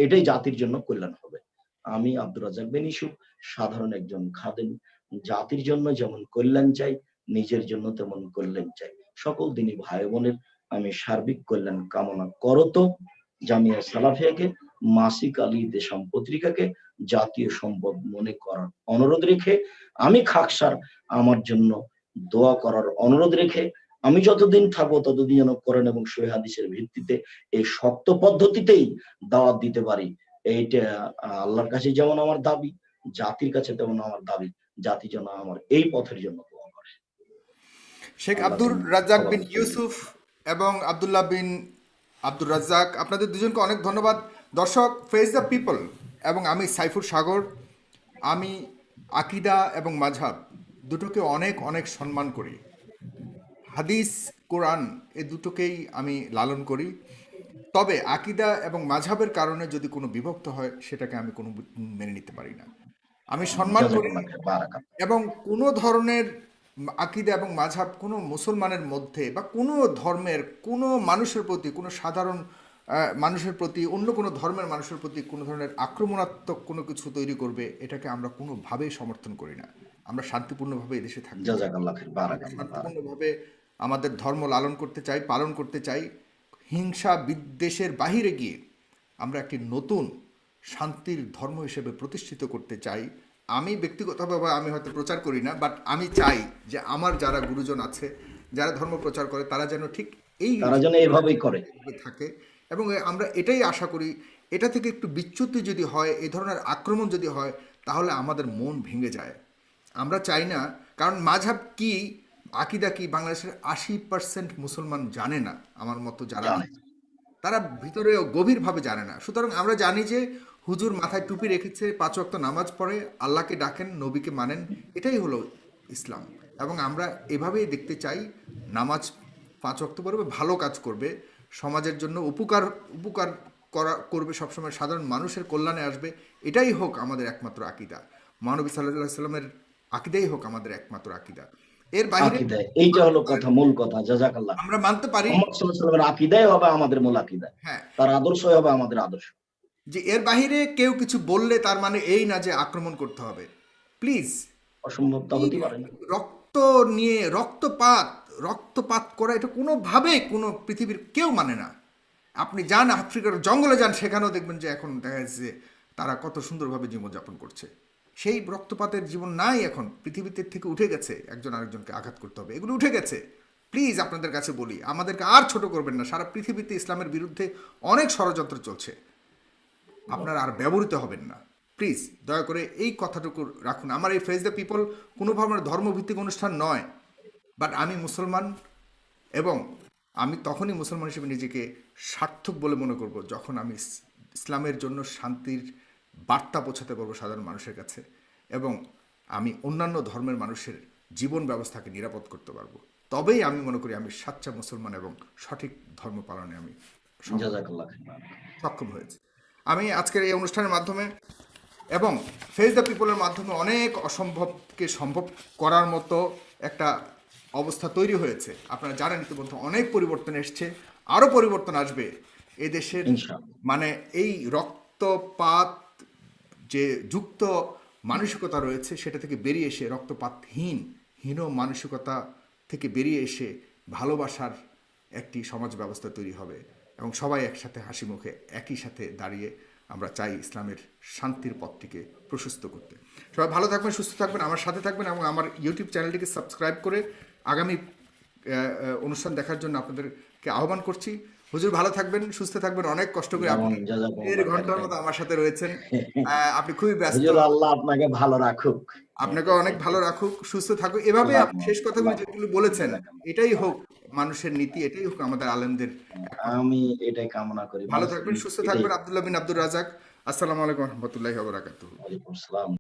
এটাই জাতির জন্য কল্যাণ হবে। আমি আব্দুর রাজ্জাক বিন ইউসুফ সাধারণ একজন খাদেম, জাতির জন্য যেমন কল্যাণ চাই, নিজের জন্য তেমন কল্যাণ চাই। সকল দিনী ভাই বোনের আমি সার্বিক কল্যাণ কামনা করত। জামিয়া সালাফিয়াকে, মাসিক আল ইতিসাম পত্রিকাকে জাতীয় সম্পদ মনে করার অনুরোধ রেখে, আমি খাকসার আমার জন্য দোয়া করার অনুরোধ রেখে, আমি যতদিন থাকবো ততদিন যেন কোরআন এবং সহিহ হাদিসের ভিত্তিতে এই শক্ত পদ্ধতিতেই দাওয়াত দিতে পারি, এইটা আল্লাহর কাছে যেমন আমার দাবি, জাতির কাছে তেমন আমার দাবি। জাতি যেন আমার এই পথের জন্য দোয়া করে। শেখ আল্লাহ আব্দুর যেন রাজ্জাক সবার বিন ইউসুফ এবং আব্দুল্লাহ বিন আব্দুর রাজ্জাক, আপনাদের দুজনকে অনেক ধন্যবাদ। দর্শক, ফেস দ্য পিপল এবং আমি সাইফুর সাগর, আমি আকিদা এবং মাযহাব দুটোকে অনেক অনেক সম্মান করি। হাদিস, কোরআন এ দুটোকেই আমি লালন করি। তবে আকিদা এবং মাযহাবের কারণে যদি কোনো বিভক্ত হয় সেটাকে আমি কোনো মেনে নিতে পারি না। আমি সম্মান করি জাযাকাল্লাহ খাইর, বারাকাত। এবং কোনো ধরনের আকিদা এবং মাযহাব কোনো মুসলমানের মধ্যে বা কোনো ধর্মের কোনো মানুষের প্রতি, কোনো সাধারণ মানুষের প্রতি, অন্য কোনো ধর্মের মানুষের প্রতি কোনো ধরনের আক্রমণাত্মক কোনো কিছু তৈরি করবে, এটাকে আমরা কোনোভাবেই সমর্থন করি না। আমরা শান্তিপূর্ণভাবে এদেশে থাকতে চাই, জাযাকাল্লাহ খাইর, আমরা বারাকাল্লাহ, বারাকাত। শান্তিপূর্ণভাবে আমাদের ধর্ম লালন করতে চাই, পালন করতে চাই। হিংসা বিদ্বেষের বাহিরে গিয়ে আমরা একটি নতুন শান্তির ধর্ম হিসেবে প্রতিষ্ঠিত করতে চাই আমি ব্যক্তিগতভাবে আমি হয়তো প্রচার করি না, বাট আমি চাই যে আমার যারা গুরুজন আছে, যারা ধর্ম প্রচার করে, তারা যেন ঠিক এই তারা যেন এভাবেই করে। থাকে। এবং আমরা এটাই আশা করি, এটা থেকে একটু বিচ্যুতি যদি হয়, এই ধরনের আক্রমণ যদি হয়, তাহলে আমাদের মন ভেঙে যায়। আমরা চাই না, কারণ মাযহাব কি, আকীদা কি, বাংলাদেশের 80% মুসলমান জানে না আমার মতো যারা জানে। আছে। তারা ভিতরে গভীরভাবে জানে না। সুতরাং আমরা জানি যে হুজুর মাথায় টুপি রেখেছে, 5 ওয়াক্ত নামাজ পড়ে, আল্লাহকে ডাকেন, নবীকে মানেন, এটাই হলো ইসলাম। এবং আমরা এভাবেই দেখতে চাই, নামাজ 5 ওয়াক্ত পড়বে, ভালো কাজ করবে, সমাজের জন্য উপকার উপকার করবে, সবসময় সাধারণ মানুষের কল্যাণে আসবে। এটাই হোক আমাদের একমাত্র আকীদা। মহানবী সাল্লাল্লাহু সাল্লামের আকীদাই হোক আমাদের একমাত্র আকীদা। এর বাইরে আকীদা, এইটা হলো কথা, মূল কথা। জাযাকাল্লাহ। আমরা মানতে পারি, মুহাম্মদ সাল্লাল্লাহু আলাইহি ওয়াসাল্লামের আকীদাই হবে আমাদের মূল আকীদা, হ্যাঁ, তার আদর্শই হবে আমাদের আদর্শ। যে এর বাইরে কেউ কিছু বললে তার মানে এই না যে আক্রমণ করতে হবে। প্লিজ, অসম্ভব তা হতে পারে না। রক্ত নিয়ে রক্তপাত করা, এটা কোনোভাবে কোনো পৃথিবীর কেউ মানে না। আপনি যান আফ্রিকার জঙ্গলে যান, সেখানেও দেখবেন যে এখন দেখা যাচ্ছে যে তারা কত সুন্দরভাবে জীবনযাপন করছে। সেই রক্তপাতের জীবন নাই এখন, পৃথিবীতে থেকে উঠে গেছে। একজন আরেকজনকে আঘাত করতে হবে, এগুলো উঠে গেছে। প্লিজ আপনাদের কাছে বলি, আমাদেরকে আর ছোট করবেন না। সারা পৃথিবীতে ইসলামের বিরুদ্ধে অনেক ষড়যন্ত্র চলছে, আপনারা আর ব্যবহৃত হবেন না। প্লিজ দয়া করে এই কথাটুকু রাখুন। আমার এই ফেস দ্য পিপল কোনোভাবে আমার ধর্মভিত্তিক অনুষ্ঠান নয়, বাট আমি মুসলমান, এবং আমি তখনই মুসলমান হিসেবে নিজেকে সার্থক বলে মনে করব যখন আমি ইসলামের জন্য শান্তির বার্তা পৌঁছাতে পারবো সাধারণ মানুষের কাছে, এবং আমি অন্যান্য ধর্মের মানুষের জীবন ব্যবস্থাকে নিরাপদ করতে পারবো। তবেই আমি মনে করি আমি সাচ্চা মুসলমান এবং সঠিক ধর্ম পালনে আমি জাযাকাল্লাহ। সক্ষম হয়েছে। আমি আজকের এই অনুষ্ঠানের মাধ্যমে এবং ফেস দ্য পিপলের মাধ্যমে অনেক অসম্ভবকে সম্ভব করার মতো একটা অবস্থা তৈরি হয়েছে। আপনারা জানেন ইতিমধ্যে অনেক পরিবর্তন এসছে, আরও পরিবর্তন আসবে এদেশের। ইনশাআল্লাহ। মানে এই রক্তপাত যে যুক্ত মানসিকতা রয়েছে, সেটা থেকে বেরিয়ে এসে হীন মানসিকতা থেকে বেরিয়ে এসে ভালোবাসার একটি সমাজ ব্যবস্থা তৈরি হবে, এবং সবাই একসাথে হাসি মুখে একই সাথে দাঁড়িয়ে আমরা চাই ইসলামের শান্তির পথটিকে প্রশস্ত করতে। সবাই ভালো থাকবেন, সুস্থ থাকবেন, আমার সাথে থাকবেন, এবং আমার ইউটিউব চ্যানেলটিকে সাবস্ক্রাইব করে আগামী অনুষ্ঠান দেখার জন্য আপনাদেরকে আহ্বান করছি। হুজুর ভালো থাকবেন, সুস্থ থাকবেন। অনেক কষ্ট করে আপনি দেড় ঘন্টার মতো আমার সাথে রয়েছেন। আপনি খুবই ব্যস্ত। হুজুর, আল্লাহ আপনাকে ভালো রাখুক। আপনাকে অনেক ভালো রাখুক, সুস্থ থাকুক। এভাবে আপনি শেষ কথাগুলো যেগুলো বলেছেন, এটাই হোক মানুষের নীতি, এটাই হোক আমাদের আলেমদের। আমি এটাই কামনা করি। ভালো থাকবেন, সুস্থ থাকবেন। আব্দুল্লাহ বিন আব্দুর রাজাক। আসসালামু আলাইকুম রহমতুল্লাহি ওয়া বারাকাতুহু। ওয়ালাইকুম আসসালাম।